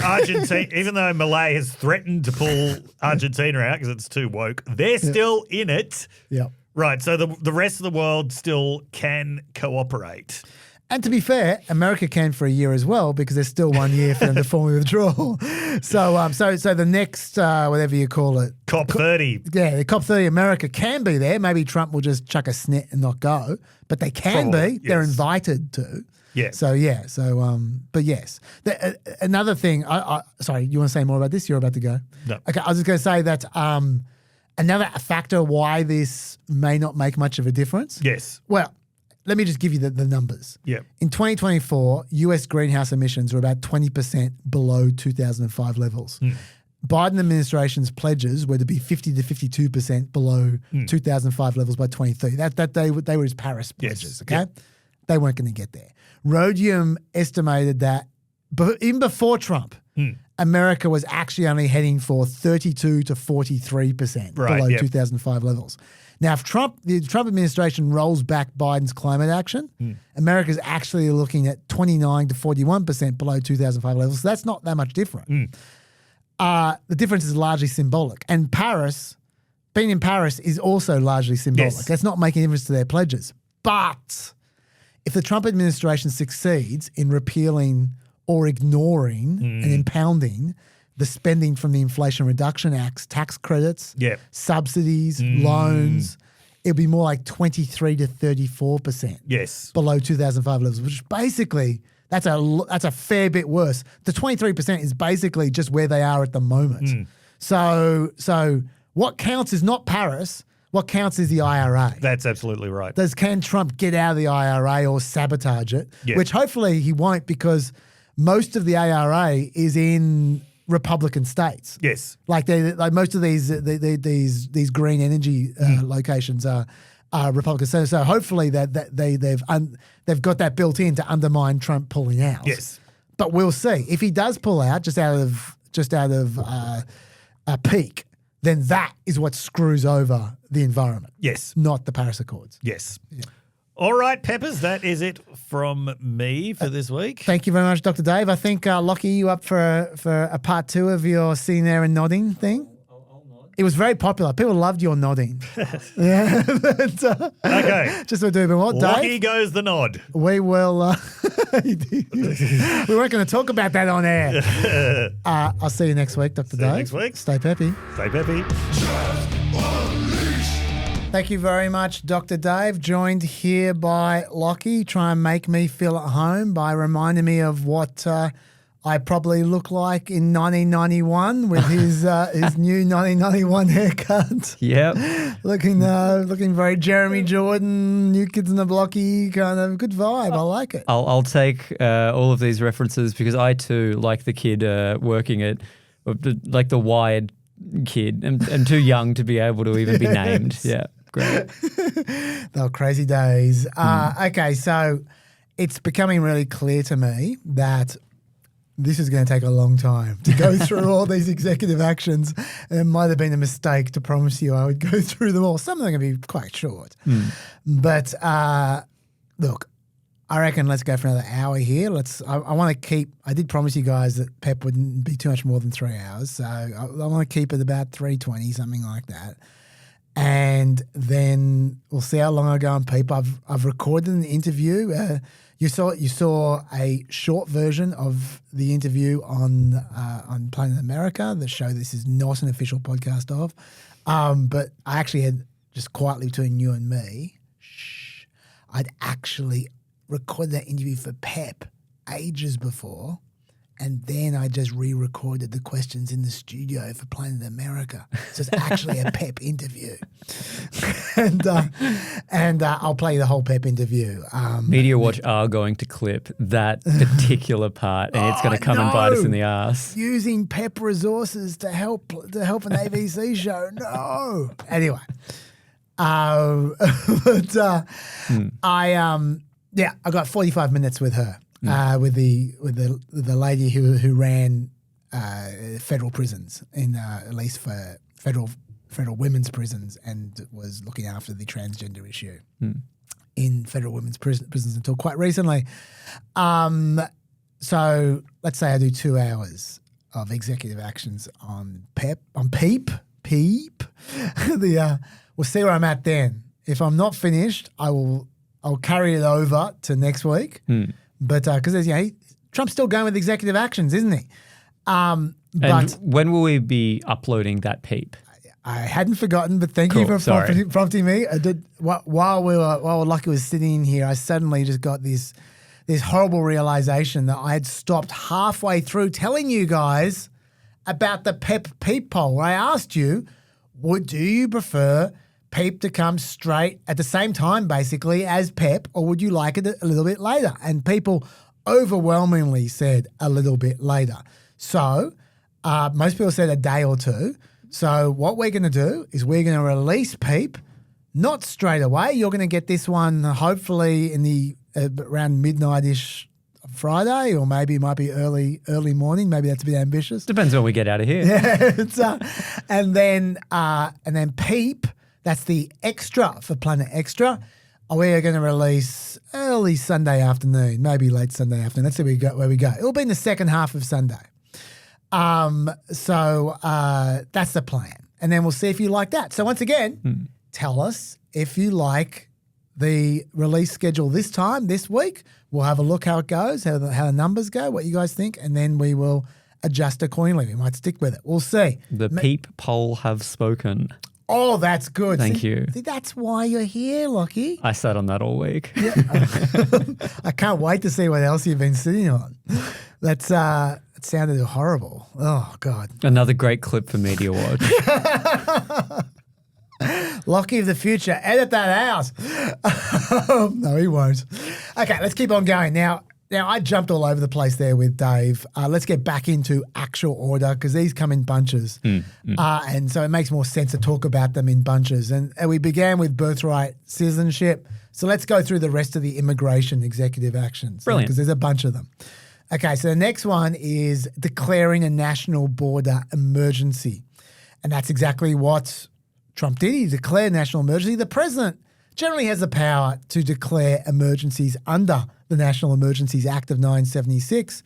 Malay has threatened to pull Argentina out because it's too woke, they're still in it. Yep. Right. So the rest of the world still can cooperate. And to be fair, America can for a year as well because there's still 1 year for them to formally withdraw. So the next whatever you call it, COP30. Yeah, the COP30 America can be there. Maybe Trump will just chuck a snit and not go, but they can Probably, be. They're yes. invited to. Yeah. But yes. Another thing. Sorry, you want to say more about this? You're about to go. No. Okay, I was just going to say that another factor why this may not make much of a difference. Yes. Well, let me just give you the numbers. Yeah. In 2024, US greenhouse emissions were about 20% below 2005 levels. Biden administration's pledges were to be 50 to 52% below 2005 levels by 2030. That they were his Paris pledges, okay? Yep. They weren't going to get there. Rhodium estimated that even before Trump, America was actually only heading for 32 to 43% below 2005 levels. Now, if the Trump administration rolls back Biden's climate action, America's actually looking at 29 to 41% below 2005 levels. So that's not that much different. The difference is largely symbolic. And being in Paris is also largely symbolic. Yes. That's not making a difference to their pledges. But if the Trump administration succeeds in repealing or ignoring and impounding the spending from the Inflation Reduction Act's tax credits, subsidies, loans, it'll be more like 23 to 34% below 2005 levels, which basically that's a fair bit worse. The 23% is basically just where they are at the moment. So what counts is not Paris. What counts is the IRA. That's absolutely right. Can Trump get out of the IRA or sabotage it? Yeah. Which hopefully he won't, because most of the IRA is in Republican states. Yes. Like most of these green energy locations are Republican. So hopefully they've got that built in to undermine Trump pulling out. Yes. But we'll see. If he does pull out just out of a peak, then that is what screws over the environment. Yes. Not the Paris Accords. Yes. Yeah. All right, Peppers, that is it from me for this week. Thank you very much, Dr. Dave. I think, Lockie, you up for a part 2 of your sitting there and nodding thing? I'll nod. It was very popular. People loved your nodding. Yeah. Okay. Just what we're doing. Well, Dave, Lucky goes the nod. We will... we weren't going to talk about that on air. I'll see you next week, Dr. Dave. Next week. Stay peppy. Stay peppy. Thank you very much, Dr. Dave. Joined here by Lockie, try and make me feel at home by reminding me of what I probably look like in 1991 with his new 1991 haircut. Yep. looking very Jeremy Jordan, New Kids on the Blocky, kind of good vibe. I like it. I'll take all of these references because I too, like the kid working at like the Wired kid. I'm too young to be able to even be named. Yeah, great. They were crazy days. Okay, so it's becoming really clear to me that this is going to take a long time to go through all these executive actions. It might have been a mistake to promise you I would go through them all. Some of them are going to be quite short. But look, I reckon let's go for another hour here. I want to keep – I did promise you guys that PEP wouldn't be too much more than 3 hours. So I want to keep it about 3:20, something like that. And then we'll see how long I go on PEEP. I've recorded an interview. You saw a short version of the interview on Planet America, the show this is not an official podcast of. But I actually had, just quietly between you and me, I'd actually recorded that interview for PEP ages before, and then I just re-recorded the questions in the studio for Planet America. So it's actually a PEP interview. and I'll play the whole PEP interview. Media Watch are going to clip that particular part, and it's going to come and bite us in the ass. Using PEP resources to help an ABC show. No. Anyway. I got 45 minutes with her. With the lady who ran federal prisons at least for federal women's prisons, and was looking after the transgender issue in federal women's prisons until quite recently. So let's say I do 2 hours of executive actions on PEEP. We'll see where I'm at then. If I'm not finished, I'll carry it over to next week. But because Trump's still going with executive actions, isn't he? And when will we be uploading that PEEP? I hadn't forgotten, but thank you for prompting me. I did while Lucky was sitting in here. I suddenly just got this horrible realization that I had stopped halfway through telling you guys about the PEEP poll, where I asked you, do you prefer PEEP to come straight at the same time, basically, as PEP, or would you like it a little bit later? And people overwhelmingly said a little bit later. So most people said a day or two. So what we're going to do is we're going to release PEEP, not straight away. You're going to get this one hopefully in the around midnight-ish Friday, or maybe it might be early morning. Maybe that's a bit ambitious. Depends when we get out of here. Yeah, and then PEEP. That's the extra for Planet Extra. We are going to release early Sunday afternoon, maybe late Sunday afternoon. Let's see where we go. It'll be in the second half of Sunday. So that's the plan. And then we'll see if you like that. So once again, tell us if you like the release schedule this week. We'll have a look how it goes, how the numbers go, what you guys think, and then we will adjust accordingly. We might stick with it. We'll see. The PEEP poll have spoken. Oh, that's good. Thank you. See, that's why you're here, Lockie. I sat on that all week. Yeah. I can't wait to see what else you've been sitting on. It sounded horrible. Oh, God. Another great clip for Media Watch. Lockie of the future, edit that out. No, he won't. Okay, let's keep on going. Now, I jumped all over the place there with Dave. Let's get back into actual order, because these come in bunches. And so it makes more sense to talk about them in bunches. And we began with Birthright Citizenship. So let's go through the rest of the immigration executive actions. Brilliant. Because there's a bunch of them. Okay, so the next one is declaring a national border emergency. And that's exactly what Trump did. He declared national emergency. The president generally has the power to declare emergencies under the National Emergencies Act of 1976.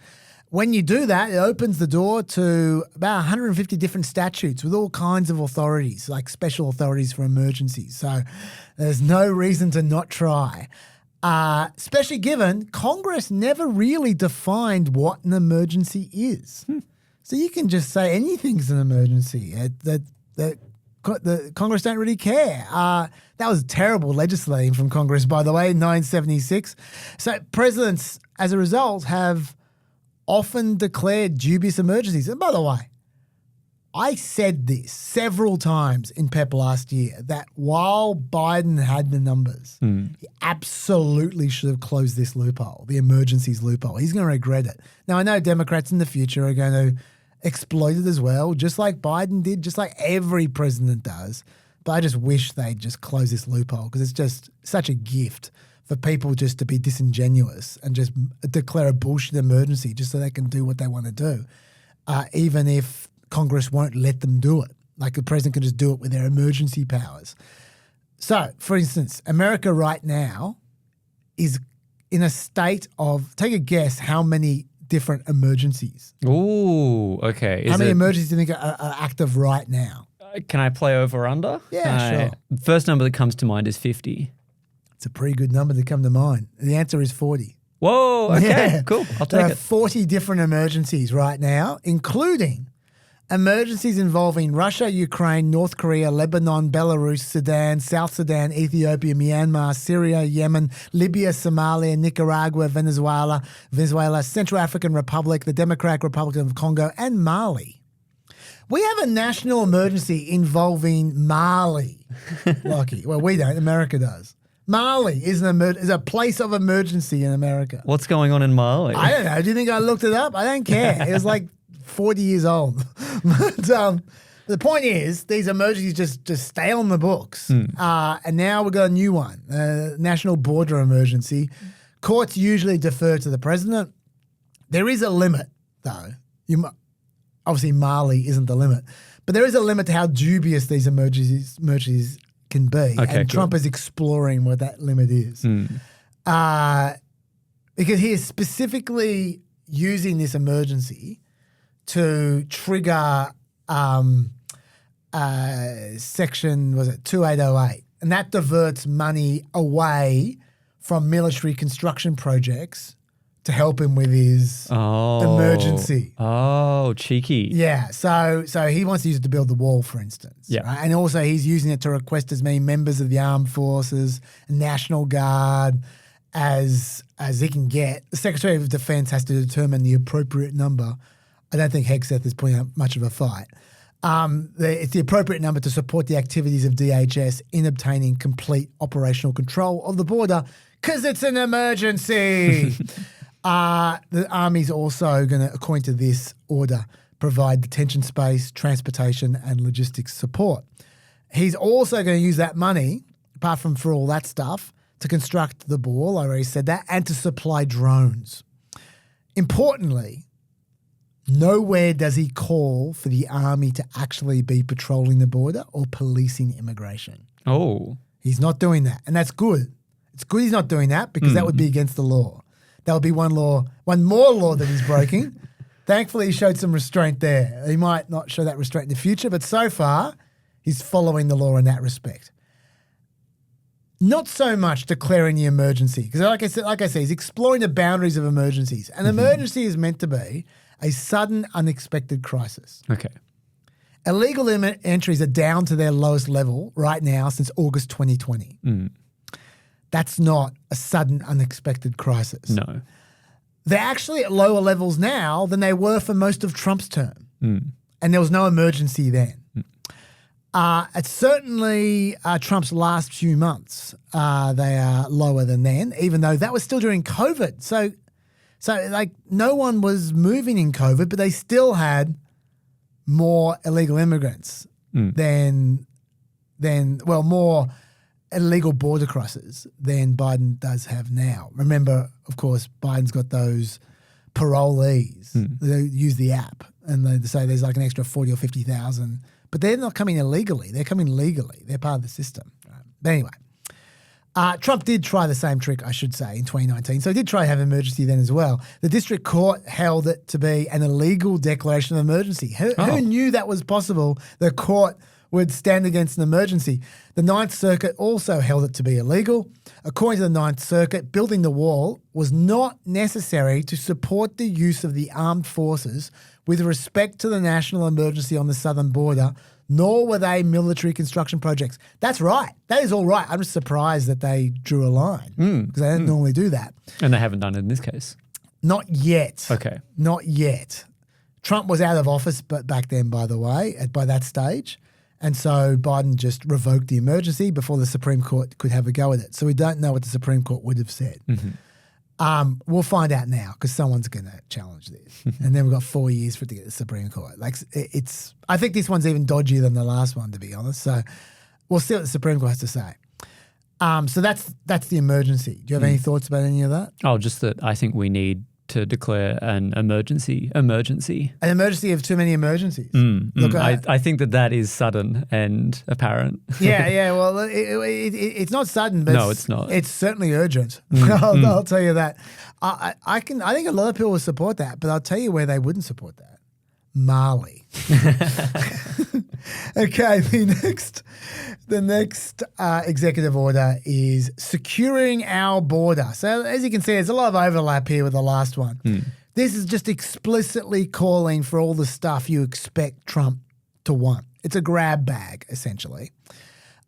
When you do that, it opens the door to about 150 different statutes with all kinds of authorities, like special authorities for emergencies. So there's no reason to not try, especially given Congress never really defined what an emergency is. So you can just say anything's an emergency. The Congress don't really care. That was terrible legislating from Congress, by the way, in 1976. So presidents, as a result, have often declared dubious emergencies. And by the way, I said this several times in PEP last year, that while Biden had the numbers, he absolutely should have closed this loophole, the emergencies loophole. He's going to regret it. Now, I know Democrats in the future are going to exploited as well, just like Biden did, just like every president does. But I just wish they'd just close this loophole because it's just such a gift for people just to be disingenuous and just declare a bullshit emergency just so they can do what they want to do, even if Congress won't let them do it. Like the president can just do it with their emergency powers. So, for instance, America right now is in a state of, take a guess how many different emergencies. Ooh, okay. How many emergencies do you think are active right now? Can I play over under? Yeah, sure. The first number that comes to mind is 50. It's a pretty good number to come to mind. The answer is 40. Whoa, okay, Yeah. cool. I'll There take are it. 40 different emergencies right now, including emergencies involving Russia, Ukraine, North Korea, Lebanon, Belarus, Sudan, South Sudan, Ethiopia, Myanmar, Syria, Yemen, Libya, Somalia, Nicaragua, Venezuela, Central African Republic, the Democratic Republic of Congo, and Mali. We have a national emergency involving Mali. Lucky. Well, we don't. America does. Mali is a place of emergency in America. What's going on in Mali? I don't know. Do you think I looked it up? I don't care. It was like 40 years old. But the point is, these emergencies just stay on the books. And now we've got a new one, national border emergency. Courts usually defer to the president. There is a limit, though. Obviously, Mali isn't the limit. But there is a limit to how dubious these emergencies can be. Okay, and Trump is exploring what that limit is. Because he is specifically using this emergency to trigger section, 2808. And that diverts money away from military construction projects to help him with his emergency. Oh, cheeky. Yeah, so he wants to use it to build the wall, for instance. Yeah. Right? And also he's using it to request as many members of the armed forces, National Guard, as he can get. The Secretary of Defense has to determine the appropriate number. I don't think Hegseth is putting up much of a fight. It's the appropriate number to support the activities of DHS in obtaining complete operational control of the border because it's an emergency. The Army's also going to, according to this order, provide detention space, transportation, and logistics support. He's also going to use that money, apart from for all that stuff, to construct the wall, I already said that, and to supply drones. Importantly, nowhere does he call for the Army to actually be patrolling the border or policing immigration. Oh. He's not doing that, and that's good. It's good he's not doing that because that would be against the law. That would be one more law that he's breaking. Thankfully, he showed some restraint there. He might not show that restraint in the future, but so far, he's following the law in that respect. Not so much declaring the emergency, because like I say, he's exploring the boundaries of emergencies. An emergency is meant to be a sudden, unexpected crisis. Okay. Illegal entries are down to their lowest level right now since August 2020. That's not a sudden, unexpected crisis. No. They're actually at lower levels now than they were for most of Trump's term. And there was no emergency then. It's certainly Trump's last few months. They are lower than then, even though that was still during COVID. So like no one was moving in COVID, but they still had more illegal immigrants than more illegal border crossers than Biden does have now. Remember, of course, Biden's got those parolees. They use the app and they say there's like an extra 40 or 50,000, but they're not coming illegally. They're coming legally. They're part of the system. But anyway, Trump did try the same trick, I should say, in 2019. So he did try to have emergency then as well. The district court held it to be an illegal declaration of emergency. Who knew that was possible? The court would stand against an emergency. The Ninth Circuit also held it to be illegal. According to the Ninth Circuit, building the wall was not necessary to support the use of the armed forces with respect to the national emergency on the southern border, nor were they military construction projects. That's right. That is all right. I'm just surprised that they drew a line because they don't normally do that. And they haven't done it in this case. Not yet. Okay. Not yet. Trump was out of office back then, by the way, by that stage. And so Biden just revoked the emergency before the Supreme Court could have a go at it. So we don't know what the Supreme Court would have said. We'll find out now because someone's going to challenge this. And then we've got 4 years for it to get to the Supreme Court. Like it's, I think this one's even dodgier than the last one, to be honest. So we'll see what the Supreme Court has to say. So that's the emergency. Do you have any thoughts about any of that? Oh, just that I think we need to declare an emergency. An emergency of too many emergencies. Look, I think that is sudden and apparent. Yeah. Well, it's not sudden, but no, it's not. It's certainly urgent. I'll tell you that. I think a lot of people will support that, but I'll tell you where they wouldn't support that. Mali. Okay, the next executive order is securing our border. So as you can see, there's a lot of overlap here with the last one. This is just explicitly calling for all the stuff you expect Trump to want. It's a grab bag, essentially.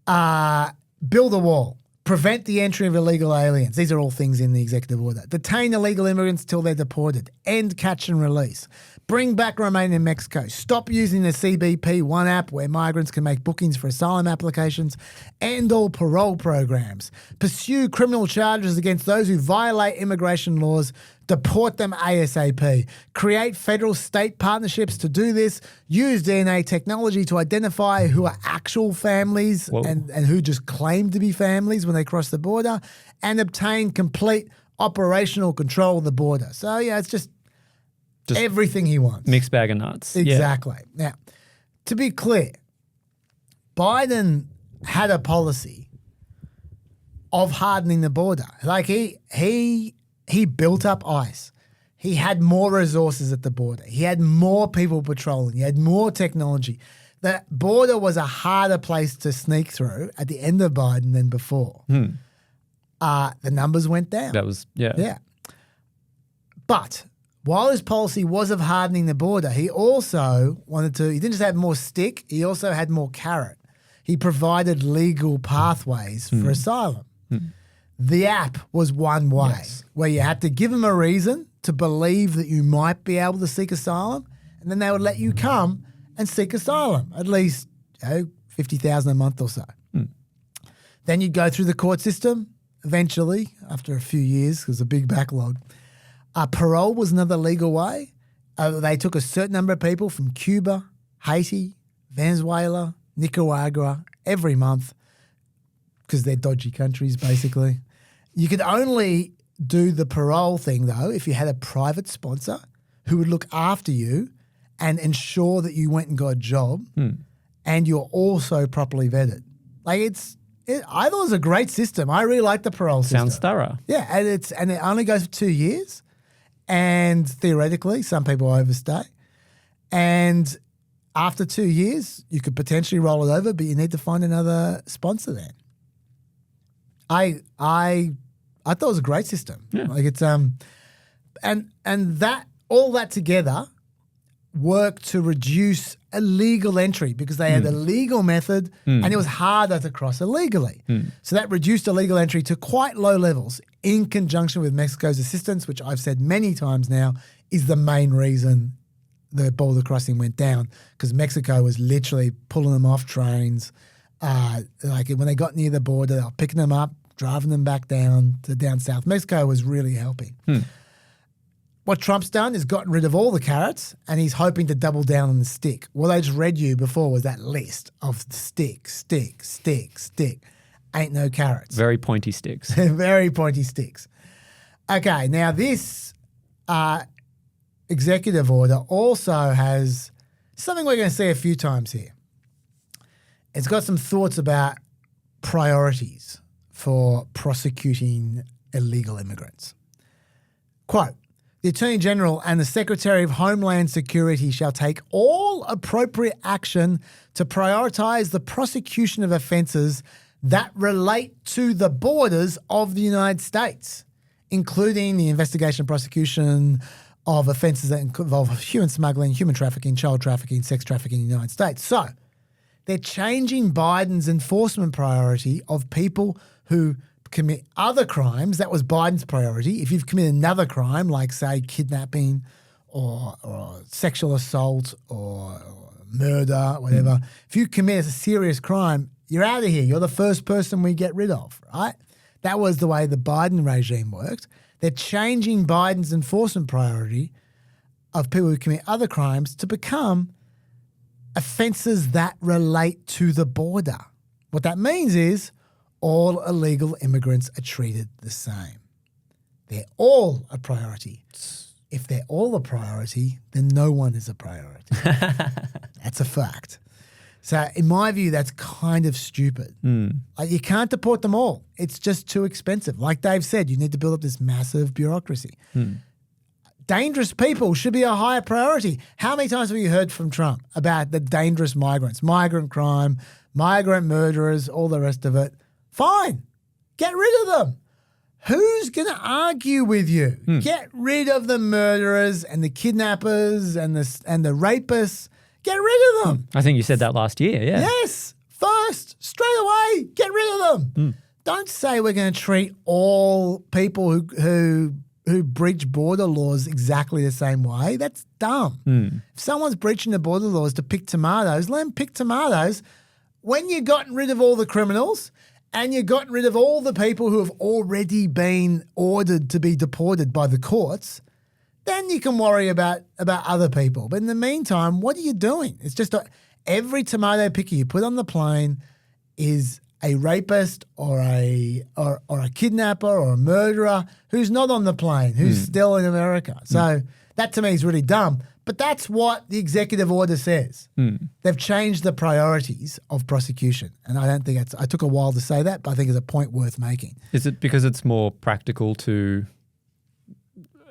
Build a wall. Prevent the entry of illegal aliens. These are all things in the executive order. Detain illegal immigrants till they're deported. End catch and release. Bring back Remain in Mexico. Stop using the CBP One app where migrants can make bookings for asylum applications. End all parole programs. Pursue criminal charges against those who violate immigration laws. Deport them ASAP. Create federal-state partnerships to do this. Use DNA technology to identify who are actual families and who just claim to be families when they cross the border. And obtain complete operational control of the border. So, yeah, it's just everything he wants. Mixed bag of nuts. Exactly. Yeah. Now, to be clear, Biden had a policy of hardening the border. Like he built up ICE. He had more resources at the border. He had more people patrolling. He had more technology. The border was a harder place to sneak through at the end of Biden than before. The numbers went down. That was, Yeah. But while his policy was of hardening the border, he also he didn't just have more stick, he also had more carrot. He provided legal pathways for asylum. The app was one way where you had to give them a reason to believe that you might be able to seek asylum, and then they would let you come and seek asylum, at least $50,000 a month or so. Then you'd go through the court system eventually, after a few years, because a big backlog. Parole was another legal way. They took a certain number of people from Cuba, Haiti, Venezuela, Nicaragua every month because they're dodgy countries, basically. You could only do the parole thing, though, if you had a private sponsor who would look after you and ensure that you went and got a job and you're also properly vetted. Like I thought it was a great system. I really like the parole system. Sounds thorough. Yeah, and it only goes for 2 years. And theoretically, some people overstay. And after 2 years, you could potentially roll it over, but you need to find another sponsor then. I thought it was a great system. Yeah. Like it's and that all that together worked to reduce illegal entry because they had a legal method and it was harder to cross illegally. So that reduced illegal entry to quite low levels in conjunction with Mexico's assistance, which I've said many times now is the main reason the border crossing went down because Mexico was literally pulling them off trains. Like when they got near the border, they were picking them up, driving them back down to down south. Mexico was really helping. What Trump's done is gotten rid of all the carrots and he's hoping to double down on the stick. What I just read you before was that list of stick. Ain't no carrots. Very pointy sticks. Very pointy sticks. Okay, now this executive order also has something we're going to see a few times here. It's got some thoughts about priorities for prosecuting illegal immigrants. Quote, the Attorney General and the Secretary of Homeland Security shall take all appropriate action to prioritise the prosecution of offences that relate to the borders of the United States, including the investigation and prosecution of offences that involve human smuggling, human trafficking, child trafficking, sex trafficking in the United States. So they're changing Biden's enforcement priority of people who commit other crimes. That was Biden's priority. If you've committed another crime, like, say, kidnapping or sexual assault or murder, whatever, if you commit a serious crime, you're out of here. You're the first person we get rid of, right? That was the way the Biden regime worked. They're changing Biden's enforcement priority of people who commit other crimes to become offences that relate to the border. What that means is all illegal immigrants are treated the same. They're all a priority. If they're all a priority, then no one is a priority. That's a fact. So in my view, that's kind of stupid. Like, you can't deport them all. It's just too expensive. Like Dave said, you need to build up this massive bureaucracy. Dangerous people should be a higher priority. How many times have you heard from Trump about the dangerous migrants, migrant crime, migrant murderers, all the rest of it? Fine. Get rid of them. Who's going to argue with you? Get rid of the murderers and the kidnappers and the rapists. Get rid of them. I think you said that last year, yeah. Yes. First, straight away, get rid of them. Don't say we're going to treat all people who breach border laws exactly the same way. That's dumb. If someone's breaching the border laws to pick tomatoes, let them pick tomatoes. When you've gotten rid of all the criminals and you've gotten rid of all the people who have already been ordered to be deported by the courts, then you can worry about other people. But in the meantime, what are you doing? It's just every tomato picker you put on the plane is a rapist or a kidnapper or a murderer who's not on the plane, who's still in America. So that to me is really dumb. But that's what the executive order says. They've changed the priorities of prosecution. And I don't think I took a while to say that, but I think it's a point worth making. Is it because it's more practical to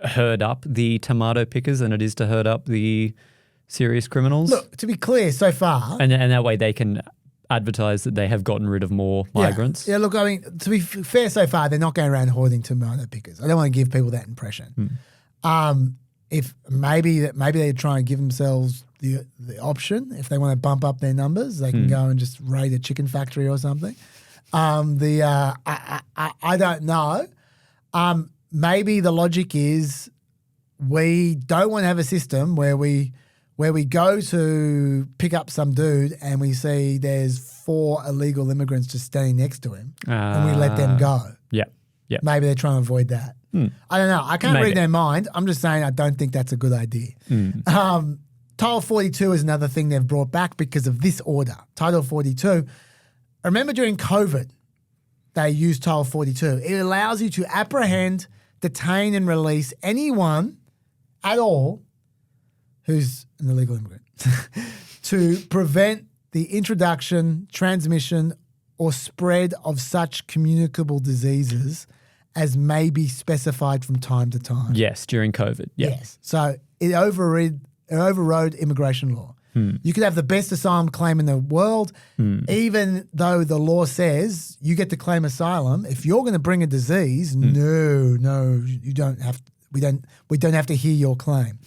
herd up the tomato pickers than it is to herd up the serious criminals? Look, to be clear, so far... And that way they can advertise that they have gotten rid of more migrants? Yeah, look, I mean, to be fair, so far, they're not going around hoarding tomato pickers. I don't want to give people that impression. If maybe they try and give themselves the option, if they want to bump up their numbers, they can go and just raid a chicken factory or something. I don't know. Maybe the logic is we don't want to have a system where we go to pick up some dude and we see there's 4 illegal immigrants just standing next to him and we let them go. Yeah. Maybe they're trying to avoid that. I don't know. I can't read their mind. I'm just saying I don't think that's a good idea. Title 42 is another thing they've brought back because of this order. Title 42. Remember during COVID, they used Title 42. It allows you to apprehend, detain and release anyone at all who's an illegal immigrant to prevent the introduction, transmission or spread of such communicable diseases as may be specified from time to time. Yes, during COVID. Yep. Yes. So it overrode immigration law. You could have the best asylum claim in the world, even though the law says you get to claim asylum. If you're going to bring a disease, no, you don't have. We don't have to hear your claim.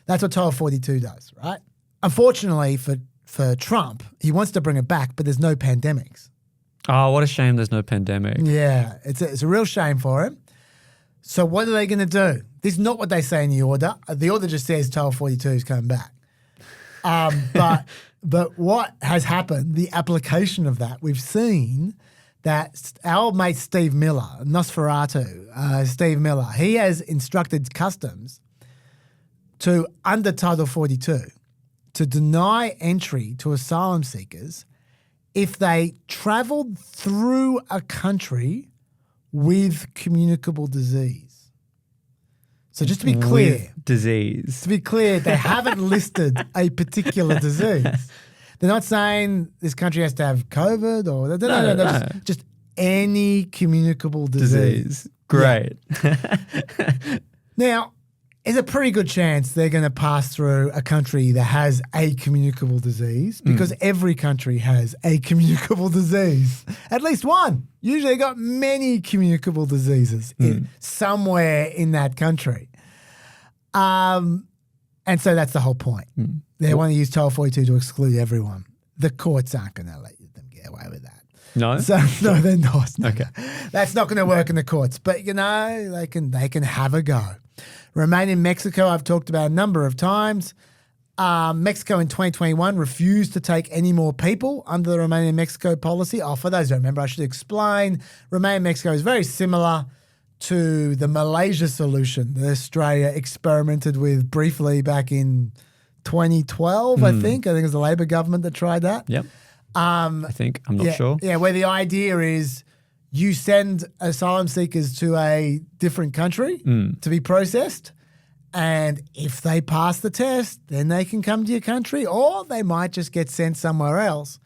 That's what Title 42 does, right? Unfortunately for Trump, he wants to bring it back, but there's no pandemics. Oh, what a shame there's no pandemic. Yeah, it's a real shame for him. So what are they going to do? This is not what they say in the order. The order just says Title 42 is coming back. But what has happened, the application of that, we've seen that our old mate Steve Miller, Nosferatu, Steve Miller, he has instructed customs to, under Title 42, to deny entry to asylum seekers if they travelled through a country with communicable disease. So just to be clear. Disease. To be clear, they haven't listed a particular disease. They're not saying this country has to have COVID or no. Just any communicable disease. Great. Yeah. Now, there's a pretty good chance they're going to pass through a country that has a communicable disease because every country has a communicable disease. At least one. Usually they've got many communicable diseases somewhere in that country. And so that's the whole point. They want to use Title 42 to exclude everyone. The courts aren't going to let them get away with that. No? No, they're not. Okay. That's not going to work in the courts. But, they can have a go. Remain in Mexico, I've talked about a number of times. Mexico in 2021 refused to take any more people under the Remain in Mexico policy. For those who don't remember, I should explain. Remain in Mexico is very similar to the Malaysia solution that Australia experimented with briefly back in 2012, I think. I think it was the Labor government that tried that. Yep. I think. I'm not sure. Yeah, where the idea is you send asylum seekers to a different country to be processed, and if they pass the test, then they can come to your country, or they might just get sent somewhere else.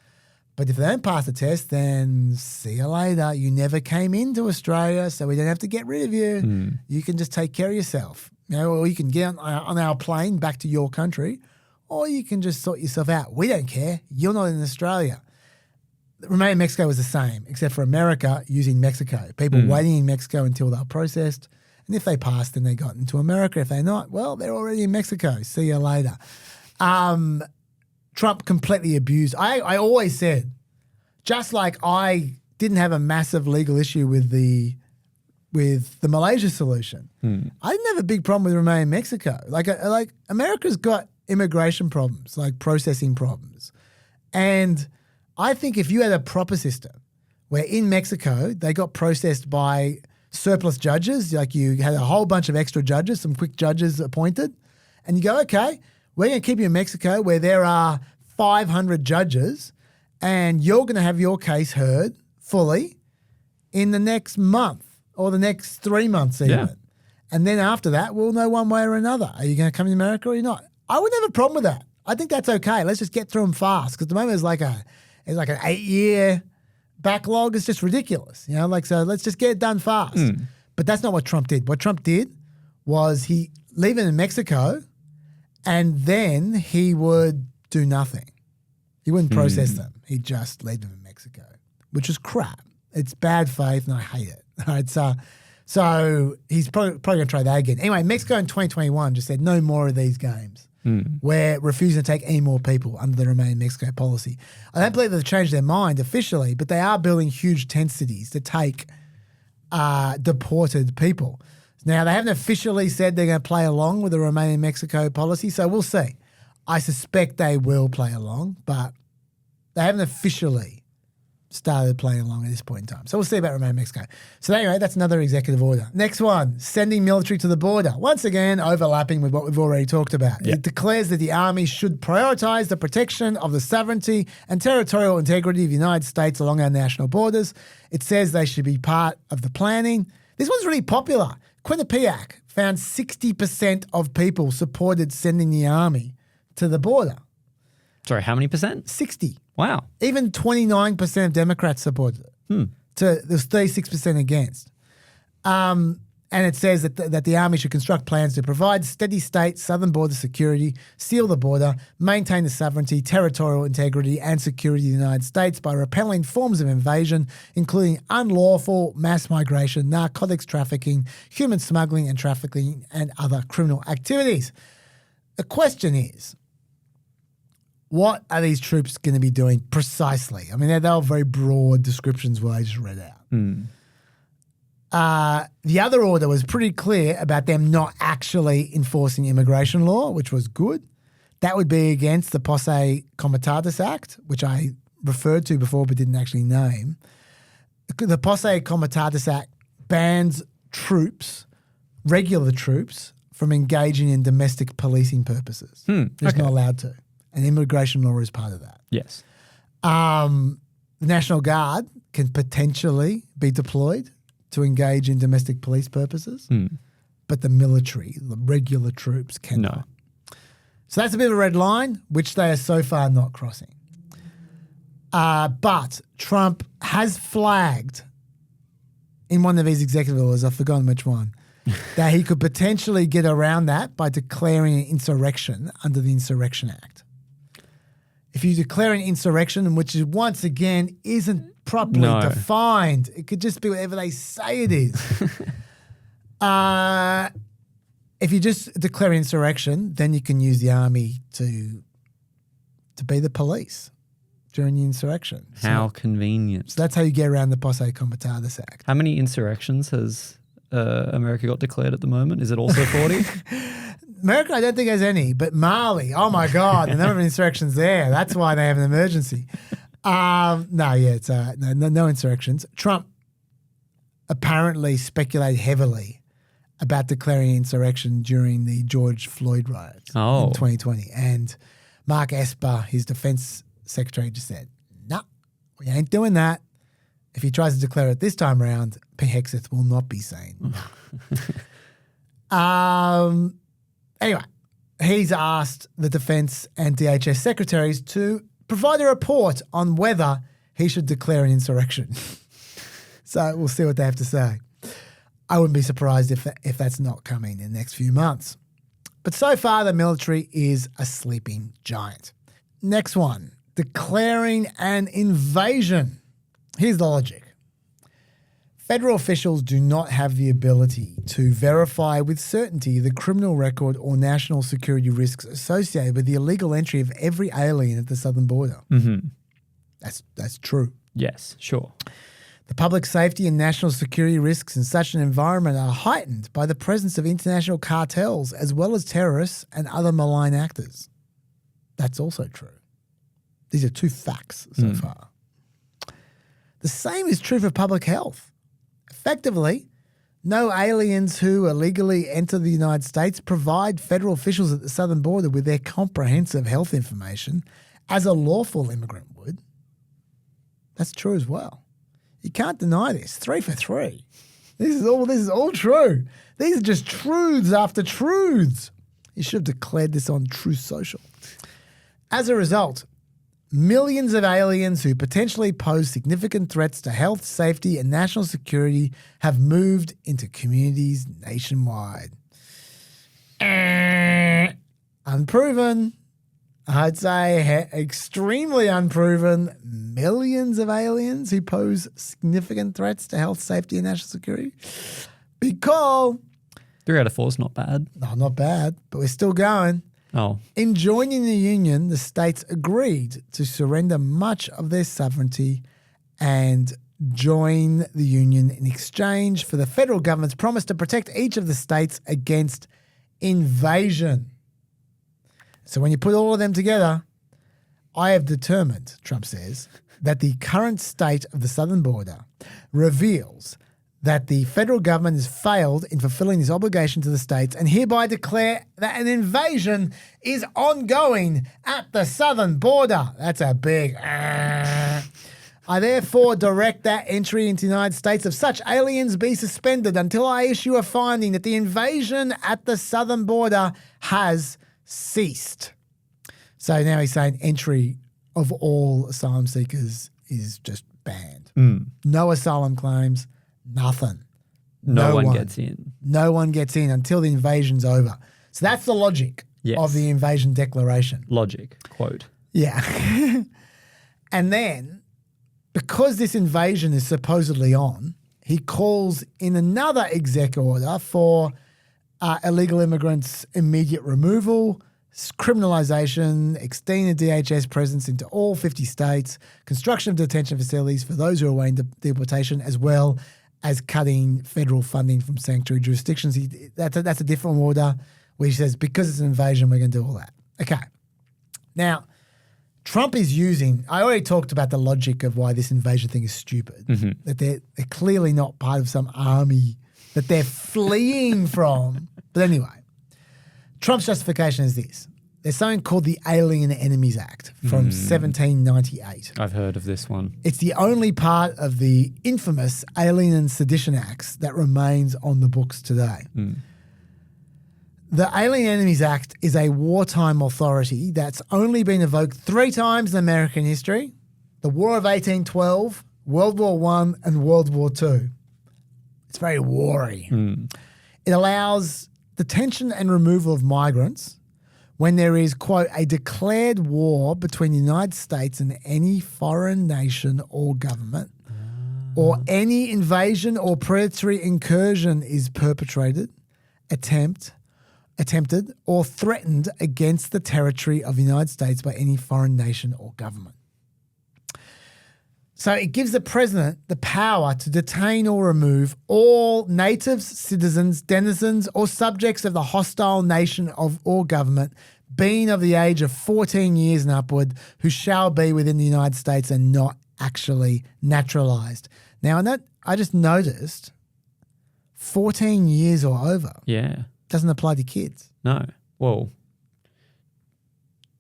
But if they don't pass the test, then see you later. You never came into Australia, so we don't have to get rid of you. You can just take care of yourself. Or you can get on our plane back to your country, or you can just sort yourself out. We don't care. You're not in Australia. Remain in Mexico was the same, except for America using Mexico. People waiting in Mexico until they're processed. And if they pass, then they got into America. If they're not, well, they're already in Mexico. See you later. Trump completely abused. I always said, just like I didn't have a massive legal issue with the Malaysia solution, I didn't have a big problem with Remain in Mexico. Like America's got immigration problems, like processing problems. And I think if you had a proper system where in Mexico they got processed by surplus judges, like you had a whole bunch of extra judges, some quick judges appointed, and you go, okay, we're going to keep you in Mexico where there are 500 judges and you're going to have your case heard fully in the next month or the next 3 months even. Yeah. And then after that, we'll know one way or another. Are you going to come to America or you're not? I wouldn't have a problem with that. I think that's okay. Let's just get through them fast because at the moment it's like an 8-year backlog. It's just ridiculous. So let's just get it done fast. But that's not what Trump did. What Trump did was he leave it in Mexico and then he would do nothing. He wouldn't process them. He'd just leave them in Mexico, which is crap. It's bad faith and I hate it. All right, so he's probably going to try that again. Anyway, Mexico in 2021 just said no more of these games. We're refusing to take any more people under the Remain in Mexico policy. I don't believe they've changed their mind officially, but they are building huge tent cities to take deported people. Now, they haven't officially said they're going to play along with the Remain in Mexico policy, so we'll see. I suspect they will play along, but they haven't officially started playing along at this point in time. So we'll see about Remain in Mexico. So anyway, that's another executive order. Next one, sending military to the border. Once again, overlapping with what we've already talked about. It declares that the army should prioritize the protection of the sovereignty and territorial integrity of the United States along our national borders. It says they should be part of the planning. This one's really popular. Quinnipiac found 60% of people supported sending the army to the border. Sorry, how many percent? 60. Wow. Even 29% of Democrats supported it. There's 36% against. And it says that the army should construct plans to provide steady state southern border security, seal the border, maintain the sovereignty, territorial integrity, and security of the United States by repelling forms of invasion, including unlawful mass migration, narcotics trafficking, human smuggling and trafficking, and other criminal activities. The question is, what are these troops going to be doing precisely? I mean, they're very broad descriptions what I just read out. The other order was pretty clear about them not actually enforcing immigration law, which was good. That would be against the Posse Comitatus Act, which I referred to before but didn't actually name. The Posse Comitatus Act bans troops, regular troops, from engaging in domestic policing purposes. They're not allowed to. And immigration law is part of that. Yes. The National Guard can potentially be deployed to engage in domestic police purposes, but the military, the regular troops cannot. No. So that's a bit of a red line, which they are so far not crossing. But Trump has flagged in one of his executive orders, I've forgotten which one, that he could potentially get around that by declaring an insurrection under the Insurrection Act. If you declare an insurrection, which is once again isn't properly defined, it could just be whatever they say it is. If you just declare an insurrection, then you can use the army to be the police during the insurrection. How convenient. So that's how you get around the Posse Comitatus Act. How many insurrections has America got declared at the moment? Is it also 40? America, I don't think has any, but Mali, oh my God, the number of insurrections there. That's why they have an emergency. No insurrections. Trump apparently speculated heavily about declaring insurrection during the George Floyd riots in 2020. And Mark Esper, his defense secretary, just said, no, we ain't doing that. If he tries to declare it this time around, P. Hexeth will not be seen. Anyway, he's asked the defense and DHS secretaries to provide a report on whether he should declare an insurrection. So we'll see what they have to say. I wouldn't be surprised if that's not coming in the next few months. But so far, the military is a sleeping giant. Next one, declaring an invasion. Here's the logic. Federal officials do not have the ability to verify with certainty the criminal record or national security risks associated with the illegal entry of every alien at the southern border. Mm-hmm. That's true. Yes, sure. The public safety and national security risks in such an environment are heightened by the presence of international cartels as well as terrorists and other malign actors. That's also true. These are two facts so far. The same is true for public health. Effectively, no aliens who illegally enter the United States provide federal officials at the southern border with their comprehensive health information as a lawful immigrant would. That's true as well. You can't deny this. 3 for 3. This is all true. These are just truths after truths. You should have declared this on Truth Social. As a result, millions of aliens who potentially pose significant threats to health, safety, and national security have moved into communities nationwide. Unproven. I'd say extremely unproven. Millions of aliens who pose significant threats to health, safety, and national security. Big call. 3 out of 4 is not bad. No, not bad, but we're still going. Oh. In joining the Union, the states agreed to surrender much of their sovereignty and join the Union in exchange for the federal government's promise to protect each of the states against invasion. So when you put all of them together, I have determined, Trump says, that the current state of the southern border reveals that the federal government has failed in fulfilling this obligation to the states and hereby declare that an invasion is ongoing at the southern border. That's a big... I therefore direct that entry into the United States of such aliens be suspended until I issue a finding that the invasion at the southern border has ceased. So now he's saying entry of all asylum seekers is just banned. No asylum claims, nothing. No one gets in. No one gets in until the invasion's over. So that's the logic of the invasion declaration. Logic, quote. Yeah. And then, because this invasion is supposedly on, he calls in another exec order for illegal immigrants' immediate removal, criminalisation, extending the DHS presence into all 50 states, construction of detention facilities for those who are awaiting deportation, as well as cutting federal funding from sanctuary jurisdictions. That's a different order where he says, because it's an invasion, we're going to do all that. Okay. Now, Trump is using, I already talked about the logic of why this invasion thing is stupid, that they're clearly not part of some army that they're fleeing from. But anyway, Trump's justification is this. There's something called the Alien Enemies Act from 1798. I've heard of this one. It's the only part of the infamous Alien and Sedition Acts that remains on the books today. The Alien Enemies Act is a wartime authority that's only been evoked 3 times in American history: the War of 1812, World War I, and World War II. It's very war-y. It allows detention and removal of migrants when there is, quote, a declared war between the United States and any foreign nation or government, or any invasion or predatory incursion is perpetrated, attempted, or threatened against the territory of the United States by any foreign nation or government. So it gives the president the power to detain or remove all natives, citizens, denizens, or subjects of the hostile nation of or government being of the age of 14 years and upward who shall be within the United States and not actually naturalized. Now, I just noticed 14 years or over. Yeah. Doesn't apply to kids. No. Well,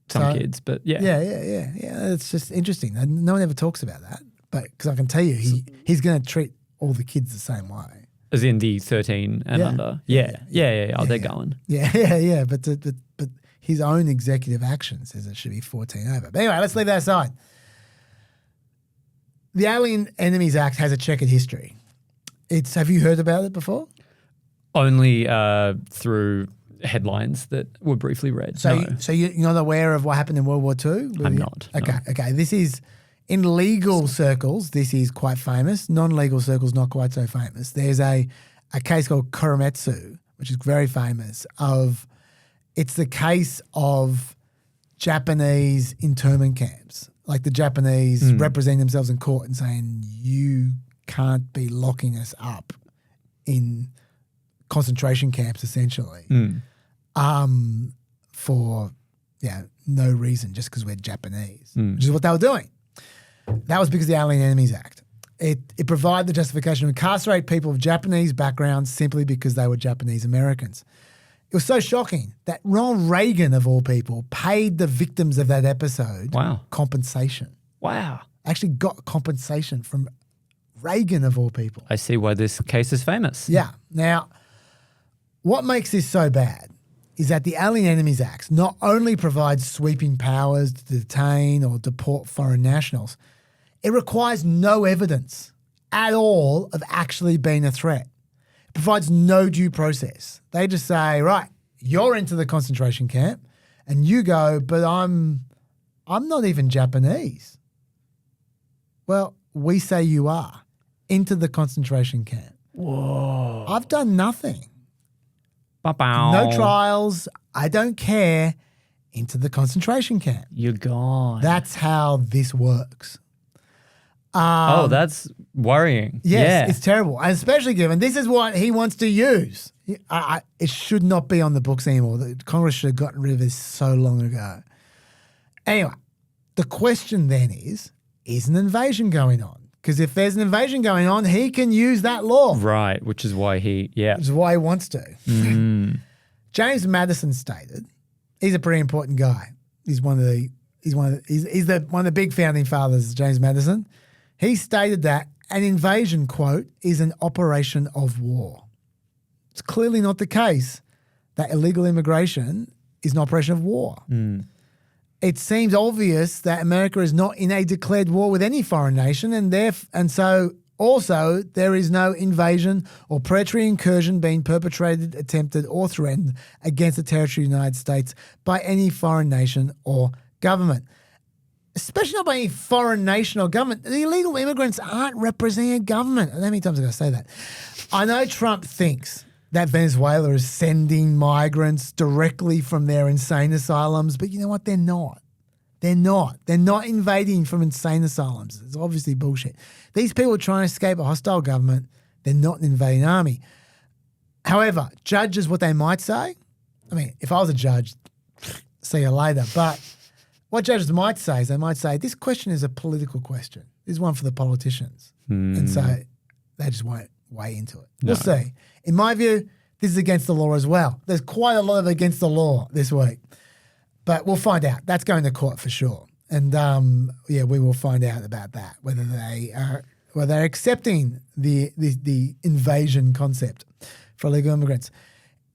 some So- kids, but yeah. Yeah. It's just interesting. And no one ever talks about that. But because I can tell you, he's going to treat all the kids the same way. As in the 13 and Yeah. under. Yeah. Oh, they're going. Yeah. But his own executive action says it should be 14 over. But anyway, let's leave that aside. The Alien Enemies Act has a checkered history. Have you heard about it before? Only through headlines that were briefly read. So, No. you're not aware of what happened in World War II? I'm not, no. Okay. This is, in legal circles, this is quite famous. Non-legal circles, not quite so famous. There's a case called Korematsu, which is very famous, it's the case of Japanese internment camps. Like the Japanese representing themselves in court and saying, you can't be locking us up in concentration camps, essentially, for no reason, just because we're Japanese, which is what they were doing. That was because of the Alien Enemies Act. It provided the justification to incarcerate people of Japanese backgrounds simply because they were Japanese Americans. It was so shocking that Ronald Reagan, of all people, paid the victims of that episode compensation. Wow. Actually got compensation from Reagan, of all people. I see why this case is famous. Yeah. Now, what makes this so bad is that the Alien Enemies Act not only provides sweeping powers to detain or deport foreign nationals, it requires no evidence at all of actually being a threat. It provides no due process. They just say, right, you're into the concentration camp, and you go, but I'm not even Japanese. Well, we say you are into the concentration camp. Whoa. I've done nothing. Ba-bow. No trials. I don't care. Into the concentration camp. You're gone. That's how this works. That's worrying. Yes, it's terrible. And especially given this is what he wants to use. It should not be on the books anymore. The Congress should have gotten rid of this so long ago. Anyway, the question then is an invasion going on? Because if there's an invasion going on, he can use that law. Right, which is why he wants to. James Madison stated, he's a pretty important guy. He's one of the big founding fathers, James Madison. He stated that an invasion, quote, is an operation of war. It's clearly not the case that illegal immigration is an operation of war. It seems obvious that America is not in a declared war with any foreign nation, and so also there is no invasion or predatory incursion being perpetrated, attempted, or threatened against the territory of the United States by any foreign nation or government. Especially not by any foreign nation or government. The illegal immigrants aren't representing a government. How many times am I going to say that? I know Trump thinks that Venezuela is sending migrants directly from their insane asylums, but you know what? They're not. They're not. They're not invading from insane asylums. It's obviously bullshit. These people are trying to escape a hostile government. They're not an invading army. However, judges, what they might say, I mean, if I was a judge, see you later, but what judges might say is they might say, this question is a political question. This is one for the politicians. And so they just won't weigh into it. We'll see. In my view, this is against the law as well. There's quite a lot of against the law this week. But we'll find out. That's going to court for sure. And we will find out about that, whether they're accepting the invasion concept for illegal immigrants.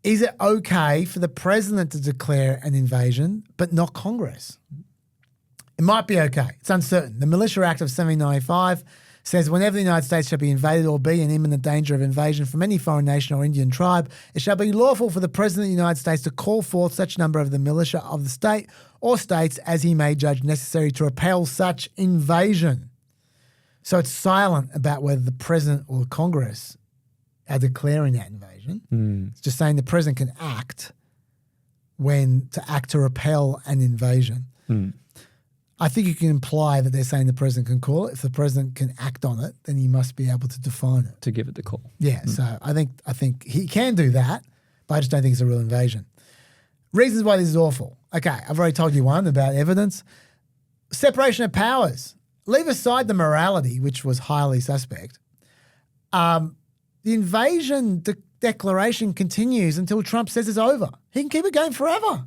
Is it okay for the president to declare an invasion, but not Congress? It might be okay. It's uncertain. The Militia Act of 1795 says whenever the United States shall be invaded or be in imminent danger of invasion from any foreign nation or Indian tribe, it shall be lawful for the President of the United States to call forth such number of the militia of the state or states as he may judge necessary to repel such invasion. So it's silent about whether the President or the Congress are declaring that invasion. It's just saying the President can act to repel an invasion. I think you can imply that they're saying the president can call it. If the president can act on it, then he must be able to define it. To give it the call. Yeah, so I think he can do that, but I just don't think it's a real invasion. Reasons why this is awful. Okay, I've already told you one about evidence. Separation of powers. Leave aside the morality, which was highly suspect. The invasion, declaration continues until Trump says it's over. He can keep it going forever.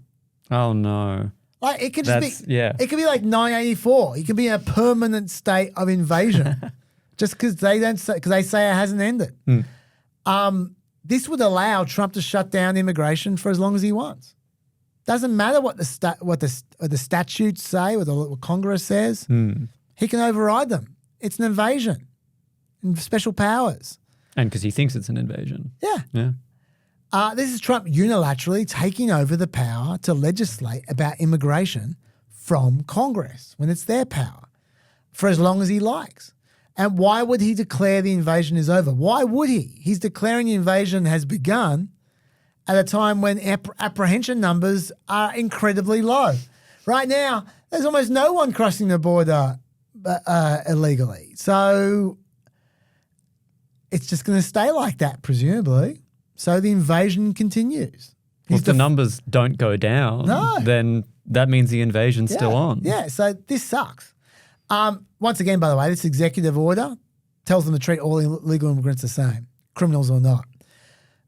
Oh, no. Like it can just be, yeah. It could be like 984. It could be a permanent state of invasion, just because they say it hasn't ended. This would allow Trump to shut down immigration for as long as he wants. Doesn't matter what the statutes say, what Congress says. He can override them. It's an invasion, and special powers. And because he thinks it's an invasion. Yeah. This is Trump unilaterally taking over the power to legislate about immigration from Congress when it's their power for as long as he likes. And why would he declare the invasion is over? Why would he? He's declaring the invasion has begun at a time when apprehension numbers are incredibly low. Right now, there's almost no one crossing the border illegally. So it's just going to stay like that, presumably. So the invasion continues. Well, if the numbers don't go down, then that means the invasion's still on. Yeah, so this sucks. Once again, by the way, this executive order tells them to treat all illegal immigrants the same, criminals or not.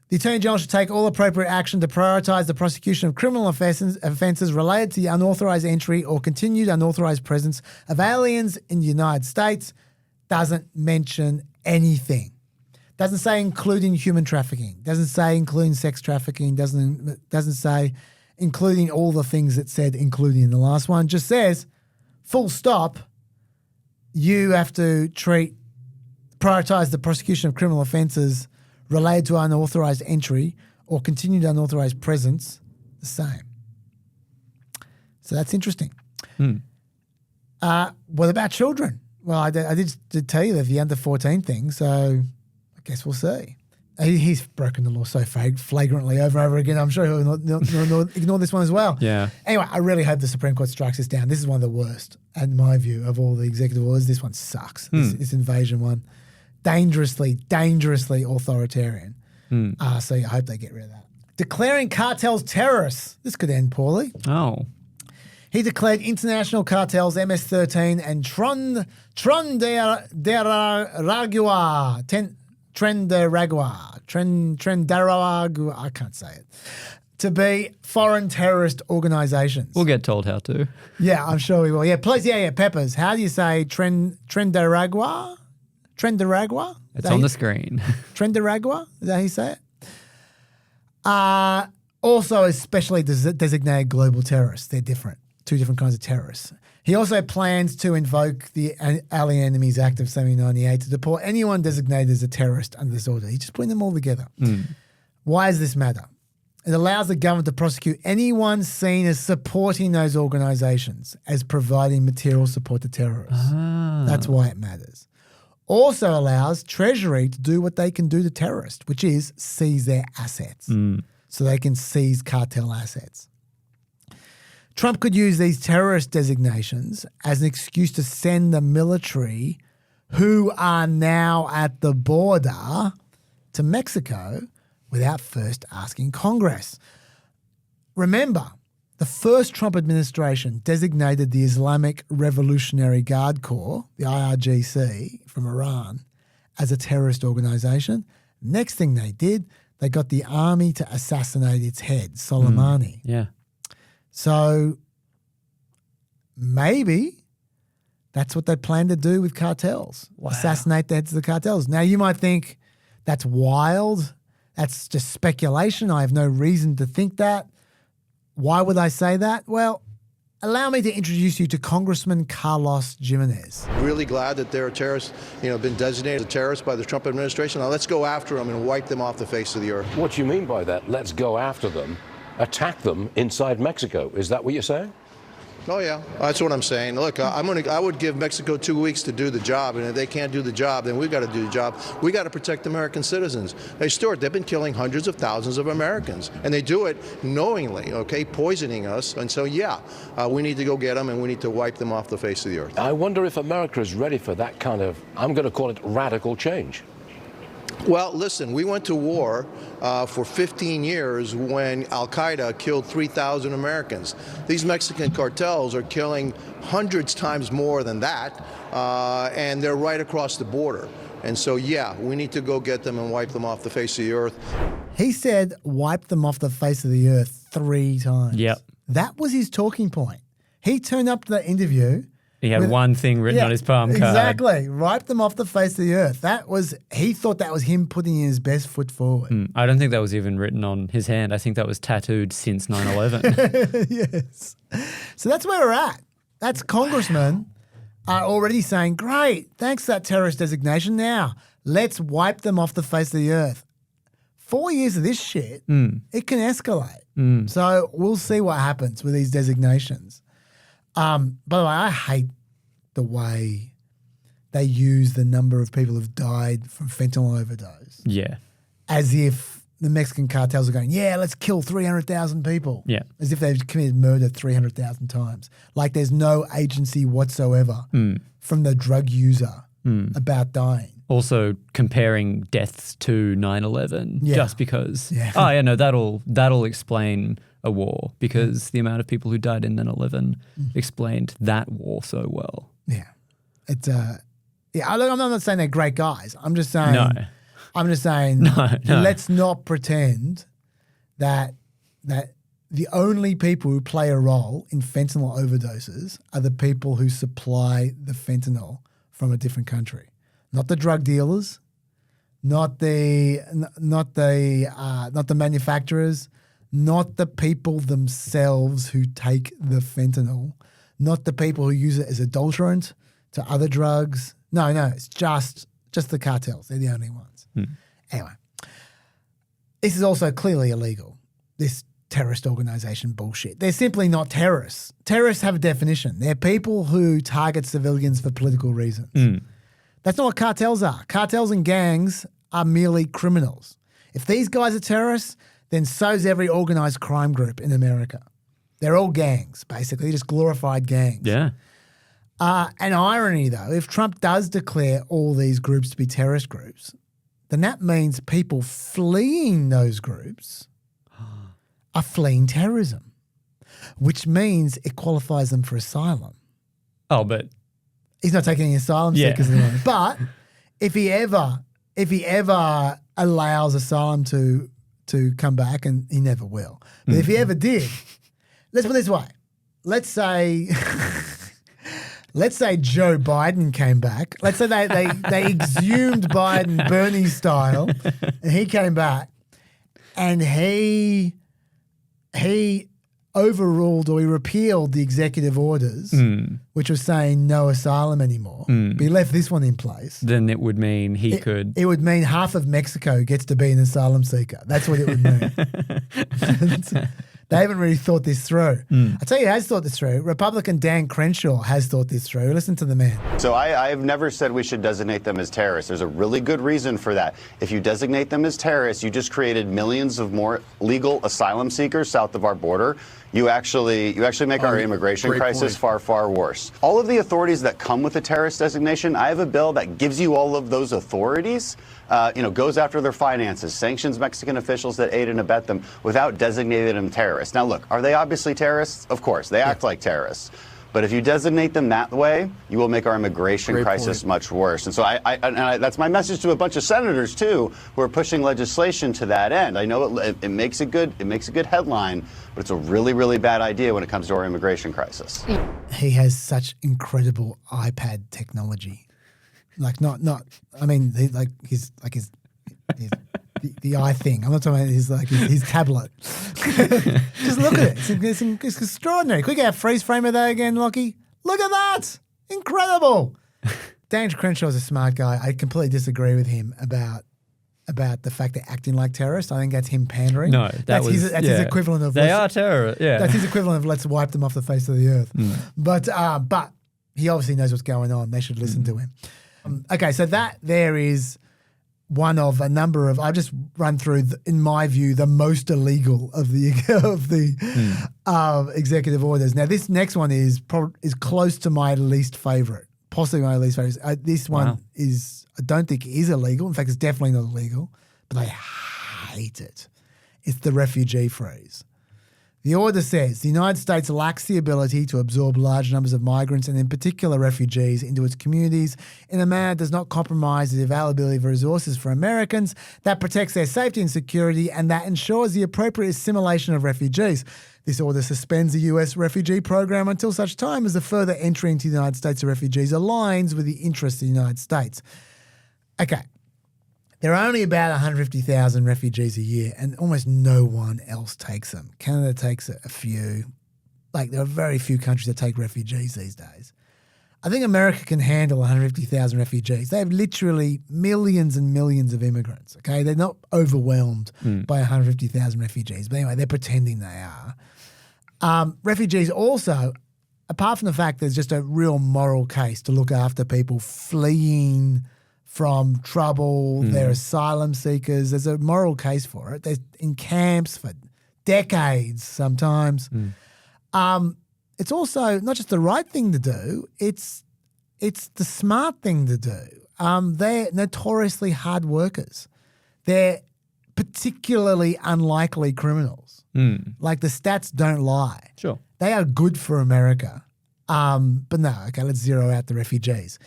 The Attorney General should take all appropriate action to prioritise the prosecution of criminal offences related to the unauthorised entry or continued unauthorised presence of aliens in the United States. Doesn't mention anything. Doesn't say including human trafficking. Doesn't say including sex trafficking. Doesn't say including all the things it said including in the last one. Just says, full stop, you have to prioritise the prosecution of criminal offences related to unauthorised entry or continued unauthorised presence the same. So that's interesting. What about children? Well, I did tell you that the under 14 thing, so I guess we'll see. He's broken the law so flagrantly over and over again. I'm sure he'll not ignore this one as well. Yeah. Anyway, I really hope the Supreme Court strikes this down. This is one of the worst, in my view, of all the executive orders. This one sucks. This invasion one. Dangerously authoritarian. So I hope they get rid of that. Declaring cartels terrorists. This could end poorly. Oh. He declared international cartels MS-13 and Trendaragua, I can't say it, to be foreign terrorist organisations. We'll get told how to. Yeah, I'm sure we will. Yeah, please, Peppers. How do you say Trendaragua? Trendaragua? It's on the screen. Trendaragua? Is that how you say it? Also, especially designated global terrorists. They're different. Two different kinds of terrorists. He also plans to invoke the Alien Enemies Act of 1798 to deport anyone designated as a terrorist under this order. He's just putting them all together. Why does this matter? It allows the government to prosecute anyone seen as supporting those organisations as providing material support to terrorists. That's why it matters. Also allows Treasury to do what they can do to terrorists, which is seize their assets. So they can seize cartel assets. Trump could use these terrorist designations as an excuse to send the military, who are now at the border, to Mexico without first asking Congress. Remember, the first Trump administration designated the Islamic Revolutionary Guard Corps, the IRGC, from Iran, as a terrorist organization. Next thing they did, they got the army to assassinate its head, Soleimani. Yeah. So maybe that's what they plan to do with cartels. Wow. Assassinate the heads of the cartels. Now you might think that's wild. That's just speculation. I have no reason to think that. Why would I say that? Well, allow me to introduce you to Congressman Carlos Jimenez. Really glad that they're a terrorist, been designated as a terrorist by the Trump administration. Now let's go after them and wipe them off the face of the earth. What do you mean by that? Let's go after them. Attack them inside Mexico. Is that what you're saying? Oh, yeah. That's what I'm saying. Look, I would give Mexico 2 weeks to do the job, and if they can't do the job, then we've got to do the job. We got to protect American citizens. Hey, Stuart, they've been killing hundreds of thousands of Americans, and they do it knowingly, poisoning us. And so, we need to go get them, and we need to wipe them off the face of the earth. I wonder if America is ready for that kind of, I'm going to call it radical change. Well, listen, we went to war for 15 years when al-Qaeda killed 3,000 Americans. These Mexican cartels are killing hundreds times more than that, and they're right across the border. And so, yeah, we need to go get them and wipe them off the face of the earth. He said wipe them off the face of the earth 3 times. Yep. That was his talking point. He turned up to that interview. He had one thing written on his palm card. Exactly. Wipe them off the face of the earth. He thought that was him putting his best foot forward. I don't think that was even written on his hand. I think that was tattooed since 9/11. Yes. So that's where we're at. That's congressmen are already saying, great, thanks for that terrorist designation. Now, let's wipe them off the face of the earth. 4 years of this shit, it can escalate. So we'll see what happens with these designations. By the way, I hate the way they use the number of people who've died from fentanyl overdose. Yeah. As if the Mexican cartels are going, yeah, let's kill 300,000 people. Yeah. As if they've committed murder 300,000 times. Like there's no agency whatsoever from the drug user about dying. Also comparing deaths to 9/11 just because. Yeah. Oh, yeah, no, that'll explain a war because the amount of people who died in 9/11 explained that war so well. Yeah. It's I'm not saying they're great guys. I'm just saying No. Let's not pretend that the only people who play a role in fentanyl overdoses are the people who supply the fentanyl from a different country. Not the drug dealers, not the manufacturers, not the people themselves who take the fentanyl, not the people who use it as adulterant to other drugs. No, it's just the cartels. They're the only ones. Anyway, this is also clearly illegal, this terrorist organization bullshit. They're simply not terrorists. Terrorists have a definition. They're people who target civilians for political reasons. That's not what cartels are. Cartels and gangs are merely criminals. If these guys are terrorists, then so's every organized crime group in America. They're all gangs, basically, just glorified gangs. Yeah. An irony, though, if Trump does declare all these groups to be terrorist groups, then that means people fleeing those groups are fleeing terrorism, which means it qualifies them for asylum. Oh, but he's not taking any asylum seekers at the moment. But if he ever allows asylum to come back, and he never will, but if he ever did, let's put it this way. Let's say Joe Biden came back. Let's say they exhumed Biden Bernie style, and he came back, and he overruled or he repealed the executive orders, which was saying no asylum anymore. But he left this one in place. Then it would mean it would mean half of Mexico gets to be an asylum seeker. That's what it would mean. They haven't really thought this through. I tell you who has thought this through. Republican Dan Crenshaw has thought this through. Listen to the man. So I've never said we should designate them as terrorists. There's a really good reason for that. If you designate them as terrorists, you just created millions of more legal asylum seekers south of our border. You actually make our immigration crisis far, far worse. All of the authorities that come with a terrorist designation, I have a bill that gives you all of those authorities, goes after their finances, sanctions Mexican officials that aid and abet them without designating them terrorists. Now, look, are they obviously terrorists? Of course, they act like terrorists. But if you designate them that way, you will make our immigration crisis much worse. And so that's my message to a bunch of senators too, who are pushing legislation to that end. I know it makes a good headline, but it's a really, really bad idea when it comes to our immigration crisis. He has such incredible iPad technology. Like the eye thing. I'm not talking about his tablet. Just look at it. It's extraordinary. Could we get a freeze frame of that again, Lockie? Look at that. Incredible. Dan Crenshaw's a smart guy. I completely disagree with him about the fact they're acting like terrorists. I think that's him pandering. No, that's his equivalent of they are terrorists. Yeah, that's his equivalent of let's wipe them off the face of the earth. But he obviously knows what's going on. They should listen to him. Okay, so that there is one of a number of. I've just run through, in my view, the most illegal of the executive orders. Now, this next one is close to my least favorite, possibly my least favorite. This one I don't think is illegal. In fact, it's definitely not illegal, but I hate it. It's the refugee freeze. The order says the United States lacks the ability to absorb large numbers of migrants and in particular refugees into its communities in a manner that does not compromise the availability of resources for Americans, that protects their safety and security, and that ensures the appropriate assimilation of refugees. This order suspends the US refugee program until such time as the further entry into the United States of refugees aligns with the interests of the United States. Okay. There are only about 150,000 refugees a year, and almost no one else takes them. Canada takes a few. Like, there are very few countries that take refugees these days. I think America can handle 150,000 refugees. They have literally millions and millions of immigrants, okay? They're not overwhelmed by 150,000 refugees. But anyway, they're pretending they are. Refugees also, apart from the fact there's just a real moral case to look after people fleeing from trouble, they're asylum seekers. There's a moral case for it. They're in camps for decades sometimes. It's also not just the right thing to do, it's the smart thing to do. They're notoriously hard workers. They're particularly unlikely criminals. Like, the stats don't lie. Sure. They are good for America. But no, okay, let's zero out the refugees.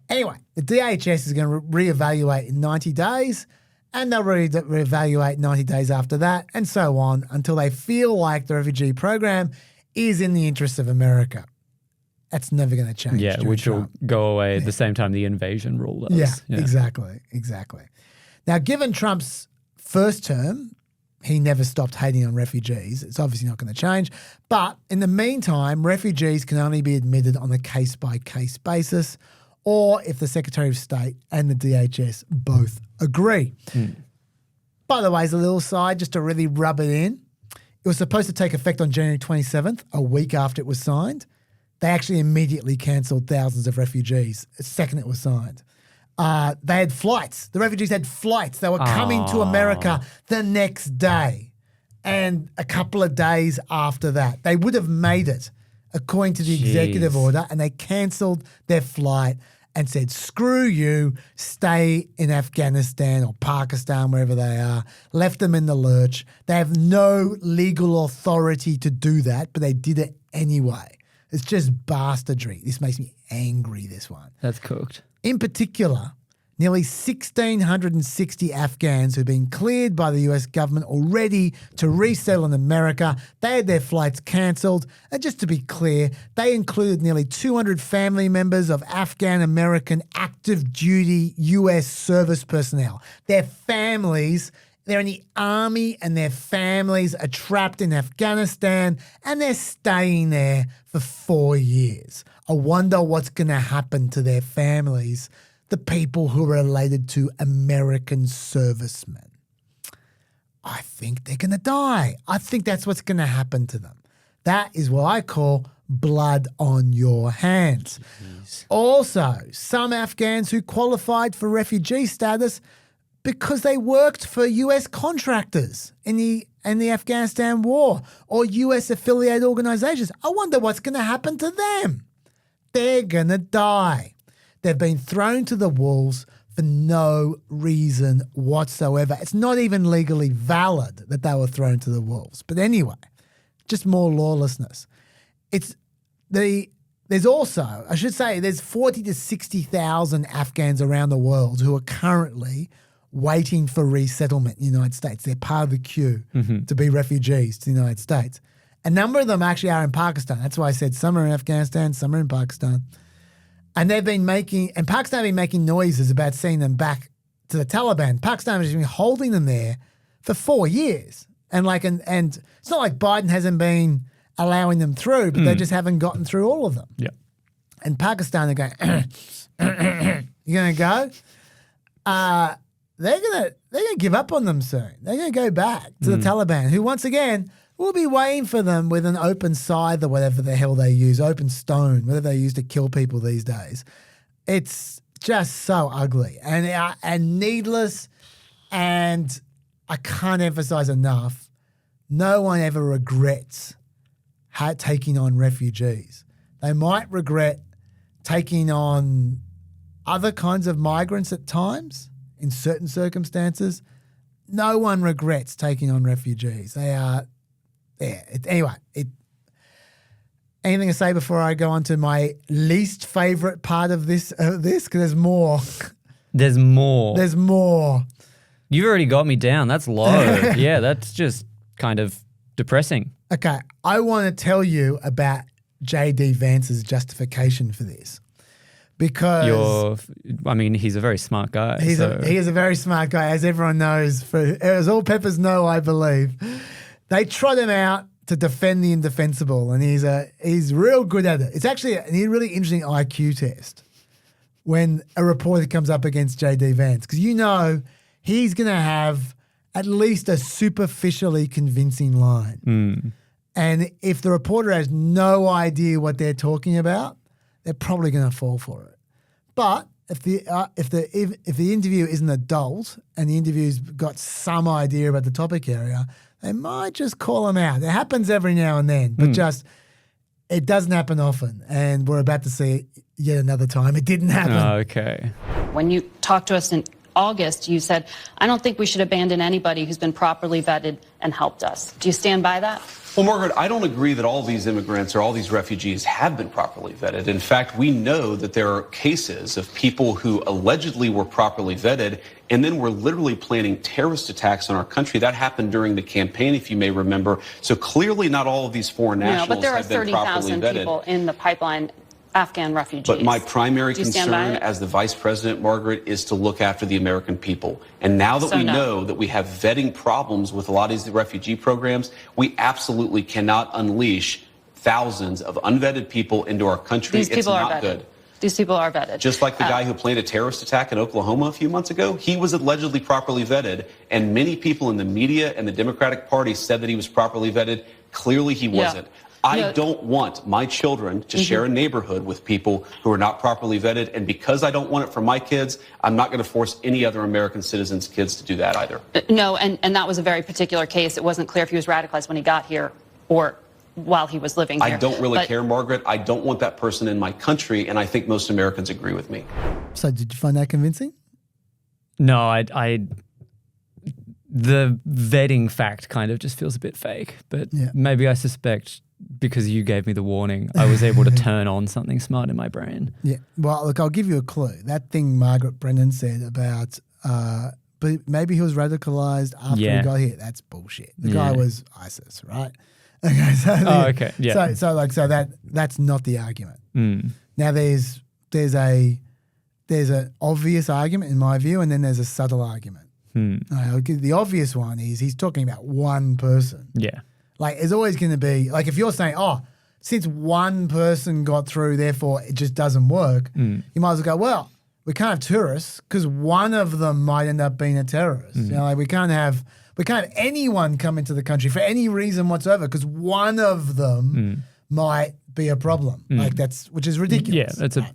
Anyway, the DHS is going to reevaluate in 90 days, and they'll reevaluate 90 days after that, and so on, until they feel like the refugee program is in the interest of America. That's never going to change. Yeah, which will go away at the same time the invasion rule does. Yeah, exactly. Now, given Trump's first term, he never stopped hating on refugees. It's obviously not going to change. But in the meantime, refugees can only be admitted on a case-by-case basis, or if the Secretary of State and the DHS both agree. By the way, as a little side, just to really rub it in, it was supposed to take effect on January 27th, a week after it was signed. They actually immediately cancelled thousands of refugees the second it was signed. They had flights. The refugees had flights. They were coming to America the next day and a couple of days after that. They would have made it according to the executive order, and they cancelled their flight and said, screw you, stay in Afghanistan or Pakistan, wherever they are, left them in the lurch. They have no legal authority to do that, but they did it anyway. It's just bastardry. This makes me angry, this one. That's cooked. In particular, nearly 1,660 Afghans who've been cleared by the US government already to resettle in America. They had their flights cancelled. And just to be clear, they included nearly 200 family members of Afghan-American active duty US service personnel. Their families, they're in the army, and their families are trapped in Afghanistan, and they're staying there for 4 years. I wonder what's going to happen to their families, the people who are related to American servicemen. I think they're going to die. I think that's what's going to happen to them. That is what I call blood on your hands. Jeez. Also, some Afghans who qualified for refugee status because they worked for US contractors in the Afghanistan war or US affiliated organizations. I wonder what's going to happen to them. They're going to die. They've been thrown to the wolves for no reason whatsoever. It's not even legally valid that they were thrown to the wolves. But anyway, just more lawlessness. There's also, I should say, there's 40 to 60,000 Afghans around the world who are currently waiting for resettlement in the United States. They're part of the queue to be refugees to the United States. A number of them actually are in Pakistan. That's why I said some are in Afghanistan, some are in Pakistan. And Pakistan have been making noises about sending them back to the Taliban. Pakistan has been holding them there for 4 years. And it's not like Biden hasn't been allowing them through, but they just haven't gotten through all of them. Yeah. And Pakistan are going, you're going to go? They're gonna give up on them soon. They're going to go back to the Taliban, who once again will be waiting for them with an open scythe or whatever the hell they use, open stone, whatever they use to kill people these days. It's just so ugly and needless, and I can't emphasize enough, no one ever regrets taking on refugees. They might regret taking on other kinds of migrants at times in certain circumstances. No one regrets taking on refugees. They're Anything to say before I go on to my least favorite part of this? Because there's more. There's more. There's more. You've already got me down. That's low. Yeah, that's just kind of depressing. Okay, I want to tell you about J.D. Vance's justification for this. Because he's a very smart guy. He is a very smart guy, as everyone knows. As all Peppers know, I believe. They trot him out to defend the indefensible, and he's real good at it. It's actually a really interesting IQ test when a reporter comes up against J.D. Vance, because he's going to have at least a superficially convincing line. And if the reporter has no idea what they're talking about, they're probably going to fall for it. But if the interview is an adult and the interview's got some idea about the topic area, they might just call them out. It happens every now and then, but it doesn't happen often. And we're about to see it yet another time. It didn't happen. Okay. When you talked to us in August, you said, I don't think we should abandon anybody who's been properly vetted and helped us. Do you stand by that? Well, Margaret, I don't agree that all these immigrants or all these refugees have been properly vetted. In fact, we know that there are cases of people who allegedly were properly vetted and then were literally planning terrorist attacks on our country. That happened during the campaign, if you may remember. So clearly not all of these foreign nationals have been properly vetted. But there are 30,000 people in the pipeline, Afghan refugees. But my primary concern as the vice president, Margaret, is to look after the American people. And now that we know that we have vetting problems with a lot of these refugee programs, we absolutely cannot unleash thousands of unvetted people into our country. These people it's are not vetted. good. These people are vetted. Just like the guy who planned a terrorist attack in Oklahoma a few months ago, he was allegedly properly vetted, and many people in the media and the Democratic Party said that he was properly vetted. Clearly he wasn't. I don't want my children to share a neighborhood with people who are not properly vetted, and because I don't want it for my kids, I'm not going to force any other American citizens' kids to do that either. No, and that was a very particular case. It wasn't clear if he was radicalized when he got here or while he was living here. I don't really care, Margaret. I don't want that person in my country, and I think most Americans agree with me. So did you find that convincing? No, the vetting fact kind of just feels a bit fake, but maybe I suspect because you gave me the warning, I was able to turn on something smart in my brain. Yeah. Well, look, I'll give you a clue. That thing Margaret Brennan said about, but maybe he was radicalized after he got here. That's bullshit. The guy was ISIS, right? Okay. So okay. Yeah. So that's not the argument. Now there's an obvious argument in my view, and then there's a subtle argument. The obvious one is he's talking about one person. Yeah. Like, it's always going to be, like, if you're saying, since one person got through, therefore it just doesn't work, you might as well go, well, we can't have tourists because one of them might end up being a terrorist. You know, like, we can't have anyone come into the country for any reason whatsoever because one of them might be a problem. Like, which is ridiculous. Yeah, that's a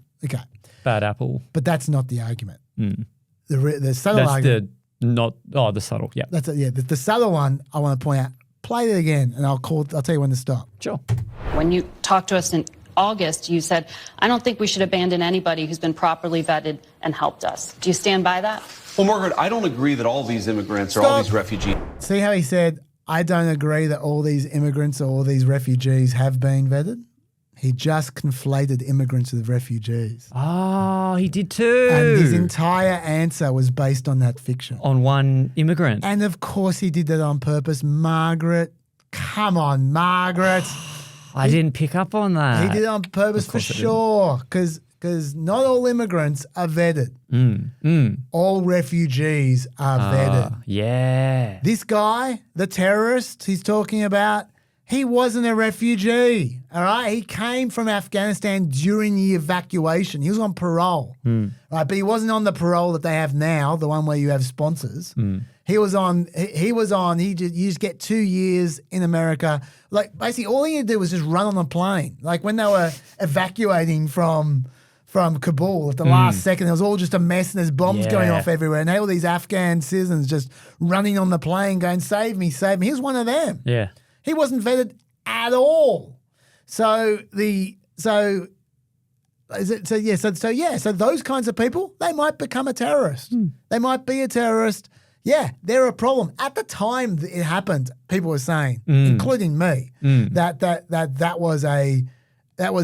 bad apple. But that's not the argument. The subtle argument. The subtle, yeah. That's it, yeah. The subtle one I want to point out. Play it again, and I'll tell you when to stop. Sure. When you talked to us in August, you said, I don't think we should abandon anybody who's been properly vetted and helped us. Do you stand by that? Well, Margaret, I don't agree that all these immigrants or all these refugees. See how he said, I don't agree that all these immigrants or all these refugees have been vetted? He just conflated immigrants with refugees. Oh, he did too. And his entire answer was based on that fiction. On one immigrant. And of course he did that on purpose. Margaret, come on, Margaret. I didn't pick up on that. He did it on purpose for sure, because not all immigrants are vetted. All refugees are vetted. Yeah. This guy, the terrorist he's talking about, he wasn't a refugee, all right? He came from Afghanistan during the evacuation. He was on parole, right? But he wasn't on the parole that they have now, the one where you have sponsors. You just get 2 years in America. Like, basically, all he had to do was just run on a plane. Like, when they were evacuating from Kabul at the last second, it was all just a mess and there's bombs going off everywhere. And they had all these Afghan citizens just running on the plane going, save me, save me. He was one of them. Yeah. He wasn't vetted at all. So those kinds of people, they might become a terrorist. They might be a terrorist. Yeah, they're a problem. At the time that it happened, people were saying, including me, that was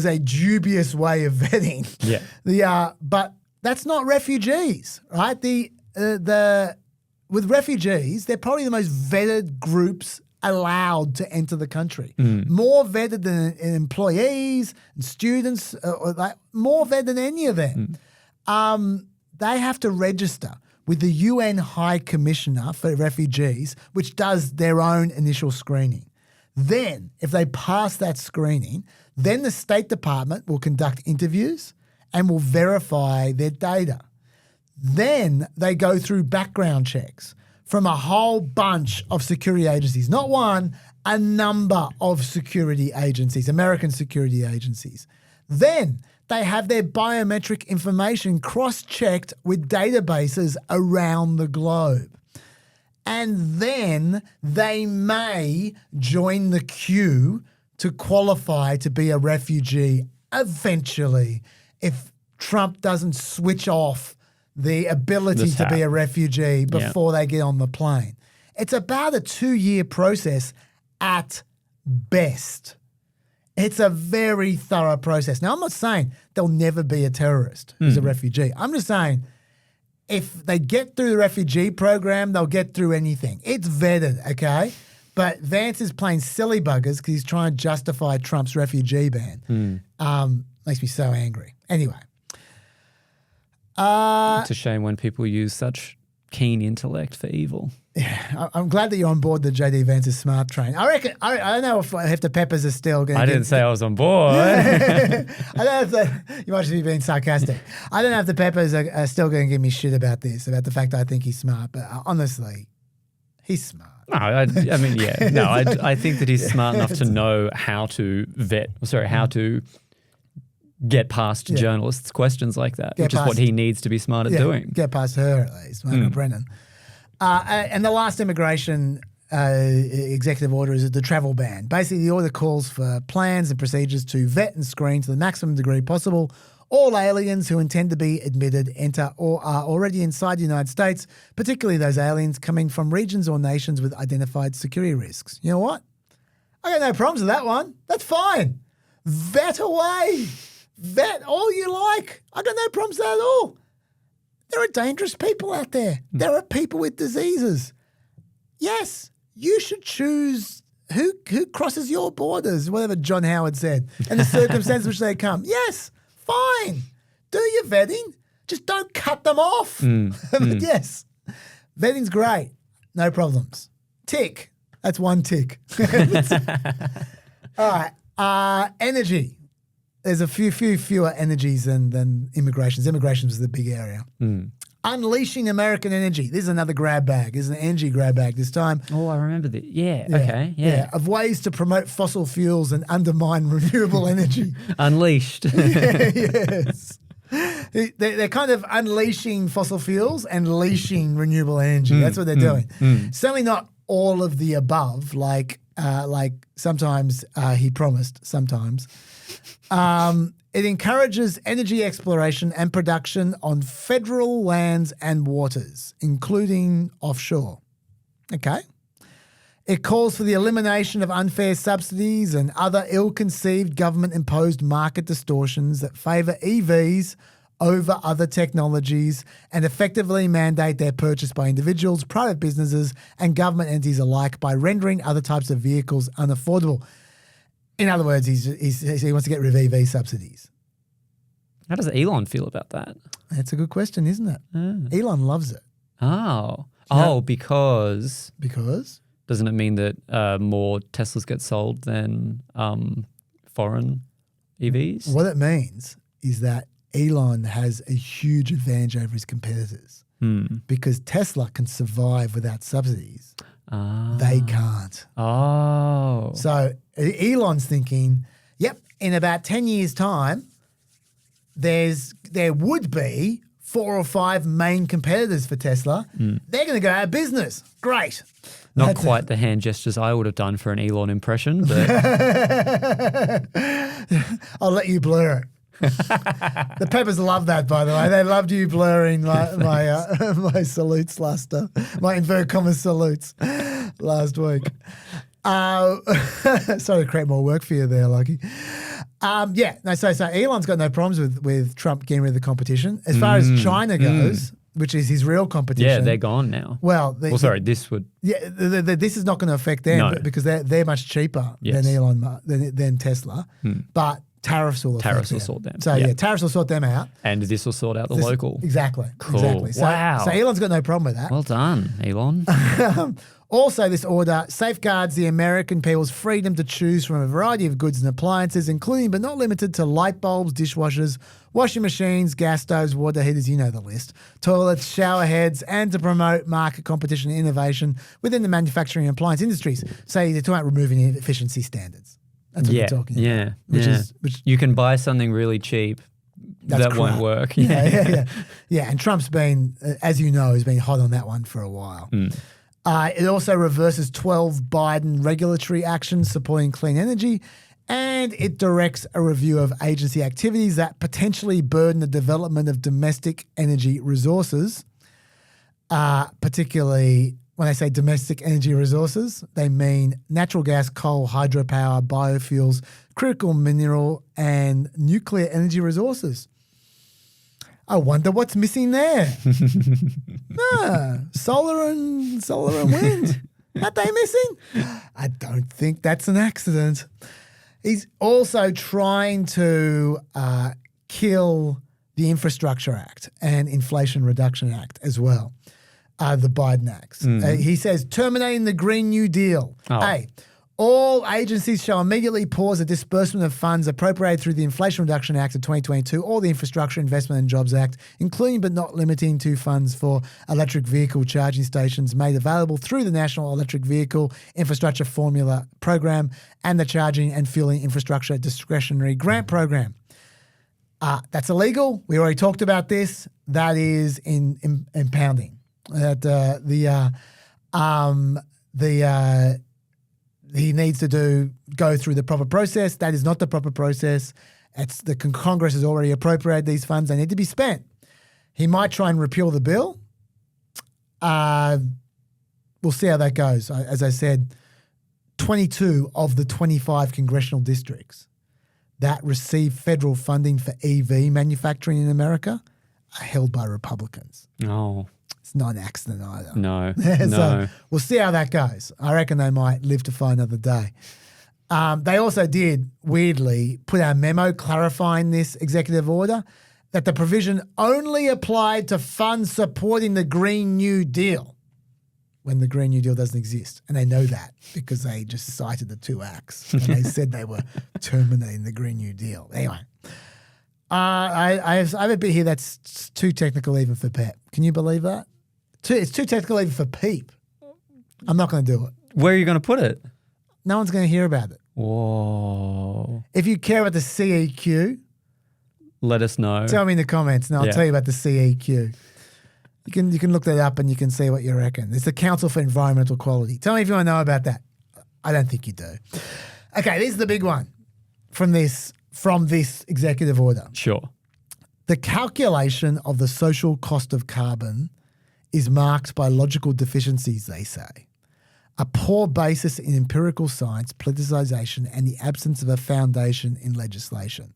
a dubious way of vetting. Yeah. But that's not refugees, right? With refugees, they're probably the most vetted groups allowed to enter the country. More vetted than employees and students, more vetted than any of them. They have to register with the UN High Commissioner for Refugees, which does their own initial screening. Then, if they pass that screening, then the State Department will conduct interviews and will verify their data. Then they go through background checks from a whole bunch of security agencies, not one, a number of security agencies, American security agencies. Then they have their biometric information cross-checked with databases around the globe. And then they may join the queue to qualify to be a refugee eventually if Trump doesn't switch off the ability to be a refugee before they get on the plane. It's about a 2-year process at best. It's a very thorough process. Now, I'm not saying there'll never be a terrorist who's a refugee. I'm just saying if they get through the refugee program, they'll get through anything. It's vetted, okay? But Vance is playing silly buggers because he's trying to justify Trump's refugee ban. Makes me so angry. Anyway. It's a shame when people use such keen intellect for evil. Yeah, I'm glad that you're on board the JD Vance's smart train. I reckon, I don't know if the Peppers are still going to... I didn't say I was on board. I don't know if you might just be being sarcastic. I don't know if the Peppers are still going to give me shit about this, about the fact that I think he's smart, but honestly, he's smart. No, I mean, yeah. No, I think that he's smart enough to know how to how to get past journalists' questions like that, which is what he needs to be smart at doing. Get past her, at least, Margaret Brennan. And the last immigration executive order is the travel ban. Basically, the order calls for plans and procedures to vet and screen to the maximum degree possible all aliens who intend to be admitted, enter, or are already inside the United States, particularly those aliens coming from regions or nations with identified security risks. You know what? I got no problems with that one. That's fine. Vet away. Vet all you like. I got no problems with that at all. There are dangerous people out there. There are people with diseases. Yes, you should choose who crosses your borders, whatever John Howard said, and the circumstances which they come. Yes, fine. Do your vetting. Just don't cut them off. But yes, vetting's great. No problems. Tick. That's one tick. All right. Energy. There's a fewer energies than immigrations. Immigration was the big area. Unleashing American energy. This is another grab bag. This is an energy grab bag this time. Oh, I remember that. Yeah. Okay. Yeah. Of ways to promote fossil fuels and undermine renewable energy. Unleashed. Yes. They're kind of unleashing fossil fuels and leashing renewable energy. That's what they're doing. Certainly not all of the above, like sometimes he promised, sometimes. It encourages energy exploration and production on federal lands and waters, including offshore. Okay. It calls for the elimination of unfair subsidies and other ill-conceived government-imposed market distortions that favour EVs over other technologies and effectively mandate their purchase by individuals, private businesses, and government entities alike by rendering other types of vehicles unaffordable. In other words, he wants to get rid of EV subsidies. How does Elon feel about that? That's a good question, isn't it? Elon loves it. Oh. Because? Because? Doesn't it mean that more Teslas get sold than foreign EVs? What it means is that Elon has a huge advantage over his competitors because Tesla can survive without subsidies. They can't. Oh. So Elon's thinking, yep, in about 10 years' time, there would be 4 or 5 main competitors for Tesla. They're going to go out of business. Great. Not quite the hand gestures I would have done for an Elon impression, but I'll let you blur it. The Peppers love that, by the way. They loved you blurring my salutes my inverted commas salutes last week. Sorry to create more work for you there, Lucky. So Elon's got no problems with Trump getting rid of the competition. As far as China goes, which is his real competition. Yeah, they're gone now. This would. Yeah, this is not going to affect them because they're much cheaper than Elon than Tesla. But tariffs will sort them. So tariffs will sort them out. And this will sort out the local. Exactly. Cool. Exactly. So, wow. So Elon's got no problem with that. Well done, Elon. Also, this order safeguards the American people's freedom to choose from a variety of goods and appliances, including but not limited to light bulbs, dishwashers, washing machines, gas stoves, water heaters, you know the list, toilets, shower heads, and to promote market competition and innovation within the manufacturing and appliance industries. So they're talking about removing efficiency standards. That's what we're talking about. Which you can buy something really cheap. That won't work. Yeah. And Trump's been, as you know, has been hot on that one for a while. It also reverses 12 Biden regulatory actions supporting clean energy, and it directs a review of agency activities that potentially burden the development of domestic energy resources, particularly when they say domestic energy resources, they mean natural gas, coal, hydropower, biofuels, critical mineral, and nuclear energy resources. I wonder what's missing there. Solar and wind. Aren't they missing? I don't think that's an accident. He's also trying to kill the Infrastructure Act and Inflation Reduction Act as well, the Biden Acts. He says terminating the Green New Deal. Hey, all agencies shall immediately pause the disbursement of funds appropriated through the Inflation Reduction Act of 2022 or the Infrastructure Investment and Jobs Act, including but not limiting to funds for electric vehicle charging stations made available through the National Electric Vehicle Infrastructure Formula Program and the Charging and Fueling Infrastructure Discretionary Grant Program. That's illegal. We already talked about this. That is impounding. He needs to go through the proper process. That is not the proper process. The Congress has already appropriated these funds. They need to be spent. He might try and repeal the bill. We'll see how that goes. As I said, 22 of the 25 congressional districts that receive federal funding for EV manufacturing in America are held by Republicans. Oh. It's not an accident either. No. So we'll see how that goes. I reckon they might live to fight another day. They also did, weirdly, put out a memo clarifying this executive order that the provision only applied to funds supporting the Green New Deal when the Green New Deal doesn't exist. And they know that because they just cited the two acts and they said they were terminating the Green New Deal. Anyway. I have a bit here that's too technical even for PEP. Can you believe that? It's too technical even for PEEP. I'm not going to do it. Where are you going to put it? No one's going to hear about it. Whoa. If you care about the CEQ, let us know. Tell me in the comments and I'll tell you about the CEQ. You can look that up and you can see what you reckon. It's the Council for Environmental Quality. Tell me if you want to know about that. I don't think you do. Okay, this is the big one from this executive order. Sure. The calculation of the social cost of carbon is marked by logical deficiencies, they say. A poor basis in empirical science, politicization, and the absence of a foundation in legislation.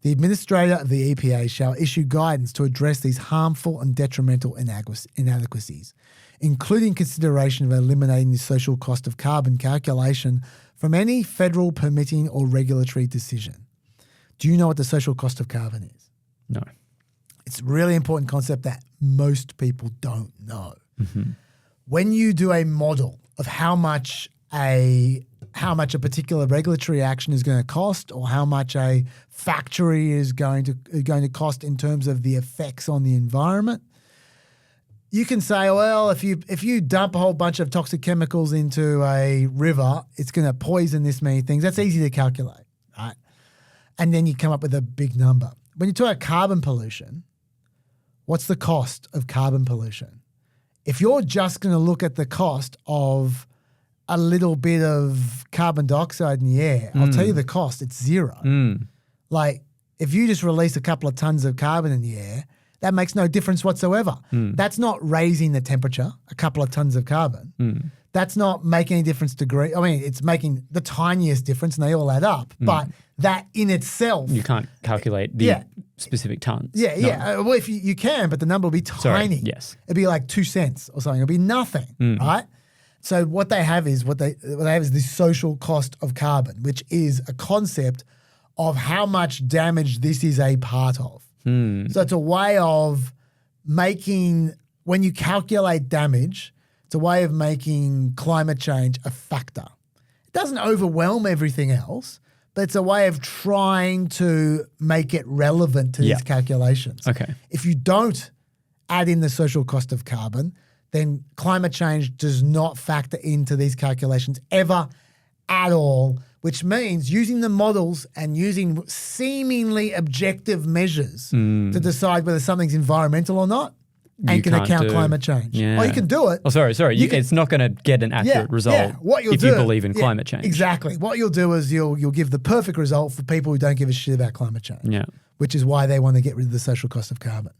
The administrator of the EPA shall issue guidance to address these harmful and detrimental inadequacies, including consideration of eliminating the social cost of carbon calculation from any federal permitting or regulatory decision. Do you know what the social cost of carbon is? No. It's a really important concept that most people don't know. Mm-hmm. When you do a model of how much a particular regulatory action is going to cost, or how much a factory is going to cost in terms of the effects on the environment, you can say, well, if you dump a whole bunch of toxic chemicals into a river, it's going to poison this many things. That's easy to calculate, right? And then you come up with a big number. When you talk about carbon pollution, what's the cost of carbon pollution? If you're just going to look at the cost of a little bit of carbon dioxide in the air, I'll tell you the cost. It's zero. Like if you just release a couple of tons of carbon in the air, that makes no difference whatsoever. That's not raising the temperature, a couple of tons of carbon. That's not making any difference degree. I mean, it's making the tiniest difference and they all add up. But that in itself. You can't calculate the specific tons. Yeah. Well, if you can, but the number will be tiny. Yes. It'd be like 2 cents or something. It'll be nothing, right? So what they have is the social cost of carbon, which is a concept of how much damage this is a part of. So it's a way of making, when you calculate damage, it's a way of making climate change a factor. It doesn't overwhelm everything else, but it's a way of trying to make it relevant to these calculations. Okay. If you don't add in the social cost of carbon, then climate change does not factor into these calculations ever at all, which means using the models and using seemingly objective measures to decide whether something's environmental or not and can account climate change. Yeah. Oh, you can do it. Oh, sorry. It's not going to get an accurate result What you'll if do, you believe in climate change. Exactly. What you'll do is you'll give the perfect result for people who don't give a shit about climate change. Yeah. Which is why they want to get rid of the social cost of carbon.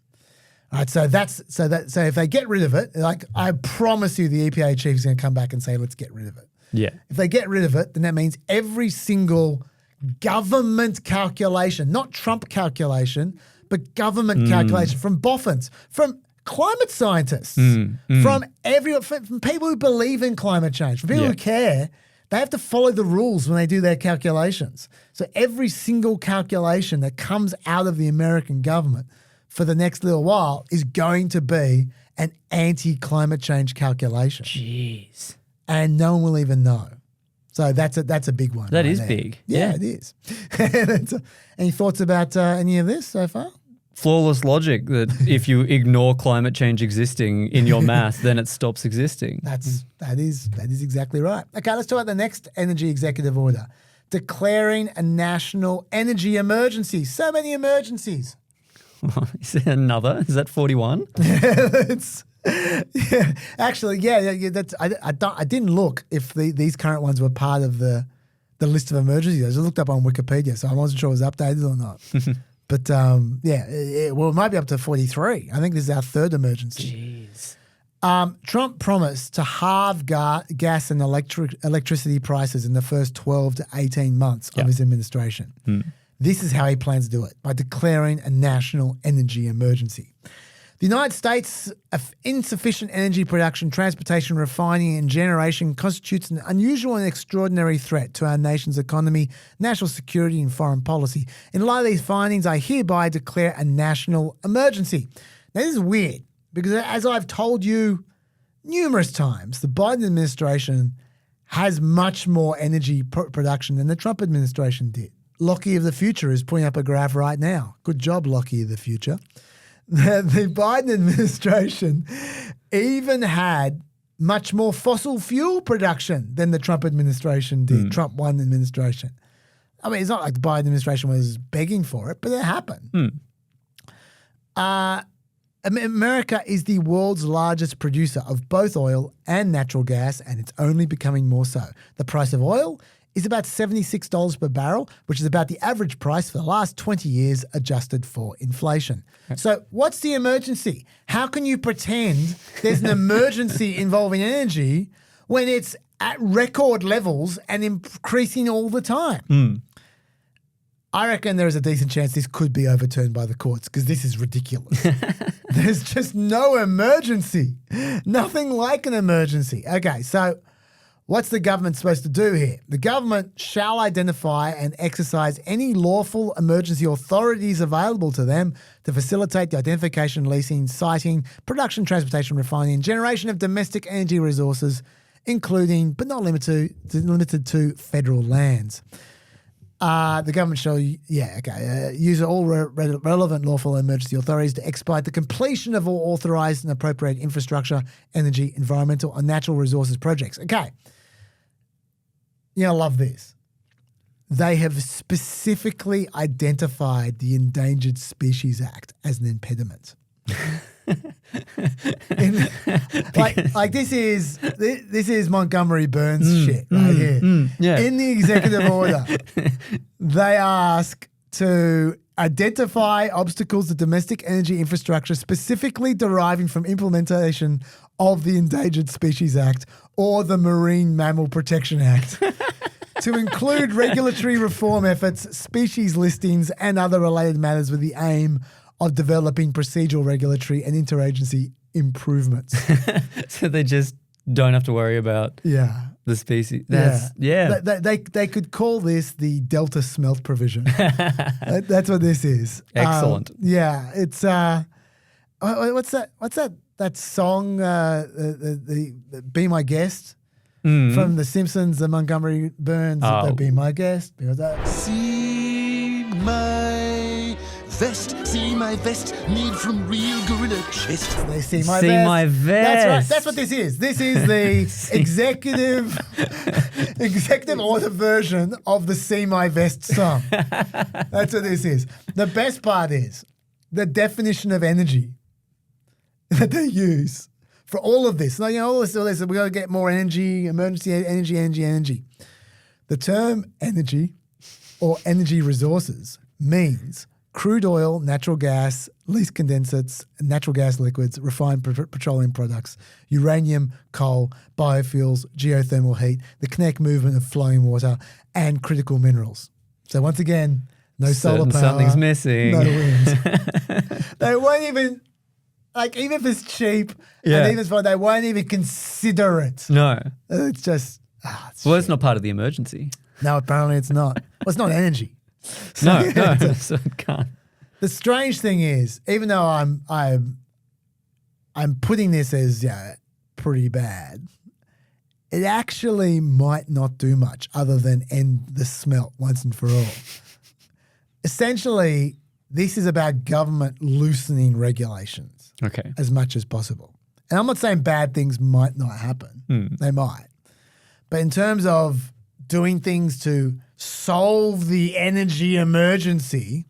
All right, so if they get rid of it, like I promise you the EPA chief is going to come back and say, let's get rid of it. Yeah. If they get rid of it, then that means every single government calculation, not Trump calculation, but government calculation from boffins, from climate scientists, from people who believe in climate change, from people who care, they have to follow the rules when they do their calculations. So every single calculation that comes out of the American government for the next little while is going to be an anti-climate change calculation. Jeez. And no one will even know. So that's a big one. That is big. Yeah, it is. Any thoughts about any of this so far? Flawless logic that if you ignore climate change existing in your math, then it stops existing. That is exactly right. Okay, let's talk about the next energy executive order. Declaring a national energy emergency. So many emergencies. Is there another? Is that 41? Actually, that's I didn't look if these current ones were part of the list of emergencies. I just looked up on Wikipedia, so I wasn't sure it was updated or not. But it might be up to 43. I think this is our third emergency. Jeez. Trump promised to halve gas and electricity prices in the first 12 to 18 months of his administration. This is how he plans to do it, by declaring a national energy emergency. The United States' insufficient energy production, transportation, refining, and generation constitutes an unusual and extraordinary threat to our nation's economy, national security, and foreign policy. In light of these findings, I hereby declare a national emergency. Now, this is weird because, as I've told you numerous times, the Biden administration has much more energy production than the Trump administration did. Lockie of the Future is putting up a graph right now. Good job, Lockie of the Future. The Biden administration even had much more fossil fuel production than the Trump administration did, Trump 1 administration. I mean, it's not like the Biden administration was begging for it, but it happened. America is the world's largest producer of both oil and natural gas, and it's only becoming more so. The price of oil is about $76 per barrel, which is about the average price for the last 20 years adjusted for inflation. So what's the emergency? How can you pretend there's an emergency involving energy when it's at record levels and increasing all the time? I reckon there is a decent chance this could be overturned by the courts because this is ridiculous. There's just no emergency. Nothing like an emergency. Okay, so what's the government supposed to do here? The government shall identify and exercise any lawful emergency authorities available to them to facilitate the identification, leasing, siting, production, transportation, refining, and generation of domestic energy resources, including but not limited to federal lands. The government shall, use all relevant lawful emergency authorities to expedite the completion of all authorized and appropriate infrastructure, energy, environmental, and natural resources projects. Okay. I love this. They have specifically identified the Endangered Species Act as an impediment. This is Montgomery Burns shit right here. In the executive order, they ask to identify obstacles to domestic energy infrastructure specifically deriving from implementation of the Endangered Species Act or the Marine Mammal Protection Act. To include regulatory reform efforts, species listings, and other related matters with the aim of developing procedural, regulatory, and interagency improvements. So they just don't have to worry about the species. They could call this the Delta Smelt Provision. That's what this is. Excellent. It's what's that song? The Be My Guest from The Simpsons. The Montgomery Burns. Be My Guest. Because See my vest made from real gorilla chest. They see my See vest. my vest. That's right. That's what this is. This is the executive order version of the See My Vest song. That's what this is. The best part is the definition of energy that they use for all of this. Now, all this, we got to get more energy, emergency energy. The term energy or energy resources means crude oil, natural gas, least condensates, natural gas liquids, refined petroleum products, uranium, coal, biofuels, geothermal heat, the kinetic movement of flowing water, and critical minerals. So once again, no solar power. Something's missing. No wind. They won't even, even if it's cheap and even if it's fine, they won't even consider it. No. It's just, it's not part of the emergency. No, apparently it's not. Well, it's not energy. So so it can't. The strange thing is, even though I'm putting this as pretty bad, it actually might not do much other than end the smelt once and for all. Essentially, this is about government loosening regulations as much as possible. And I'm not saying bad things might not happen. They might. But in terms of doing things to solve the energy emergency,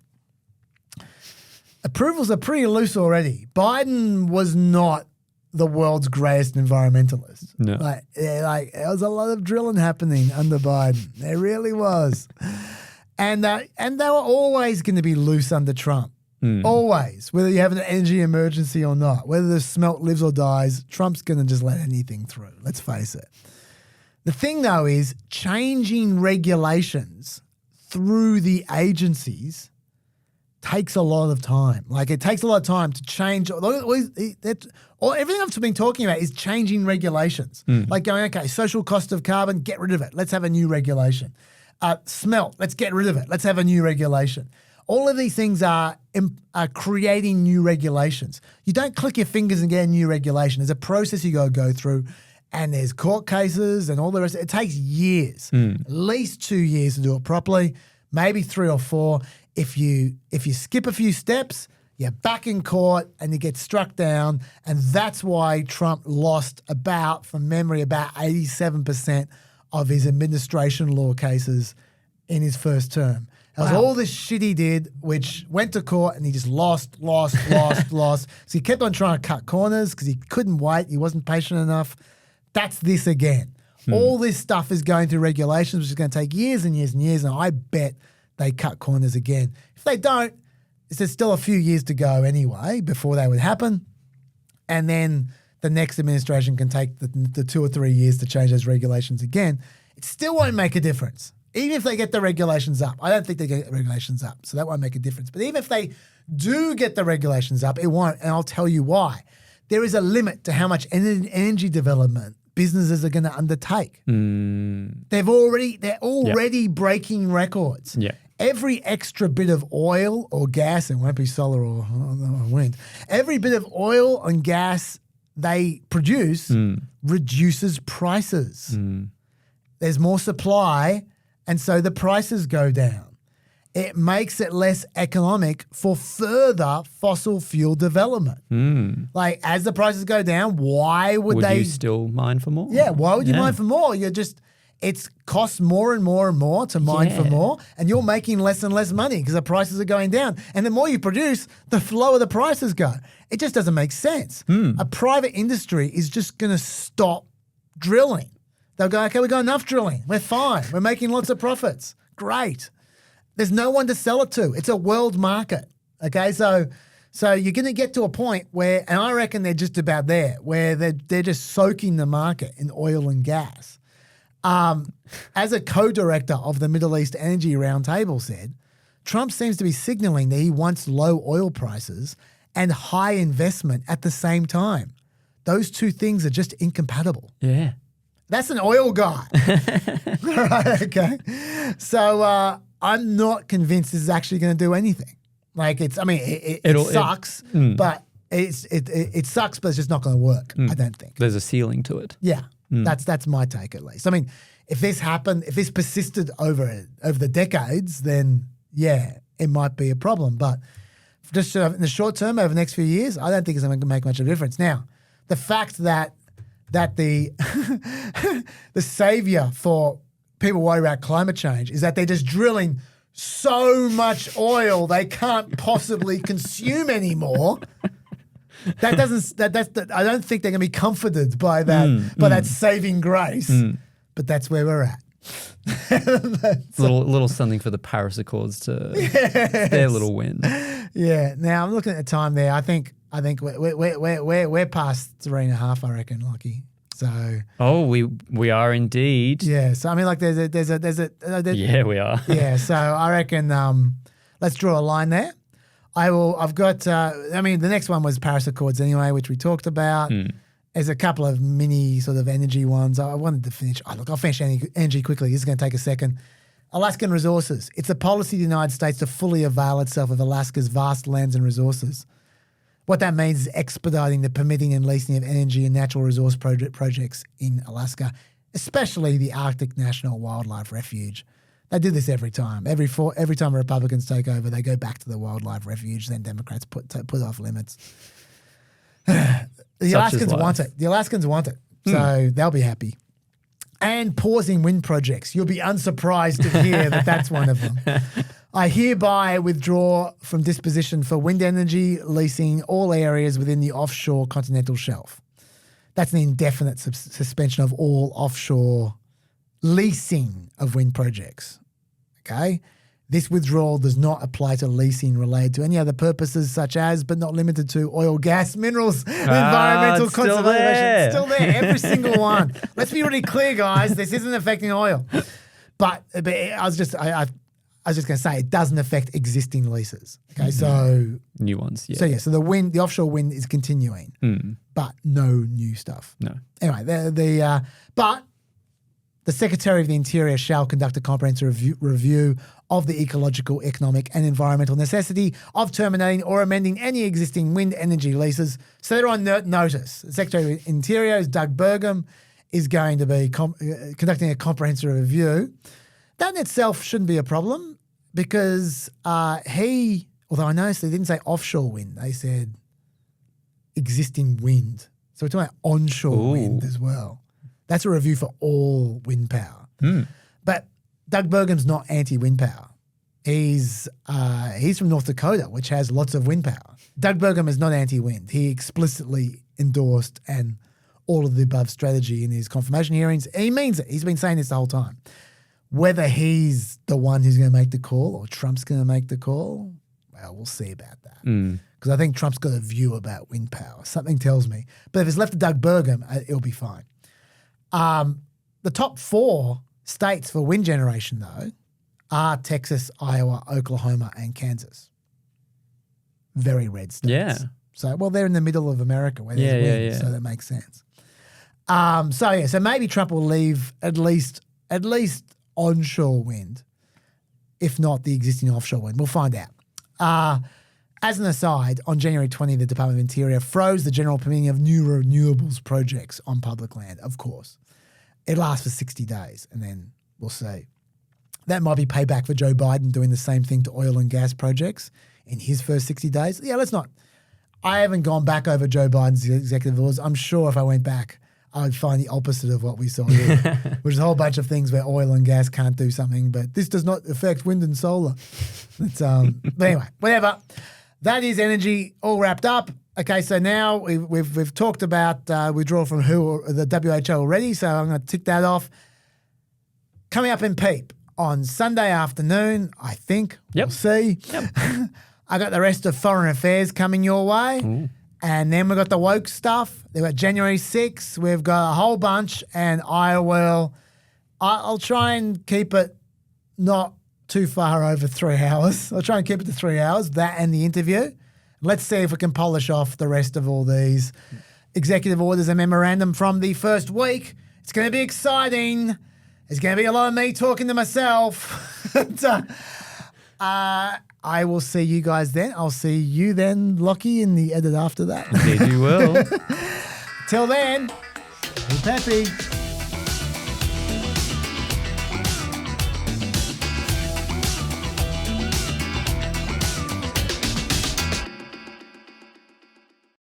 approvals are pretty loose already. Biden was not the world's greatest environmentalist. No. There was a lot of drilling happening under Biden. There really was. And they were always going to be loose under Trump. Always. Whether you have an energy emergency or not, whether the smelt lives or dies, Trump's going to just let anything through. Let's face it. The thing, though, is changing regulations through the agencies takes a lot of time. It takes a lot of time to change. Everything I've been talking about is changing regulations. Going, social cost of carbon, get rid of it. Let's have a new regulation. Smelt, let's get rid of it. Let's have a new regulation. All of these things are creating new regulations. You don't click your fingers and get a new regulation. There's a process you got to go through. And there's court cases and all the rest. It takes years, at least 2 years to do it properly, maybe 3 or 4. If you skip a few steps, you're back in court and you get struck down. And that's why Trump lost from memory, about 87% of his administration law cases in his first term. It was all this shit he did, which went to court and he just lost. So he kept on trying to cut corners because he couldn't wait. He wasn't patient enough. That's this again. All this stuff is going through regulations, which is going to take years and years and years, and I bet they cut corners again. If they don't, there's still a few years to go anyway before that would happen, and then the next administration can take the 2 or 3 years to change those regulations again. It still won't make a difference, even if they get the regulations up. I don't think they get the regulations up, so that won't make a difference. But even if they do get the regulations up, it won't, and I'll tell you why. There is a limit to how much energy development businesses are going to undertake. They're already breaking records. Yeah. Every extra bit of oil or gas, and it won't be solar or wind, every bit of oil and gas they produce reduces prices. There's more supply, and so the prices go down. It makes it less economic for further fossil fuel development. As the prices go down, why would you still mine for more? Yeah, why would you mine for more? It costs more and more and more to mine for more, and you're making less and less money because the prices are going down. And the more you produce, the lower the prices go. It just doesn't make sense. A private industry is just going to stop drilling. They'll go, okay, we've got enough drilling. We're fine. We're making lots of profits. Great. There's no one to sell it to. It's a world market. Okay, so you're going to get to a point where, and I reckon they're just about there, where they're just soaking the market in oil and gas. As a co-director of the Middle East Energy Roundtable said, Trump seems to be signaling that he wants low oil prices and high investment at the same time. Those two things are just incompatible. Yeah. That's an oil guy. Right, okay. So I'm not convinced this is actually going to do anything. Like it sucks, but it sucks, but it's just not going to work, I don't think. There's a ceiling to it. Yeah, that's my take at least. I mean, if this happened, if this persisted over the decades, then yeah, it might be a problem. But just in the short term, over the next few years, I don't think it's going to make much of a difference. Now, the fact that the the savior for people worried about climate change is that they're just drilling so much oil they can't possibly consume anymore. I don't think they're going to be comforted by that saving grace. But that's where we're at. little something for the Paris Accords to their little win. Yeah. Now I'm looking at the time there. I think we're past 3.5. I reckon, Lockie. So. We are indeed. Yeah. So I mean, like, there's yeah, we are. Yeah. So I reckon let's draw a line there. I've got. The next one was Paris Accords anyway, which we talked about. There's a couple of mini sort of energy ones. I wanted to finish. I'll finish energy quickly. This is going to take a second. Alaskan resources. It's a policy of the United States to fully avail itself of Alaska's vast lands and resources. What that means is expediting the permitting and leasing of energy and natural resource projects in Alaska, especially the Arctic National Wildlife Refuge. They do this every time. Every time Republicans take over, they go back to the wildlife refuge. Then Democrats put off limits. The Alaskans want it. The Alaskans want it. So they'll be happy. And pausing wind projects. You'll be unsurprised to hear that that's one of them. I hereby withdraw from disposition for wind energy leasing all areas within the offshore continental shelf. That's an indefinite suspension of all offshore leasing of wind projects. Okay? This withdrawal does not apply to leasing related to any other purposes such as, but not limited to, oil, gas, minerals, environmental conservation. Still there, every single one. Let's be really clear, guys. This isn't affecting oil. But I was just going to say it doesn't affect existing leases. Okay, so new ones. Yeah. So the offshore wind is continuing, but no new stuff. No. Anyway, but the Secretary of the Interior shall conduct a comprehensive review of the ecological, economic, and environmental necessity of terminating or amending any existing wind energy leases. So they're on notice. The Secretary of the Interior, Doug Burgum, is going to be conducting a comprehensive review. That in itself shouldn't be a problem because although I noticed they didn't say offshore wind, they said existing wind. So we're talking about onshore wind as well. That's a review for all wind power. But Doug Burgum's not anti-wind power. He's from North Dakota, which has lots of wind power. Doug Burgum is not anti-wind. He explicitly endorsed and all of the above strategy in his confirmation hearings. He means it. He's been saying this the whole time. Whether he's the one who's going to make the call or Trump's going to make the call, well, we'll see about that. Because I think Trump's got a view about wind power. Something tells me. But if it's left to Doug Burgum, it'll be fine. The top 4 states for wind generation, though, are Texas, Iowa, Oklahoma, and Kansas. Very red states. Yeah. So, well, they're in the middle of America where there's wind, so that makes sense. So maybe Trump will leave at least onshore wind, if not the existing offshore wind. We'll find out. As an aside, on January 20, the Department of Interior froze the general permitting of new renewables projects on public land, of course. It lasts for 60 days, and then we'll see. That might be payback for Joe Biden doing the same thing to oil and gas projects in his first 60 days. Yeah, let's not. I haven't gone back over Joe Biden's executive orders. I'm sure if I went back, I would find the opposite of what we saw here, which is a whole bunch of things where oil and gas can't do something, but this does not affect wind and solar. But anyway, whatever. That is energy all wrapped up. Okay, so now we've talked about withdrawal from the WHO already, so I'm going to tick that off. Coming up in PEEP, on Sunday afternoon, I think. Yep. We'll see. Yep. I got the rest of Foreign Affairs coming your way. Ooh. And then we've got the woke stuff. They've got January 6th. We've got a whole bunch. And I'll try and keep it not too far over 3 hours. I'll try and keep it to 3 hours, that and the interview. Let's see if we can polish off the rest of all these executive orders and memorandum from the first week. It's going to be exciting. There's going to be a lot of me talking to myself. I will see you guys then. I'll see you then, Lockie, in the edit after that. Indeed you will. Till then, be peppy.